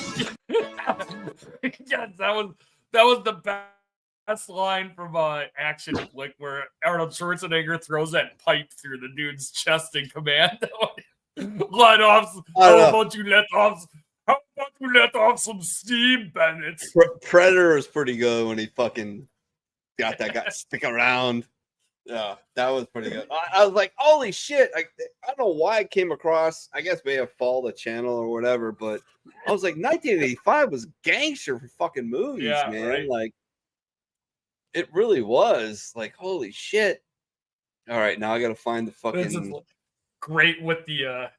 Yes, that was the best line from Action Flick where Arnold Schwarzenegger throws that pipe through the dude's chest in Commando. Let off. How about you let off some steam, Bennett? Predator is pretty good when he fucking got that guy stick around. Yeah, that was pretty good. I was like, holy shit. I don't know why I came across, I guess maybe I follow the channel or whatever, but I was like, 1985 was gangster for fucking movies, Yeah, man. right. Like, it really was. Like, holy shit. All right, now I got to find the This is fucking. great with the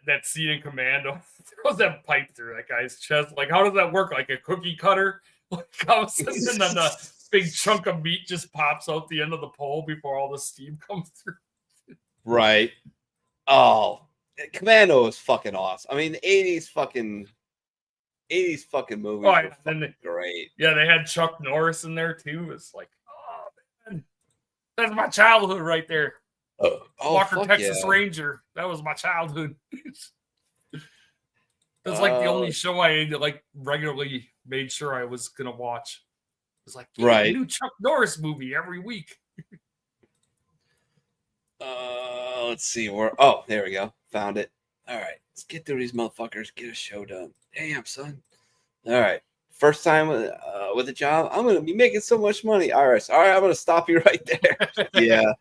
that scene in Commando. Throws that pipe through that guy's chest. Like, how does that work? Like a cookie cutter? Like, how is this? And then the big chunk of meat just pops out the end of the pole before all the steam comes through. Right. Oh, Commando is fucking awesome. I mean, the 80s fucking movies Oh, were yeah, then they, great. Yeah, they had Chuck Norris in there too. It's like, oh man, that's my childhood right there. Walker, fuck Texas yeah. Ranger. That was my childhood. That's like the only show I like regularly made sure I was gonna watch. It was like, yeah, Right. a new Chuck Norris movie every week. Let's see where. Oh, there we go. Found it. All right, let's get through these motherfuckers. Get a show done. Damn, son. All right, first time with a job. I'm gonna be making so much money. All right, I'm gonna stop you right there. Yeah,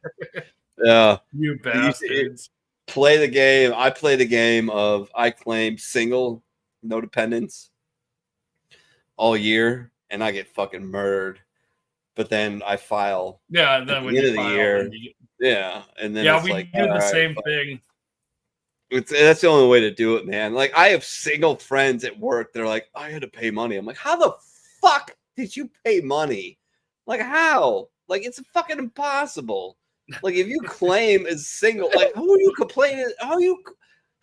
yeah. You bastards. Play the game. I play the game of I claim single, no dependents all year, and I get fucking murdered. But then I file. Yeah, and then at when the end you of the file, year. then you Yeah, and then yeah, it's we like, do the all right, same fuck. thing. That's the only way to do it, man. Like, I have single friends at work. They're like, I had to pay money. I'm like, how the fuck did you pay money? Like, how? Like, it's fucking impossible. Like, if you claim as single, like, who are you complaining?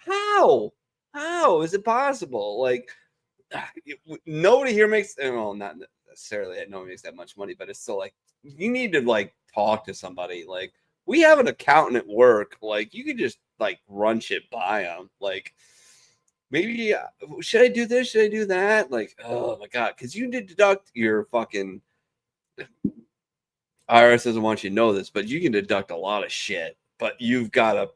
How is it possible? Like, nobody here makes, well, not necessarily that nobody makes that much money, but it's still like, you need to like talk to somebody. Like, we have an accountant at work. Like, you can just like run shit by them. Like, maybe should I do this? Should I do that? Like, oh my god, because you did deduct your fucking IRS doesn't want you to know this, but you can deduct a lot of shit. But you've got to,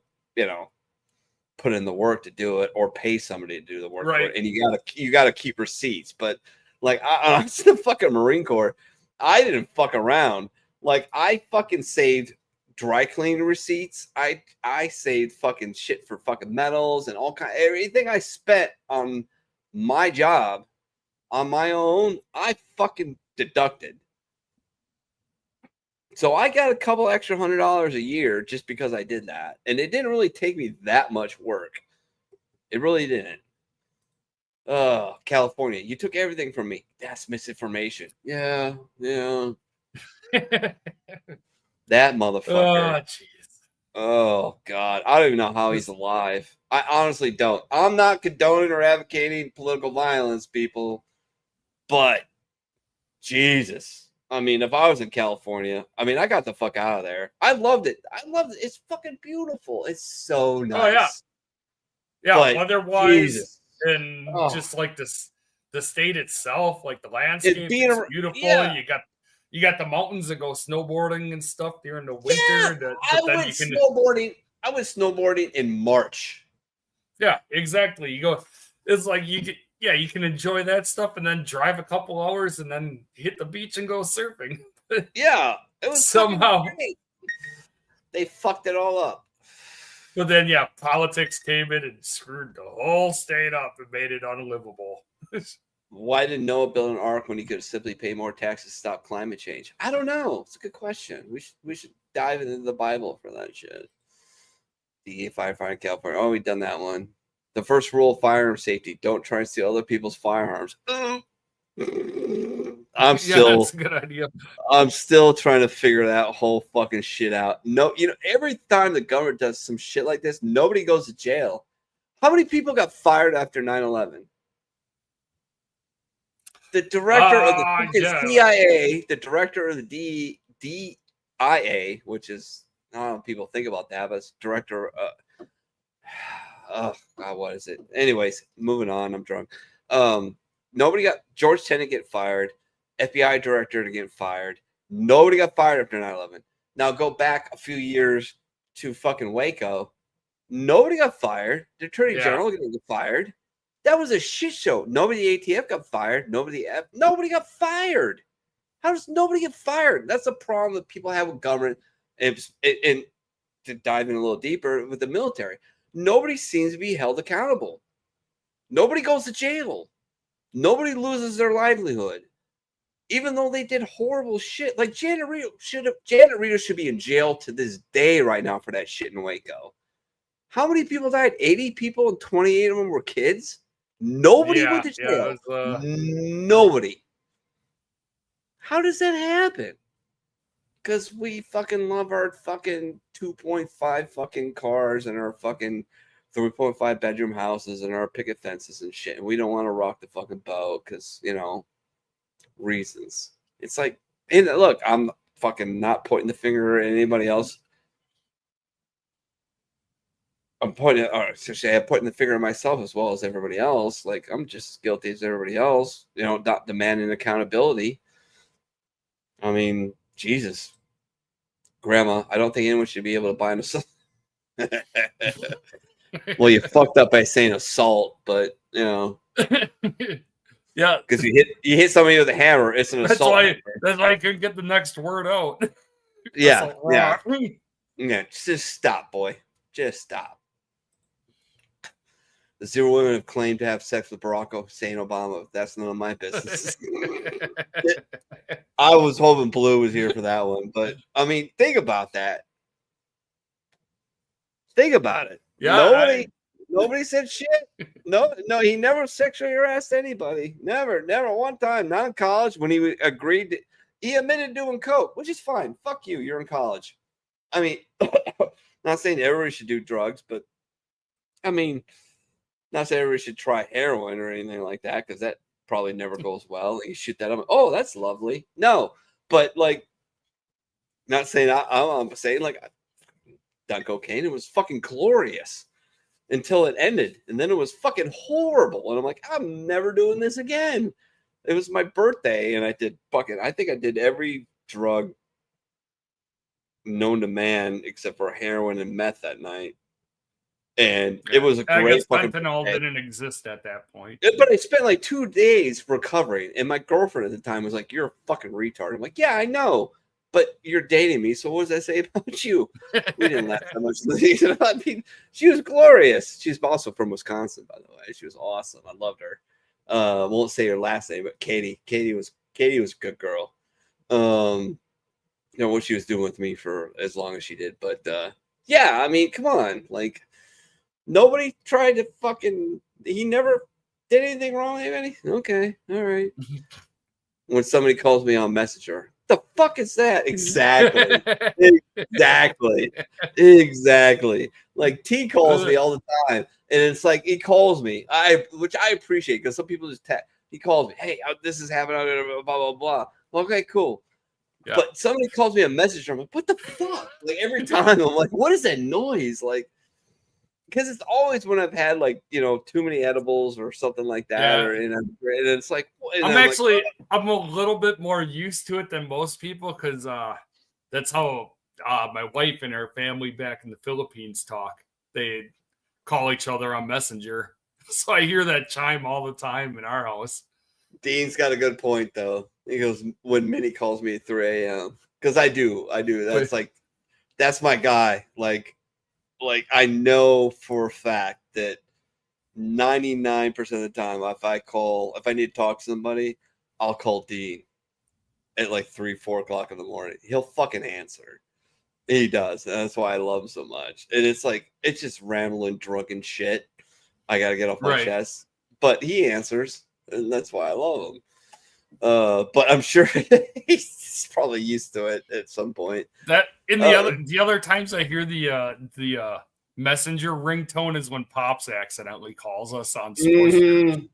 put in the work to do it, or pay somebody to do the work for Right. it, and you gotta keep receipts. But like, I was in the fucking Marine Corps. I didn't fuck around. Like, I fucking saved dry cleaning receipts. I saved fucking shit for fucking metals and all kind. Everything I spent on my job, on my own, I fucking deducted. So I got a couple extra $100 a year just because I did that, and it didn't really take me that much work. It really didn't. Oh, California, you took everything from me. That's misinformation. Yeah. That motherfucker. Oh, jeez. Oh, God. I don't even know how he's alive. I honestly don't. I'm not condoning or advocating political violence, people. But, Jesus. I mean, if I was in California, I got the fuck out of there. I loved it. It's fucking beautiful. It's so nice. Oh, yeah. Yeah, But, weather-wise, Jesus. and just like this, the state itself, like the landscape being is a- beautiful. yeah. You got the mountains that go snowboarding and stuff during the winter. Yeah, but I then went you can snowboarding. I went snowboarding in March. Yeah, exactly. You go. It's like you can enjoy that stuff and then drive a couple hours and then hit the beach and go surfing. Yeah, it was somehow fucking great. They fucked it all up. But then, politics came in and screwed the whole state up and made it unlivable. Why did Noah build an ark when he could simply pay more taxes to stop climate change? I don't know. It's a good question. We should dive into the Bible for that shit. DEA firefighter in California. Oh, we've done that one. The first rule of firearm safety: don't try and steal other people's firearms. That's a good idea. I'm still trying to figure that whole fucking shit out. No, every time the government does some shit like this, nobody goes to jail. How many people got fired after 9/11? The director of the fucking CIA, the director of the DIA, which is, I don't know if people think about that, but it's director. Oh God, what is it? Anyways, moving on. I'm drunk. Nobody got George Tenet get fired. FBI director to get fired. Nobody got fired after 9/11. Now go back a few years to fucking Waco. Nobody got fired. The attorney general didn't get fired. That was a shit show. Nobody at the ATF got fired. Nobody got fired. How does nobody get fired? That's a problem that people have with government. And to dive in a little deeper with the military, nobody seems to be held accountable. Nobody goes to jail. Nobody loses their livelihood, even though they did horrible shit. Like Janet Reno should be in jail to this day right now for that shit in Waco. How many people died? 80 people, and 28 of them were kids. Nobody went to jail. Nobody. How does that happen? Because we fucking love our fucking 2.5 fucking cars and our fucking 3.5 bedroom houses and our picket fences and shit. And we don't want to rock the fucking boat because, you know, reasons. It's like, and look, I'm fucking not pointing the finger at anybody else. I'm pointing the finger at myself as well as everybody else. Like, I'm just as guilty as everybody else, you know, not demanding accountability. I mean, Jesus, Grandma, I don't think anyone should be able to buy an assault. Well, you fucked up by saying assault, but you know, yeah, because you hit somebody with a hammer, it's an assault. That's why I couldn't get the next word out. Yeah, yeah. Just stop, boy. Just stop. The 0 women have claimed to have sex with Barack Hussein Obama. That's none of my business. I was hoping Blue was here for that one, but I mean, think about that. Think about it. Yeah, nobody said shit. No, he never sexually harassed anybody. Never one time. Not in college when he agreed. He admitted doing coke, which is fine. Fuck you. You're in college. I mean, not saying everybody should do drugs, but I mean, not saying everybody should try heroin or anything like that because that probably never goes well. You shoot that up. Oh, that's lovely. No, but like, not saying I'm saying like done cocaine. It was fucking glorious until it ended, and then it was fucking horrible. And I'm like, I'm never doing this again. It was my birthday, and I think I did every drug known to man except for heroin and meth that night. And it was a great fucking fentanyl didn't exist at that point. But I spent like 2 days recovering, and my girlfriend at the time was like, "You're a fucking retard." I'm like, "Yeah, I know, but you're dating me, so what does that say about you?" We didn't laugh that much. I mean, she was glorious. She's also from Wisconsin, by the way. She was awesome. I loved her. Won't say her last name, but Katie. Katie was a good girl. You know what she was doing with me for as long as she did, but yeah, I mean, come on, like. Nobody tried to fucking. He never did anything wrong, anybody? Okay, all right. When somebody calls me on Messenger, the fuck is that? Exactly. Exactly. Like T calls me all the time, and it's like he calls me, which I appreciate because some people just he calls me, "Hey, this is happening," blah blah blah. Okay, cool. Yeah. But somebody calls me a Messenger, I'm like, what the fuck? Like every time, I'm like, what is that noise? Like. Because it's always when I've had like, you know, too many edibles or something like that, and it's like I'm a little bit more used to it than most people because that's how my wife and her family back in the Philippines talk. They call each other on Messenger, so I hear that chime all the time in our house. Dean's got a good point though. He goes when Minnie calls me at 3 a.m. because I do. That's like that's my guy. Like I know for a fact that 99% of the time, if I need to talk to somebody, I'll call Dean at like 3-4 o'clock in the morning. He'll fucking answer. He does. And that's why I love him so much. And it's like, it's just rambling, drunken shit. I got to get off my chest. But he answers. And that's why I love him. But I'm sure he's probably used to it at some point. That in the other times I hear the Messenger ringtone is when Pops accidentally calls us on sports. Mm-hmm.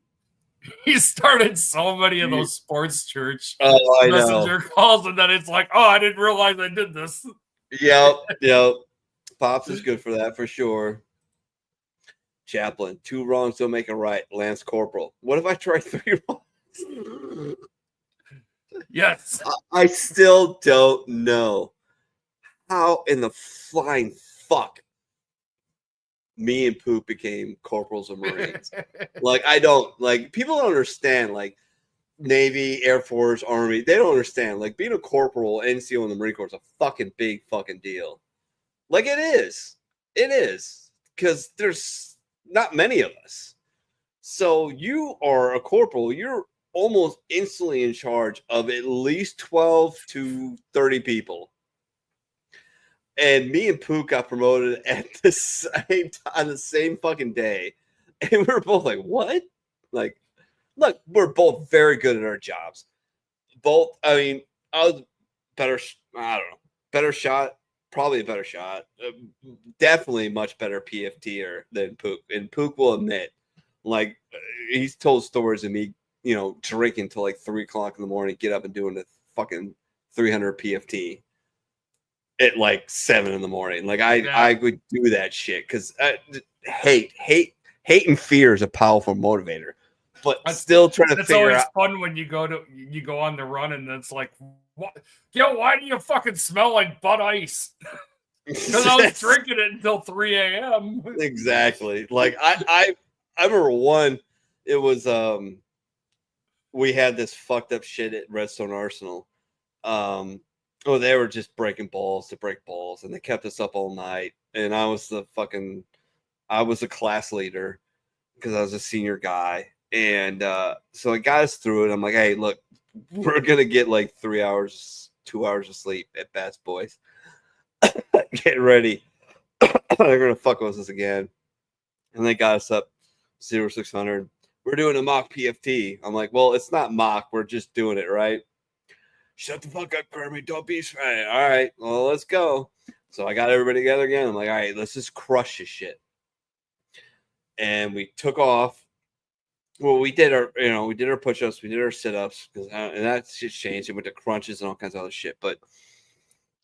He started so many of those sports church Messenger calls, and then it's like, oh, I didn't realize I did this. Yep. Pops is good for that for sure. Chaplain, 2 wrongs don't make a right. Lance Corporal. What if I try 3 wrongs? Yes. I still don't know how in the flying fuck me and Poop became corporals of Marines. Like, I don't, like, people don't understand, like, Navy, Air Force, Army, they don't understand. Like, being a corporal, NCO in the Marine Corps is a fucking big fucking deal. Like, it is. It is. Because there's not many of us. So you are a corporal, you're almost instantly in charge of at least 12 to 30 people. And me and Pook got promoted at the same time, on the same fucking day. And we were both like, what? Like, look, we're both very good at our jobs. Both, I mean, I was better. I don't know. Better shot. Probably a better shot. Definitely much better PFTer than Pook. And Pook will admit, like, he's told stories of me, drinking till like 3 o'clock in the morning, get up and doing a fucking 300 PFT at like 7 in the morning. Like I would do that shit because hate and fear is a powerful motivator. But still trying to figure out. It's always fun when you go on the run and it's like, what? Why do you fucking smell like Bud Ice? Because I was drinking it until 3 a.m. Exactly. Like I remember one. It was we had this fucked up shit at Redstone Arsenal. They were just breaking balls to break balls, and they kept us up all night. And I was the class leader because I was a senior guy. And so it got us through it. I'm like, hey, look, we're going to get like 3 hours, 2 hours of sleep at best, boys. Get ready. They're going to fuck with us again. And they got us up 0600. We're doing a mock PFT. I'm like, well, it's not mock. We're just doing it, right? Shut the fuck up, Kermit. Don't be shy. All right, well, let's go. So I got everybody together again. I'm like, all right, let's just crush this shit. And we took off. Well, we did our push-ups, we did our sit-ups, and that shit changed. It went to crunches and all kinds of other shit, but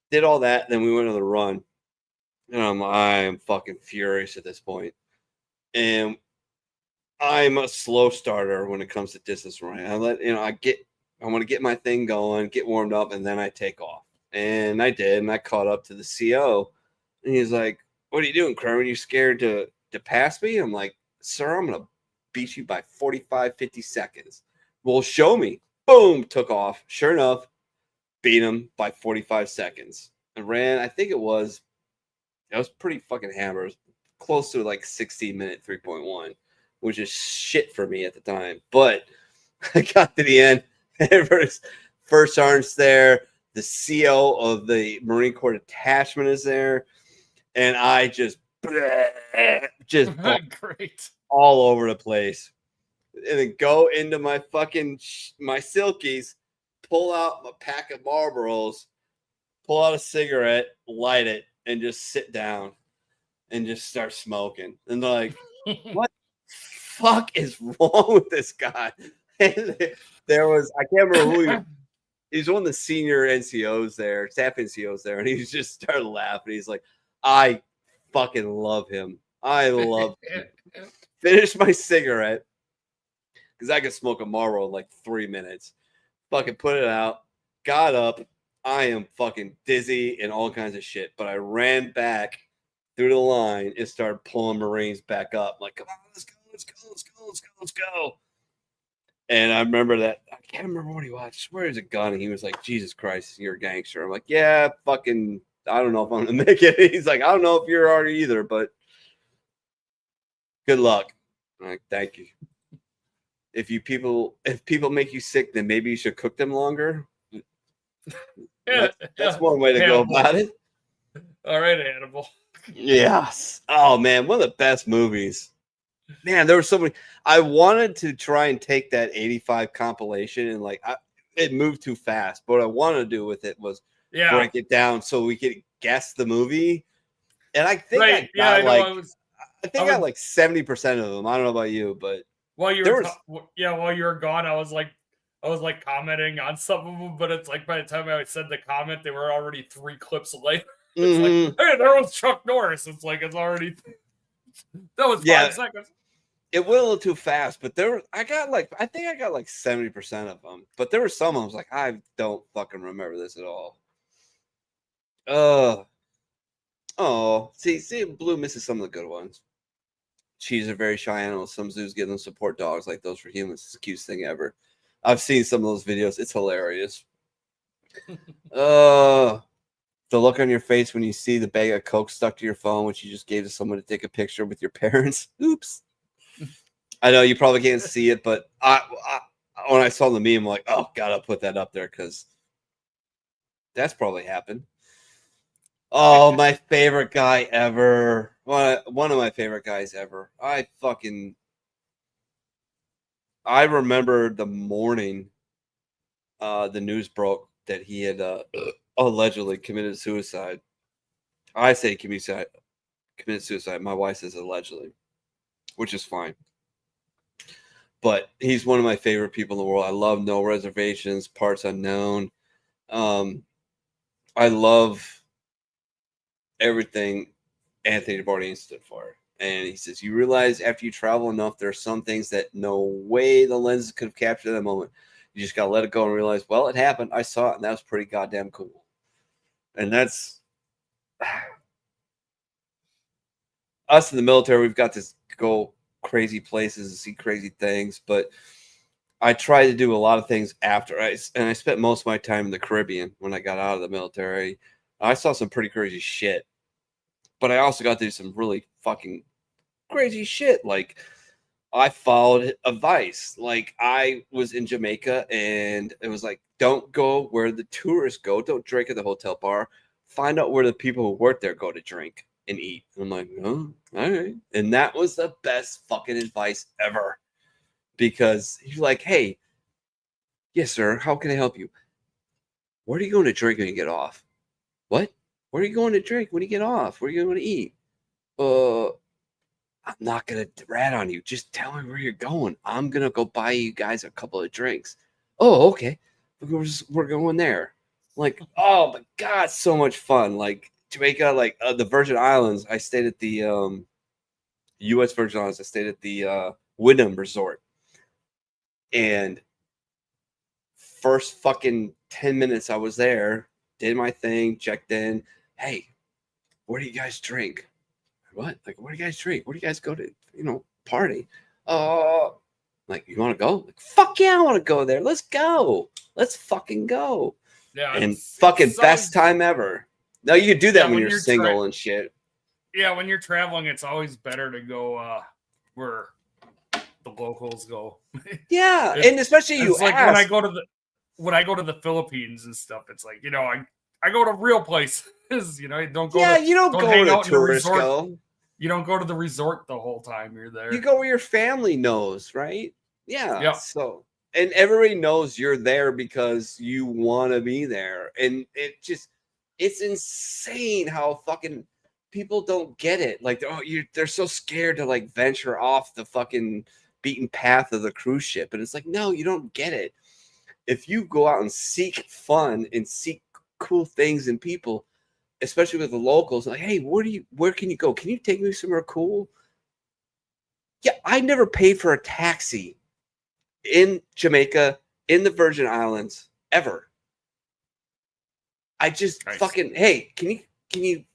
did all that. Then we went on the run, and I'm fucking furious at this point. And I'm a slow starter when it comes to distance running. I want to get my thing going, get warmed up, and then I take off. And I did, and I caught up to the CO, and he's like, "What are you doing, Kermit? You scared to pass me?" I'm like, "Sir, I'm gonna beat you by 45, 50 seconds. Well, show me." Boom, took off. Sure enough, beat him by 45 seconds. I ran, I think it was pretty fucking hammered. It was close to like 16-minute 3.1, which is shit for me at the time. But I got to the end. First sergeant's there. The CO of the Marine Corps detachment is there. And I just great. All over the place, and then go into my fucking my silkies, pull out my pack of Marlboros, pull out a cigarette, light it, and just sit down and just start smoking. And they're like, "What the fuck is wrong with this guy?" And there was, I can't remember who he's one of the senior NCOs there, staff NCOs there, and he just started laughing. He's like, "I fucking love him. I love him." Finished my cigarette because I could smoke a Marlboro in like 3 minutes. Fucking put it out. Got up. I am fucking dizzy and all kinds of shit. But I ran back through the line and started pulling Marines back up. Like, come on, let's go. And I remember that. I can't remember what he was. I swear he's a gun. And he was like, "Jesus Christ, you're a gangster." I'm like, "Yeah, fucking, I don't know if I'm going to make it." He's like, "I don't know if you're already either, but good luck." I'm like, "Thank you. If people make you sick, then maybe you should cook them longer." That's one way to go about it. All right, Hannibal. Yes. Oh man, one of the best movies. Man, there were so many. I wanted to try and take that 85 compilation and it moved too fast. But what I wanted to do with it was break it down so we could guess the movie. And I think I got I got like 70% of them. I don't know about you, but while you were gone, I was like commenting on some of them, but it's like by the time I said the comment, they were already 3 clips later. It's like, hey, there was Chuck Norris. It's like it's already that was 5 seconds. It went a little too fast, but I think I got like 70% of them. But there were some I was like, I don't fucking remember this at all. See, Blue misses some of the good ones. Cheese are very shy animals. Some zoos give them support dogs like those for humans. It's the cutest thing ever. I've seen some of those videos. It's hilarious. The look on your face when you see the bag of Coke stuck to your phone, which you just gave to someone to take a picture with your parents. Oops. I know you probably can't see it, but when I saw the meme, I'm like, oh, God, I'll put that up there because that's probably happened. Oh, my favorite guy ever. One of my favorite guys ever. I remember the morning the news broke that he had allegedly committed suicide. I say committed suicide. My wife says allegedly, which is fine. But he's one of my favorite people in the world. I love No Reservations, Parts Unknown. I love everything Anthony Bourdain stood for. And he says, you realize after you travel enough, there are some things that no way the lenses could have captured that moment. You just got to let it go and realize, well, it happened. I saw it, and that was pretty goddamn cool. And that's us in the military. We've got to go crazy places and see crazy things, but I try to do a lot of things after. I spent most of my time in the Caribbean when I got out of the military. I saw some pretty crazy shit, but I also got to do some really fucking crazy shit. Like, I followed advice. Like, I was in Jamaica, and it was like, don't go where the tourists go. Don't drink at the hotel bar. Find out where the people who work there go to drink and eat. And I'm like, oh, all right. And that was the best fucking advice ever. Because he's like, hey, yes, sir, how can I help you? Where are you going to drink when you get off? What? Where are you going to drink when you get off? Where are you going to eat? I'm not going to rat on you. Just tell me where you're going. I'm going to go buy you guys a couple of drinks. Oh, okay. We're going there. Like, oh my God, so much fun. Like, Jamaica, like the Virgin Islands. I stayed at the U.S. Virgin Islands. I stayed at the Wyndham Resort. And first fucking 10 minutes I was there, did my thing, checked in. Hey, where do you guys drink? What? Like, where do you guys drink? Where do you guys go to, party? Like, you want to go? Like, fuck yeah, I want to go there. Let's go. Let's fucking go. Yeah. And fucking best time ever. No, you can do that when you're single and shit. Yeah, when you're traveling, it's always better to go where the locals go. Yeah, and especially you like ask. when I go to the Philippines and stuff, it's like, I go to real places. Don't go. Yeah, you don't go hang to out in the tourist resort. go. You don't go to the resort the whole time you're there. You go where your family knows, right? Yeah. Yep. So, and everybody knows you're there because you want to be there, and it's insane how fucking people don't get it. Like, they're so scared to like venture off the fucking beaten path of the cruise ship, and it's like, no, you don't get it. If you go out and seek fun and seek cool things and people, especially with the locals, like, hey, where can you go? Can you take me somewhere cool? Yeah, I never paid for a taxi in Jamaica, in the Virgin Islands, ever. I just fucking, hey, can you,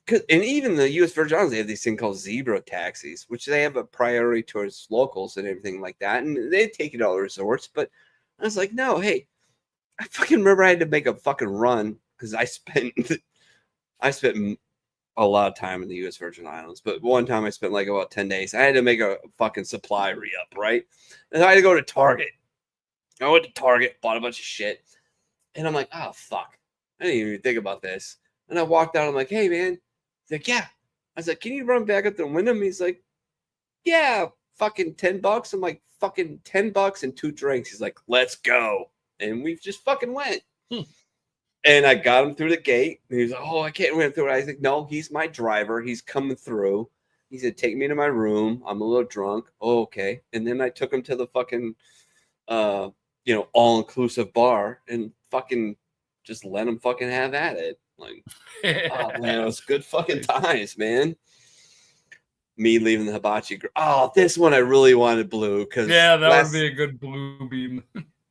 and even the U.S. Virgin Islands, they have these things called zebra taxis, which they have a priority towards locals and everything like that. And they take you to all the resorts. But I was like, no, hey, I fucking remember I had to make a fucking run because I spent a lot of time in the U.S. Virgin Islands. But one time I spent like about 10 days. I had to make a fucking supply re-up, right? And I had to go to Target. I went to Target, bought a bunch of shit. And I'm like, oh, fuck. I didn't even think about this. And I walked out. I'm like, hey, man. He's like, yeah. I was like, can you run back up the Wyndham? He's like, yeah, fucking $10. I'm like, fucking $10 and 2 drinks. He's like, let's go. And we just fucking went. And I got him through the gate. And he's like, oh, I can't run through it. I was like, no, he's my driver. He's coming through. He said, take me to my room. I'm a little drunk. Oh, okay. And then I took him to the fucking, all-inclusive bar and fucking just let him fucking have at it. Like, oh, man, it was good fucking times, man. Me leaving the hibachi. Oh, this one I really wanted blue. Yeah, that would be a good blue beam.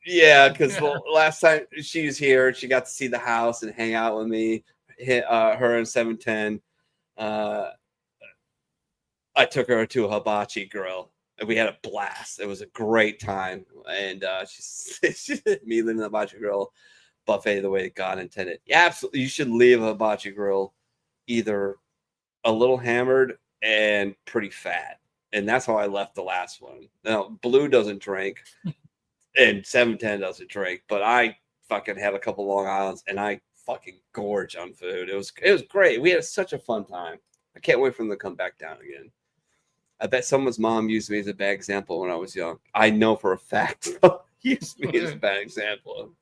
Yeah, because last time she was here, she got to see the house and hang out with me. Her and 710. I took her to a hibachi grill, and we had a blast. It was a great time, and she me leaving the hibachi grill buffet the way God intended. Yeah, absolutely. You should leave a hibachi grill either a little hammered and pretty fat, and that's how I left the last one. Now, Blue doesn't drink. And 710 doesn't drink, but I fucking have a couple Long Islands and I fucking gorge on food. It was great. We had such a fun time. I can't wait for them to come back down again. I bet someone's mom used me as a bad example when I was young. I know for a fact used me as a bad example.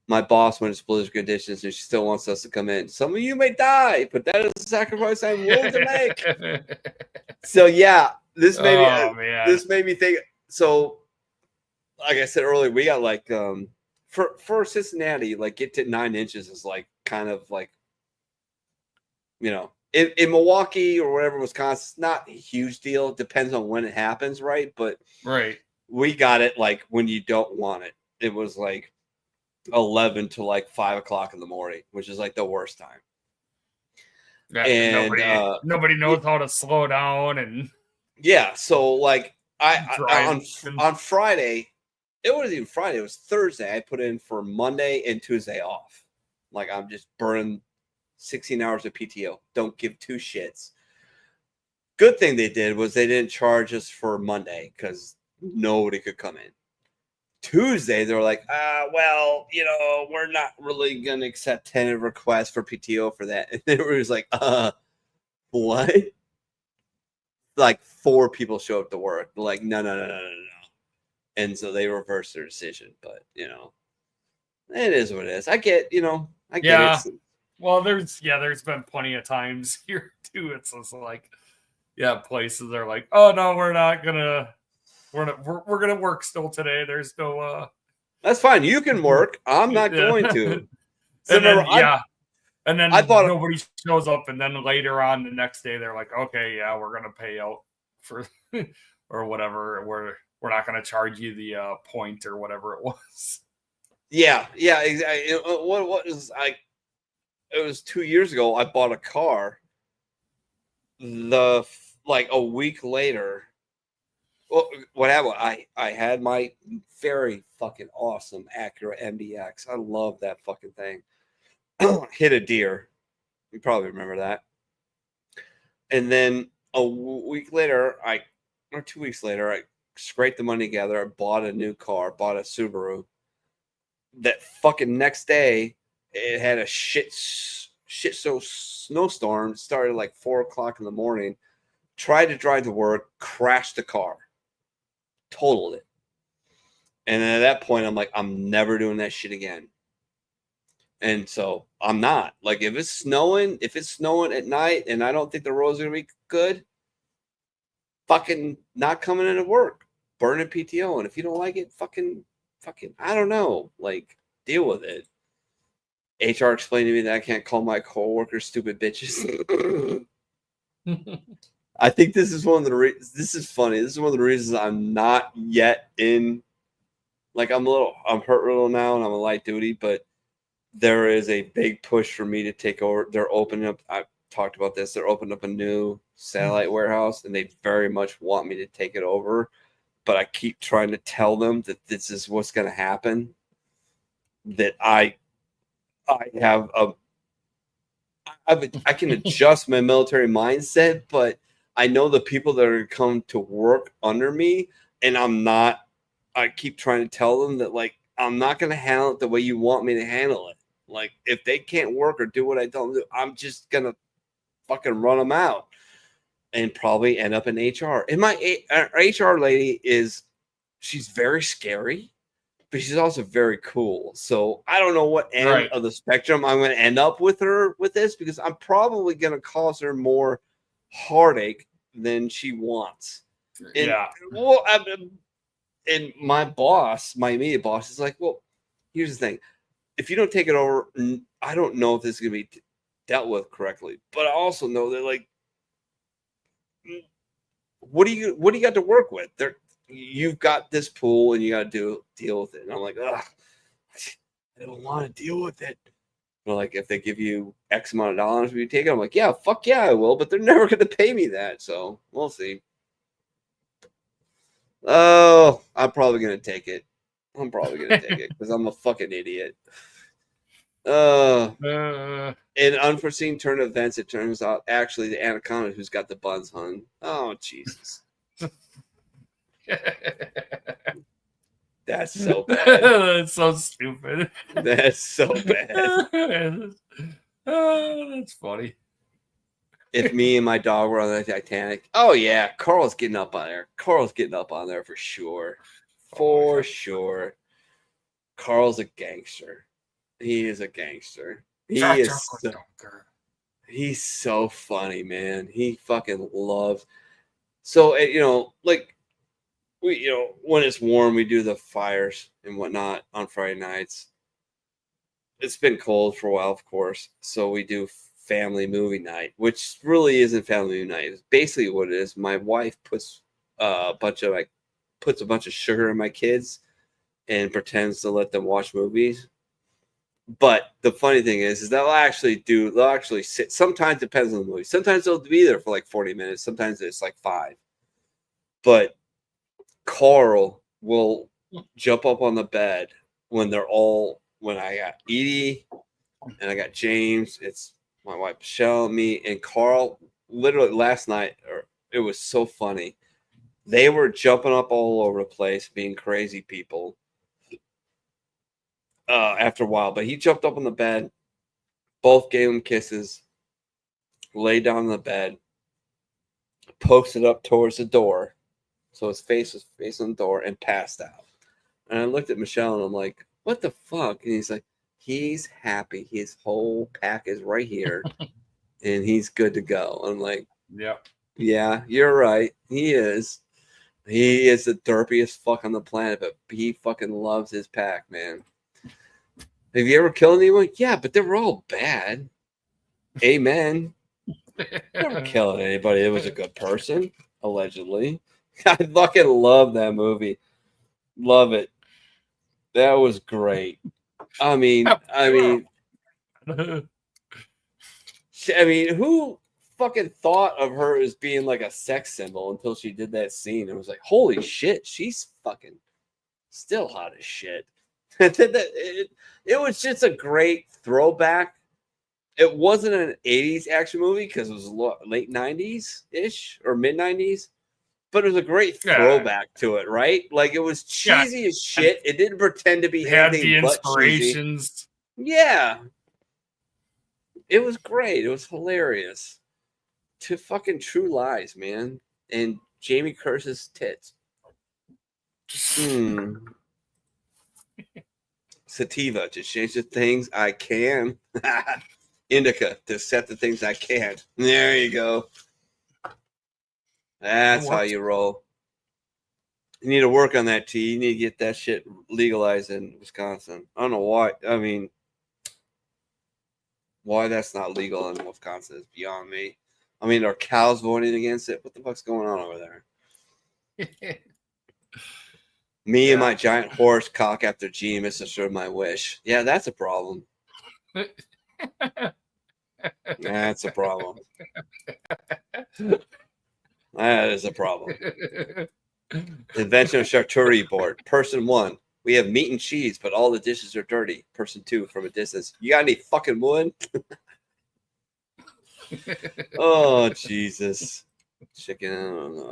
my boss when it's blizzard conditions and she still wants us to come in. Some of you may die, but that is a sacrifice I'm willing to make. So yeah, this made me think. So, like I said earlier, we got like for Cincinnati, like get to 9 inches is like kind of like, you know, in Milwaukee or whatever, Wisconsin, it's not a huge deal. It depends on when it happens, right? But we got it like when you don't want it. It was like 11 to like 5 o'clock in the morning, which is like the worst time. Yeah, and nobody knows how to slow down, and yeah, so like I on Friday, it wasn't even Friday, it was Thursday. I put in for Monday and Tuesday off. Like I'm just burning 16 hours of PTO. Don't give two shits. Good thing they did was they didn't charge us for Monday because nobody could come in. Tuesday, they were like, well, you know, we're not really going to accept tentative requests for PTO for that. And they were just like, what? Like 4 people showed up to work. Like, no. And so they reversed their decision. But, you know, it is what it is. I get it. Well, there's been plenty of times here, too. It's just like, places are like, oh, no, we're not going to. We're gonna work still today. There's no. That's fine. You can work. I'm not going to. So and then nobody shows up, and then later on the next day they're like, okay, yeah, we're gonna pay out for or whatever. We're not gonna charge you the point or whatever it was. Yeah, exactly. What was I? It was 2 years ago. I bought a car. Like a week later. Well, what happened? I had my very fucking awesome Acura MDX. I love that fucking thing. Hit a deer. You probably remember that. And then a week later, or 2 weeks later, I scraped the money together. I bought a new car, bought a Subaru. That fucking next day, it had a shit snowstorm. It started like 4 o'clock in the morning. Tried to drive to work, crashed the car. Totaled it. And then at that point, I'm like, I'm never doing that shit again. And so I'm not. Like, if it's snowing at night and I don't think the roads are going to be good, fucking not coming into work. Burning PTO. And if you don't like it, fucking, I don't know. Like, deal with it. HR explained to me that I can't call my coworkers stupid bitches. I think this is one of the this is funny. This is one of the reasons I'm not yet in. Like I'm hurt a little now, and I'm a light duty, but there is a big push for me to take over. They're opening up. I've talked about this. They're opening up a new satellite warehouse, and they very much want me to take it over. But I keep trying to tell them that this is what's going to happen. That I have I can adjust my military mindset, but I know the people that are going to come to work under me, and I keep trying to tell them that, like, I'm not going to handle it the way you want me to handle it. Like, if they can't work or do what I tell them to do, I'm just going to fucking run them out and probably end up in HR. And my HR lady she's very scary, but she's also very cool. So I don't know what end of the spectrum I'm going to end up with her with this, because I'm probably going to cause her more heartache than she wants. And, well, and my boss, my immediate boss, is like, well, here's the thing. If you don't take it over, I don't know if this is going to be dealt with correctly. But I also know that, like, what do you got to work with? You've got this pool and you got to deal with it. And I'm like, ugh, I don't want to deal with it. But like, if they give you X amount of dollars, will you take it? I'm like, yeah, fuck yeah, I will. But they're never going to pay me that. So we'll see. Oh, I'm probably going to take it. I'm probably going to take it because I'm a fucking idiot. In unforeseen turn of events, it turns out actually the anaconda who's got the buns hung. Oh, Jesus. That's so bad. That's so stupid. That's so bad. Oh, that's funny. If me and my dog were on the Titanic, oh yeah, Carl's getting up on there. Carl's getting up on there for sure. For sure. Carl's a gangster. He is a gangster. He's so funny, man. He fucking loves. So like we, when it's warm, we do the fires and whatnot on Friday nights. It's been cold for a while, of course. So we do family movie night, which really isn't family movie night. It's basically what it is. My wife puts a bunch of sugar in my kids and pretends to let them watch movies. But the funny thing is they'll actually sit. Sometimes it depends on the movie. Sometimes they'll be there for like 40 minutes. Sometimes it's like 5. But Carl will jump up on the bed when I got Edie and I got James. It's my wife Michelle, me, and Carl. Literally last night, it was so funny. They were jumping up all over the place, being crazy people. After a while, but he jumped up on the bed, both gave him kisses, laid down on the bed, posted up towards the door, so his face was facing the door, and passed out. And I looked at Michelle and I'm like, what the fuck? And he's like, he's happy. His whole pack is right here and he's good to go. I'm like, yeah, you're right. He is. He is the derpiest fuck on the planet, but he fucking loves his pack, man. Have you ever killed anyone? Yeah, but they were all bad. Amen. Never killed anybody that was a good person, allegedly. I fucking love that movie. Love it. That was great. I mean, who fucking thought of her as being like a sex symbol until she did that scene? It was like, holy shit, she's fucking still hot as shit. It was just a great throwback. It wasn't an 80s action movie because it was late 90s-ish or mid-90s, but it was a great throwback to it, right? Like, it was cheesy as shit. It didn't pretend to be anything but inspirations. Cheesy. Yeah. It was great. It was hilarious. To fucking True Lies, man. And Jamie Curtis's tits. Sativa to change the things I can. Indica to set the things I can't. There you go. That's how you roll. You need to work on that, T. You need to get that shit legalized in Wisconsin. I don't know why. I mean, why that's not legal in Wisconsin is beyond me. I mean, are cows voting against it? What the fuck's going on over there? Me and my giant horse cock after G misassured my wish. Yeah, that's a problem. That's a problem. That is a problem. Invention of charcuterie board. Person 1. We have meat and cheese, but all the dishes are dirty. Person 2, from a distance. You got any fucking wood? Oh, Jesus. Chicken.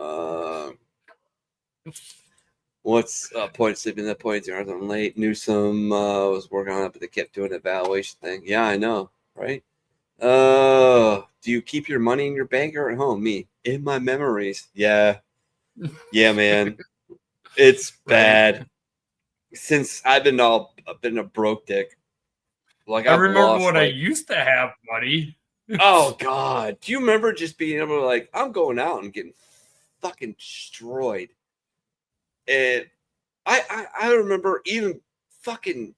What's point sleeping that point? I'm late. Newsom was working on it, but they kept doing the evaluation thing. Yeah, I know, right? Do you keep your money in your bank or at home? Me, in my memories. Yeah, man. It's bad. Since I've been a broke dick. Like I remember when I used to have money. Oh God, do you remember just being able to like, I'm going out and getting fucking destroyed. And I remember even fucking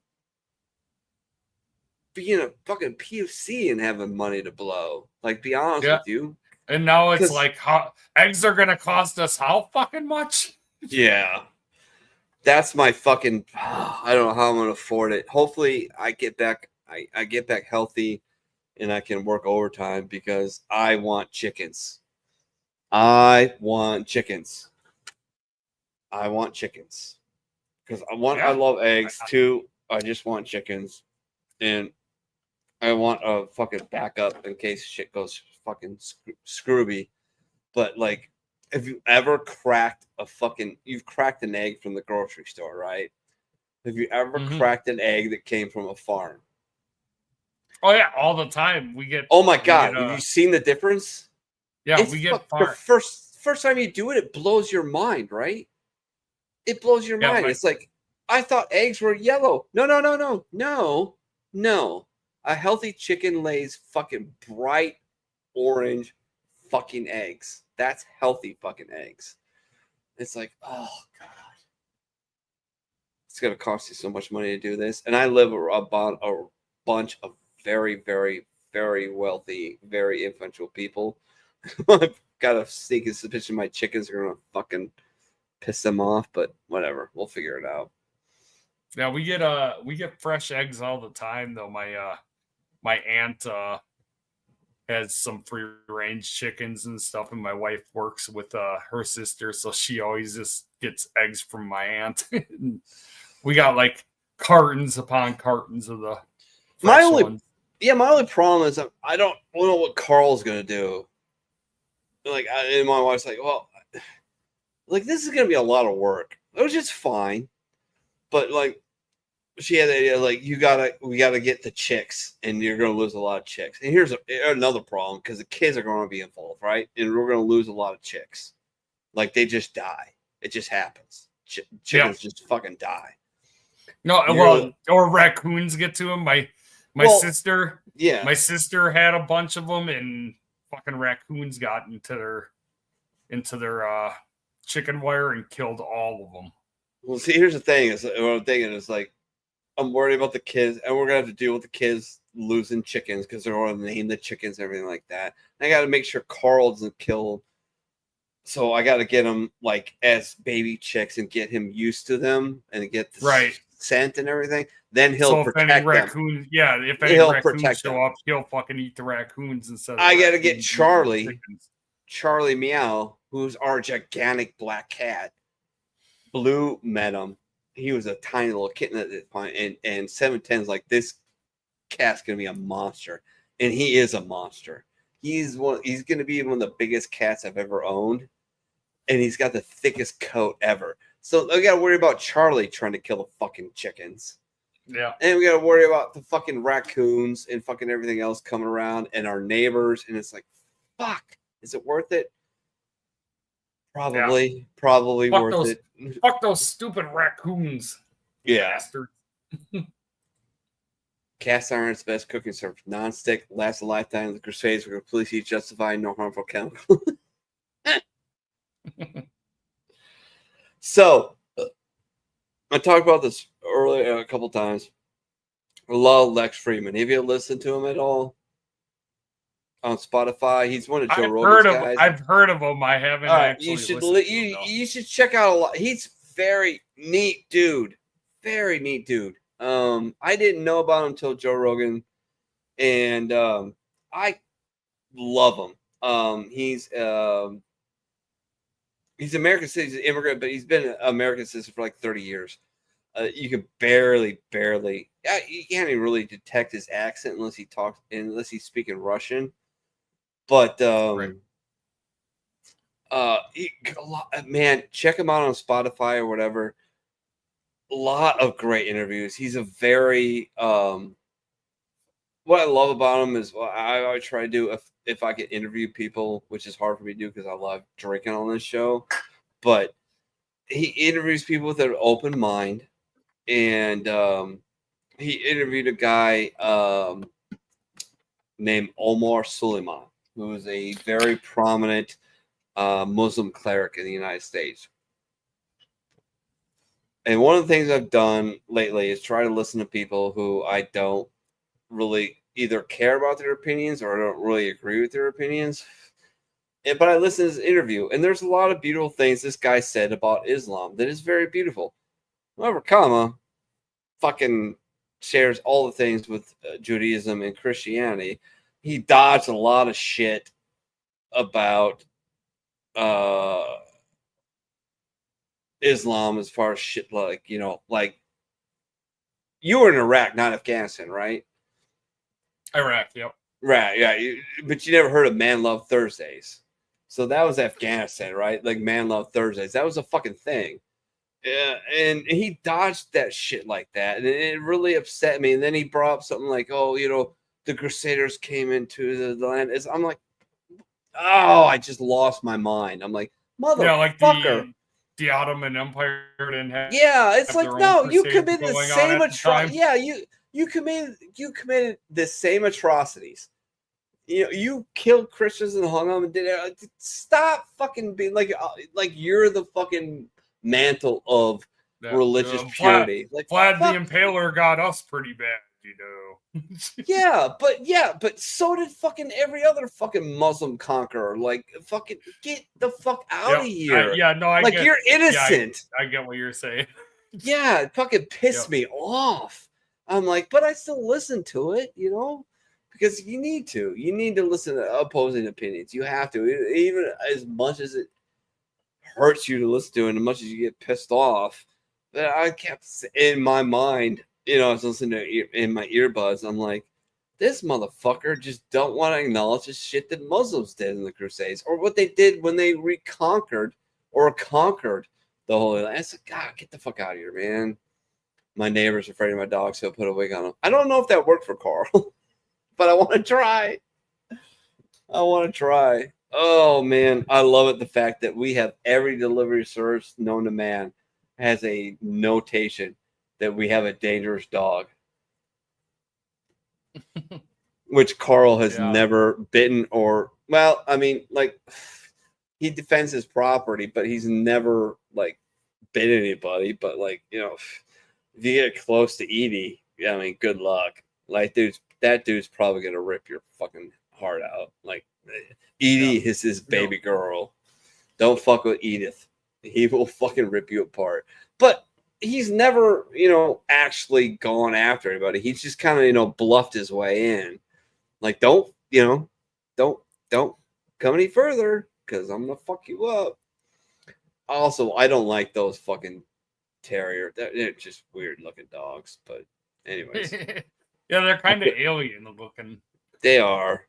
being a fucking POC and having money to blow. Like, be honest with you. And now it's like, how eggs are gonna cost us how fucking much? Yeah. That's my fucking I don't know how I'm gonna afford it. Hopefully I get back I get back healthy and I can work overtime because I want chickens. I want chickens. Because I love eggs too. I just want chickens, and I want a fucking backup in case shit goes fucking scrooby. But like, if you ever you've cracked an egg from the grocery store, right? Have you ever cracked an egg that came from a farm? Oh yeah, all the time we get. Oh my God, have you seen the difference? Yeah, we get the first time you do it, it blows your mind, right? It blows your mind. It's like, I thought eggs were yellow. No. No. A healthy chicken lays fucking bright orange fucking eggs. That's healthy fucking eggs. It's like, oh God. It's going to cost you so much money to do this. And I live about a bunch of very, very, very wealthy, very influential people. I've got a sneaking suspicion my chickens are going to fucking piss them off, but whatever. We'll figure it out. Yeah, we get fresh eggs all the time though. My aunt has some free range chickens and stuff, and my wife works with her sister, so she always just gets eggs from my aunt. We got like cartons upon cartons of the my fresh only ones. my only problem is I don't know what Carl's gonna do. Like, and my wife's like, well, like this is gonna be a lot of work, which is fine, but like she had the idea like we gotta get the chicks, and you're gonna lose a lot of chicks. And here's another problem, because the kids are going to be involved, right? And we're gonna lose a lot of chicks. Like, they just die. It just happens. Chickens just fucking die. No, well, or raccoons get to them. My sister, yeah, my sister had a bunch of them, and fucking raccoons got into their chicken wire and killed all of them. Well, see, here's the thing: is what I'm thinking is like, I'm worried about the kids, and we're gonna have to deal with the kids losing chickens because they're going to name the chickens and everything like that. And I got to make sure Carl doesn't kill. So I got to get him like as baby chicks and get him used to them and get the scent and everything. Then he'll protect them. Raccoons, yeah, if any raccoons show up, he'll fucking eat the raccoons instead of I got to get Charlie Meow, who's our gigantic black cat. Blue met him. He was a tiny little kitten at this point, and 710's like, this cat's gonna be a monster, and he is a monster. He's gonna be one of the biggest cats I've ever owned, and he's got the thickest coat ever. So I gotta worry about Charlie trying to kill the fucking chickens. Yeah, and we gotta worry about the fucking raccoons and fucking everything else coming around, and our neighbors. And it's like, fuck, is it worth it? Probably fuck worth those, it. Fuck those stupid raccoons. Yeah. Bastards. Cast iron's best cooking surface. Non-stick, lasts a lifetime. The Crusades were completely justified, no harmful chemical. So, I talked about this earlier a couple times. I love Lex Friedman. Have you listened to him at all on Spotify? He's one of Joe Rogan's guys. I've heard of him. I haven't actually you should check out a lot. He's very neat dude. Very neat dude. I didn't know about him until Joe Rogan, and I love him. He's American citizen, immigrant, but he's been an American citizen for like 30 years. You can barely, you can't even really detect his accent unless he's speaking Russian. But man, check him out on Spotify or whatever. A lot of great interviews. He's a very what I love about him is I always try to do if I can interview people, which is hard for me to do because I love drinking on this show. But he interviews people with an open mind, and he interviewed a guy named Omar Suleiman, who is a very prominent Muslim cleric in the United States. And one of the things I've done lately is try to listen to people who I don't really either care about their opinions or I don't really agree with their opinions. But I listened to this interview, and there's a lot of beautiful things this guy said about Islam that is very beautiful. However, fucking shares all the things with Judaism and Christianity. He dodged a lot of shit about Islam as far as shit like, like you were in Iraq, not Afghanistan, right? Iraq, yep. Right, yeah. But you never heard of Man Love Thursdays. So that was Afghanistan, right? Like Man Love Thursdays. That was a fucking thing. Yeah, and he dodged that shit like that. And it really upset me. And then he brought up something like, oh, the Crusaders came into the land. I'm like, oh, I just lost my mind. I'm like, motherfucker. Yeah, like the Ottoman Empire didn't have. Yeah, it's like, no, you committed the same atrocity. Yeah, You committed the same atrocities. You killed Christians and hung them and did it. Stop fucking being like you're the fucking mantle of religious purity. Vlad the Impaler got us pretty bad, yeah, but so did fucking every other fucking Muslim conqueror. Like, fucking get the fuck out of here. You're innocent. I get what you're saying. Yeah, it fucking pissed me off. I'm like, but I still listen to it, because you need to. You need to listen to opposing opinions. You have to, even as much as it hurts you to listen to, and as much as you get pissed off. But I kept in my mind. I was listening to in my earbuds. I'm like, this motherfucker just don't want to acknowledge the shit that Muslims did in the Crusades, or what they did when they reconquered or conquered the Holy Land. I said, God, get the fuck out of here, man. My neighbor's afraid of my dog, so he'll put a wig on him. I don't know if that worked for Carl, but I want to try. Oh, man. I love it. The fact that we have every delivery service known to man has a notation that we have a dangerous dog, which Carl has never bitten or, well, I mean, like, he defends his property, but he's never, like, bit anybody. But, like, if you get close to Edie, I mean, good luck. Like, that dude's probably going to rip your fucking heart out. Like, Edie is his baby girl. Don't fuck with Edith. He will fucking rip you apart. But he's never, actually gone after anybody. He's just kind of, bluffed his way in. Like, don't come any further because I'm going to fuck you up. Also, I don't like those fucking terrier. They're just weird looking dogs. But anyways. Yeah, they're kind of alien looking. They are.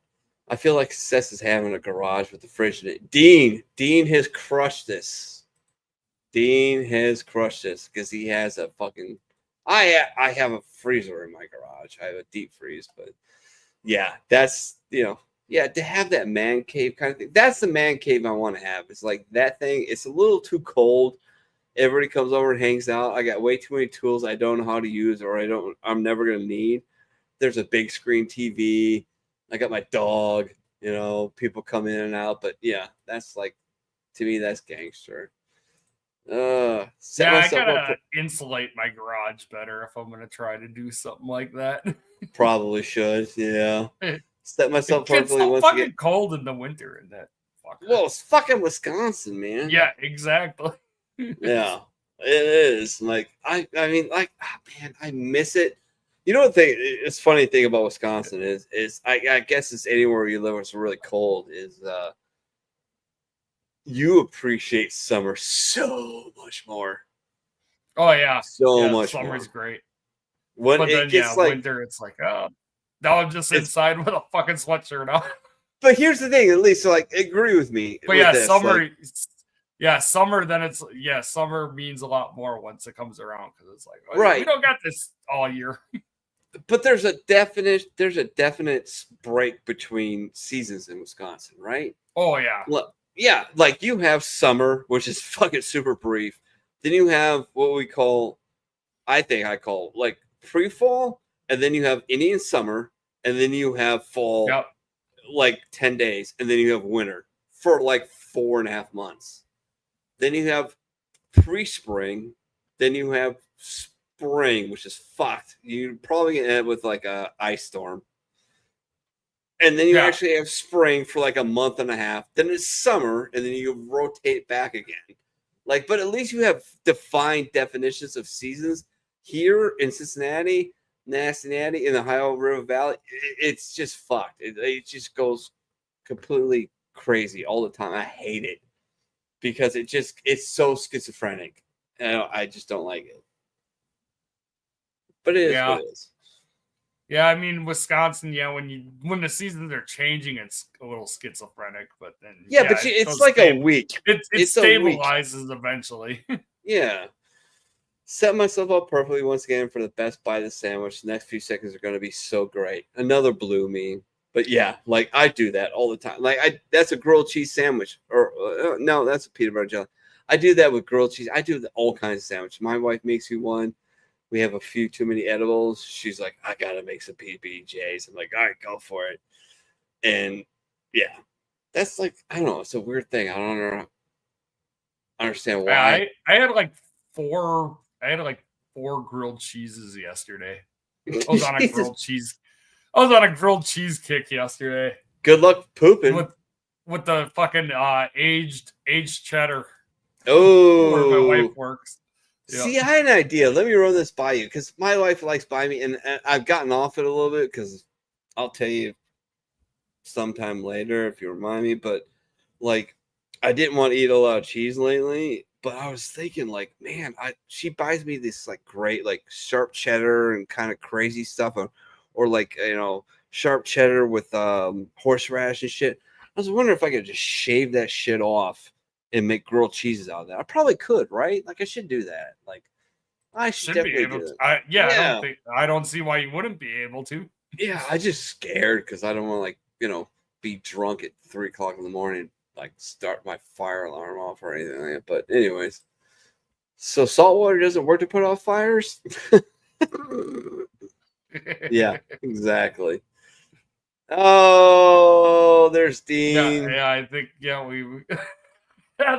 I feel like Seth is having a garage with the fridge in it. Dean has crushed this. Because he has a fucking. I have a freezer in my garage. I have a deep freeze, but yeah, that's to have that man cave kind of thing. That's the man cave I want to have. It's like that thing. It's a little too cold. Everybody comes over and hangs out. I got way too many tools I don't know how to use, or I'm never gonna need. There's a big screen TV. I got my dog. People come in and out, but yeah, that's like, to me, that's gangster. I gotta insulate my garage better if I'm gonna try to do something like that. Probably should, yeah. Set myself perfectly. It's so fucking cold in the winter in that. Well, it's fucking Wisconsin, man. Yeah, exactly. Yeah, it is. Like, I mean, like, man, I miss it. You know what it's funny thing about Wisconsin is I guess it's anywhere you live where it's really cold is you appreciate summer so much more. Oh yeah, so much. Summer's more. Great. When but it then gets like winter, it's like now I'm just inside with a fucking sweatshirt on. But here's the thing, at least, so like, agree with me. But with yeah, this, summer. Like, Summer. Then summer means a lot more once it comes around because it's like, right, we don't got this all year. But there's a definite break between seasons in Wisconsin, right? Oh yeah. Look, yeah, like you have summer, which is fucking super brief. Then you have what we call, I call like pre-fall, and then you have Indian summer, and then you have fall, like 10 days, and then you have winter for like 4.5 months. Then you have pre-spring, then you have spring, which is fucked. You're probably gonna end up with like a ice storm. And then you actually have spring for like a month and a half. Then it's summer, and then you rotate back again. Like, but at least you have defined definitions of seasons. Here in Cincinnati, in the Ohio River Valley, it's just fucked. It just goes completely crazy all the time. I hate it because it's so schizophrenic. And I just don't like it. But it is what it is. Yeah, I mean Wisconsin. Yeah, when the seasons are changing, it's a little schizophrenic. But then but it's like a week. It stabilizes eventually. Yeah. Set myself up perfectly once again for the best bite of the sandwich. The next few seconds are going to be so great. Another blue meme. But yeah, like I do that all the time. Like that's a grilled cheese sandwich, or no, that's a peanut butter jelly. I do that with grilled cheese. I do all kinds of sandwiches. My wife makes me one. we have a few too many edibles. She's like, I gotta make some PB&Js. I'm like, all right, go for it. And yeah, that's like, I don't know, it's a weird thing. I don't understand why. I had like four grilled cheeses yesterday. I was on a grilled cheese. I was on a grilled cheese kick yesterday. Good luck pooping with the fucking aged cheddar. Oh, where my wife works. Yep. See, I had an idea. Let me run this by you because my wife likes by me, and I've gotten off it a little bit because I'll tell you sometime later if you remind me. But like, I didn't want to eat a lot of cheese lately. But I was thinking, like, man, she buys me this like great, like sharp cheddar and kind of crazy stuff, or like sharp cheddar with horseradish and shit. I was wondering if I could just shave that shit off and make grilled cheeses out of that. I probably could, right? Like I should do that. Like I should definitely be able do to. Yeah. I don't see why you wouldn't be able to. Yeah, I just scared because I don't want to like be drunk at 3 o'clock in the morning. Like start my fire alarm off or anything like that. But anyways, so salt water doesn't work to put off fires. Yeah, exactly. Oh, there's Dean. Yeah, I think we.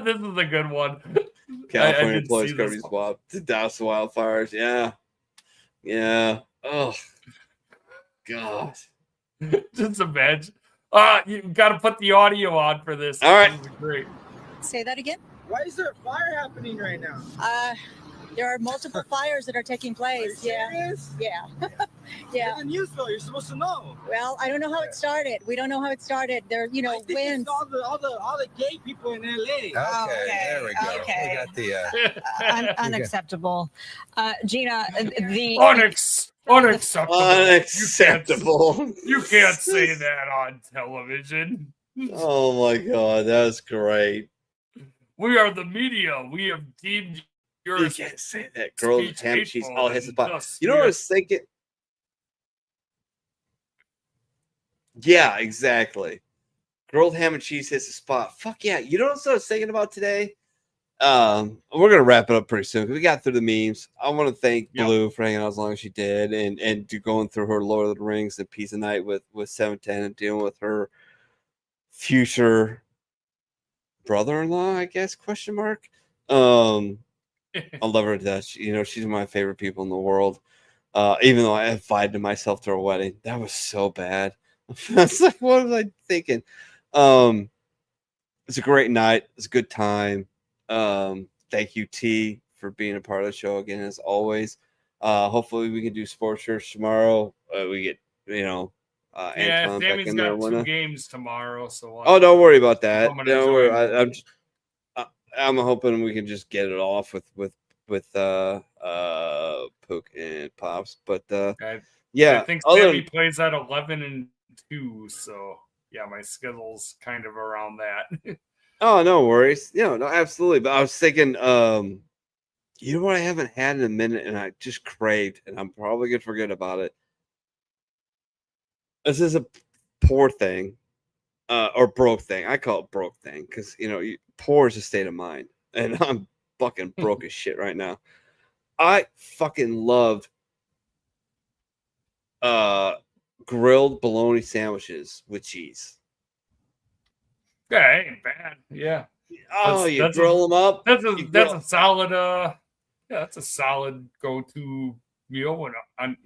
This is a good one. California employees cover swap to douse the wildfires. Yeah. Oh, God. Just imagine. You got to put the audio on for this. All right. This is great. Say that again? Why is there a fire happening right now? There are multiple fires that are taking place. Are you serious? Yeah. Yeah. You're the news though. You're supposed to know. Well, I don't know how it started. We don't know how it started. There, I think winds. it's all the gay people in LA. There we go. Okay. We got the Unacceptable. Gina, the Unacceptable. You can't say that on television. Oh my God, that's great. We are the media. We have deemed your. You can't say that. Girl, ham cheese hateful all hits the spot. thus You know what I was thinking? Yeah, exactly. Grilled ham and cheese hits the spot. Fuck yeah. You know what I was thinking about today? We're gonna wrap it up pretty soon because we got through the memes. I want to thank Blue for hanging out as long as she did and going through her Lord of the Rings and Pizza Night with 710 and dealing with her future brother-in-law, I guess, question mark. I love her to death. She's one of my favorite people in the world. Even though I invited myself to her wedding, that was so bad. It's like, what was I thinking? It's a great night. It's a good time. Thank you, T, for being a part of the show again, as always. Hopefully we can do Sports Church tomorrow. We get, Anton back Sammy's in got there. 2 games tomorrow, so. Don't worry about that. I'm Don't gonna worry. I'm hoping we can just get it off with Pook and Pops. But yeah, I think Sammy plays at 11 and 2, so yeah, my schedule's kind of around that. Oh, no worries. No, absolutely. But I was thinking, you know what I haven't had in a minute and I just craved, and I'm probably gonna forget about it. This is a poor thing. Or broke thing. I call it broke thing because poor is a state of mind, and I'm fucking broke as shit right now. I fucking loved grilled bologna sandwiches with cheese. Yeah, it ain't bad. Yeah. Oh, you grill them up. That's a solid. That's a solid go-to meal in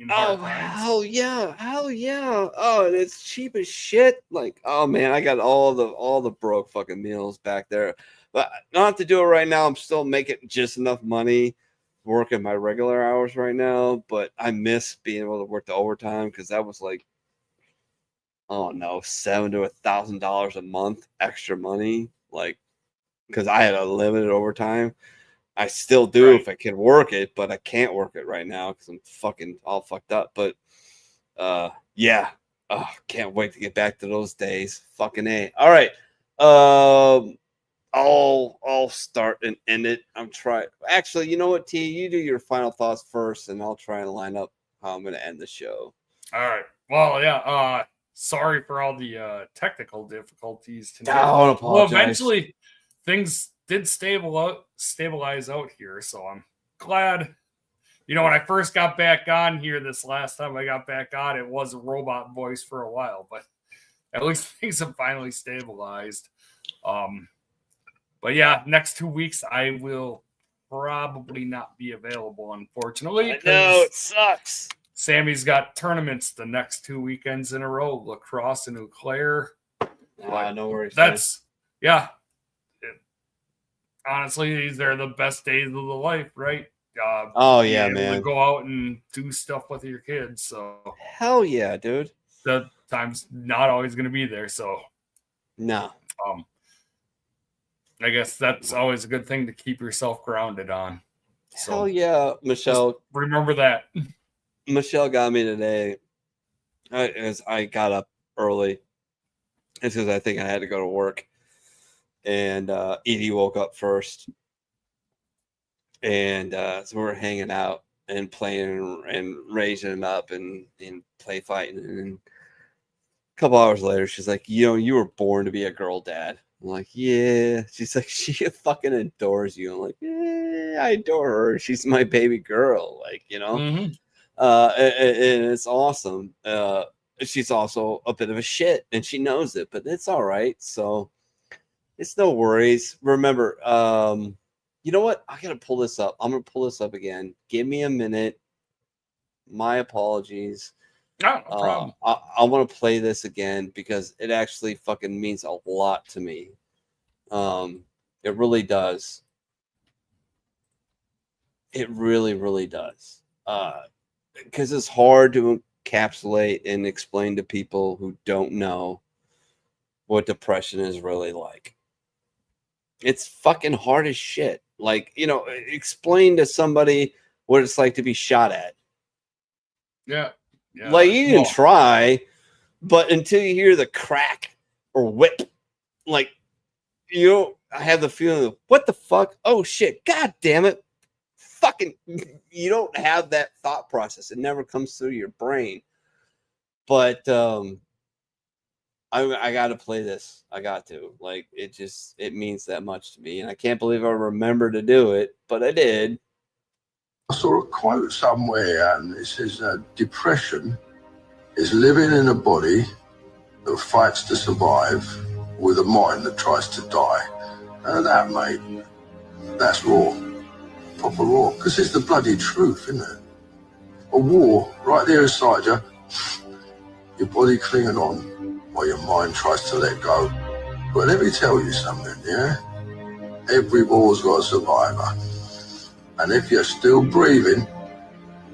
hard times. Hell yeah. Oh, and it's cheap as shit. Like, oh man, I got all the broke fucking meals back there. But not to do it right now. I'm still making just enough money working my regular hours right now. But I miss being able to work the overtime because that was like, oh no, $700 to $1,000 a month extra money. Like, because I had a limited overtime. I still do if I can work it, but I can't work it right now because I'm fucking all fucked up. But yeah. Oh, can't wait to get back to those days. Fucking A. All right. I'll start and end it. I'm trying. Actually, you know what, T? You do your final thoughts first, and I'll try and line up how I'm gonna end the show. All right. Well, yeah. Sorry for all the technical difficulties tonight. Don't apologize. Well, eventually things did stabilize out here, so I'm glad you know, when I first got back on here this last time I got back on, it was a robot voice for a while, but at least things have finally stabilized. But yeah, next 2 weeks I will probably not be available, unfortunately. I know, it sucks. Sammy's got tournaments the next 2 weekends in a row, lacrosse and Eau Claire. No worries. That's, yeah. Honestly, these are the best days of the life, right? Oh, yeah, being able man. to go out and do stuff with your kids. So hell yeah, dude. The time's not always going to be there. So no. I guess that's always a good thing to keep yourself grounded on. So hell yeah, Michelle. just remember that. Michelle got me today. As I got up early. It's because I think I had to go to work. And Edie woke up first. And so we were hanging out and playing and raising him up and play fighting. And a couple hours later, she's like, you know, you were born to be a girl dad. I'm like, yeah. She's like, she fucking adores you. I'm like, yeah, I adore her. She's my baby girl. Like, you know, and it's awesome. She's also a bit of a shit and she knows it, but it's all right. So it's no worries. Remember, you know what? I gotta pull this up. I'm gonna pull this up again. Give me a minute. My apologies. No problem. I want to play this again because it actually fucking means a lot to me. It really does. It really, really does. Because it's hard to encapsulate and explain to people who don't know what depression is really like. It's fucking hard as shit. Like, you know, explain to somebody what it's like to be shot at. Yeah. Like, you can try, but until you hear the crack or whip, like, you know, I have the feeling of, what the fuck? Oh, shit. God damn it. Fucking, you don't have that thought process. It never comes through your brain. But I got to play this. I got to. Like, it means that much to me. And I can't believe I remember to do it, but I did. I saw a quote somewhere, and it says depression is living in a body that fights to survive with a mind that tries to die. And that, mate, that's raw. Proper raw. Because it's the bloody truth, isn't it? A war right there inside you, your body clinging on while your mind tries to let go. But let me tell you something, yeah? Every war's got a survivor. And if you're still breathing,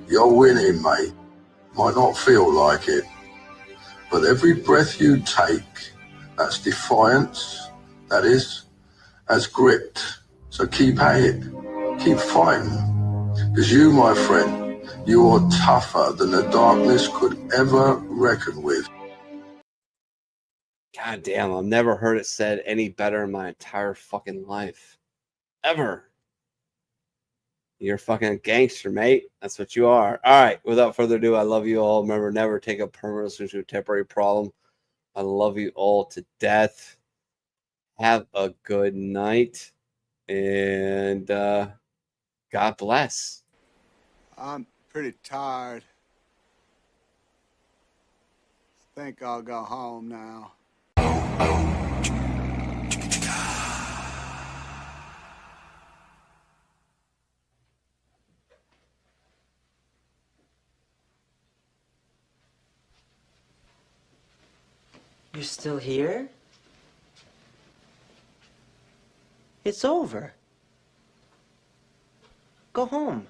you're winning, mate. Might not feel like it, but every breath you take, that's defiance, that is, that's grit. So keep at it, keep fighting. Because you, my friend, you are tougher than the darkness could ever reckon with. God damn, I've never heard it said any better in my entire fucking life. Ever. You're fucking a gangster, mate. That's what you are. All right. Without further ado, I love you all. Remember, never take a permanent solution to a temporary problem. I love you all to death. Have a good night. And God bless. I'm pretty tired. Think I'll go home now. You're still here? It's over. Go home.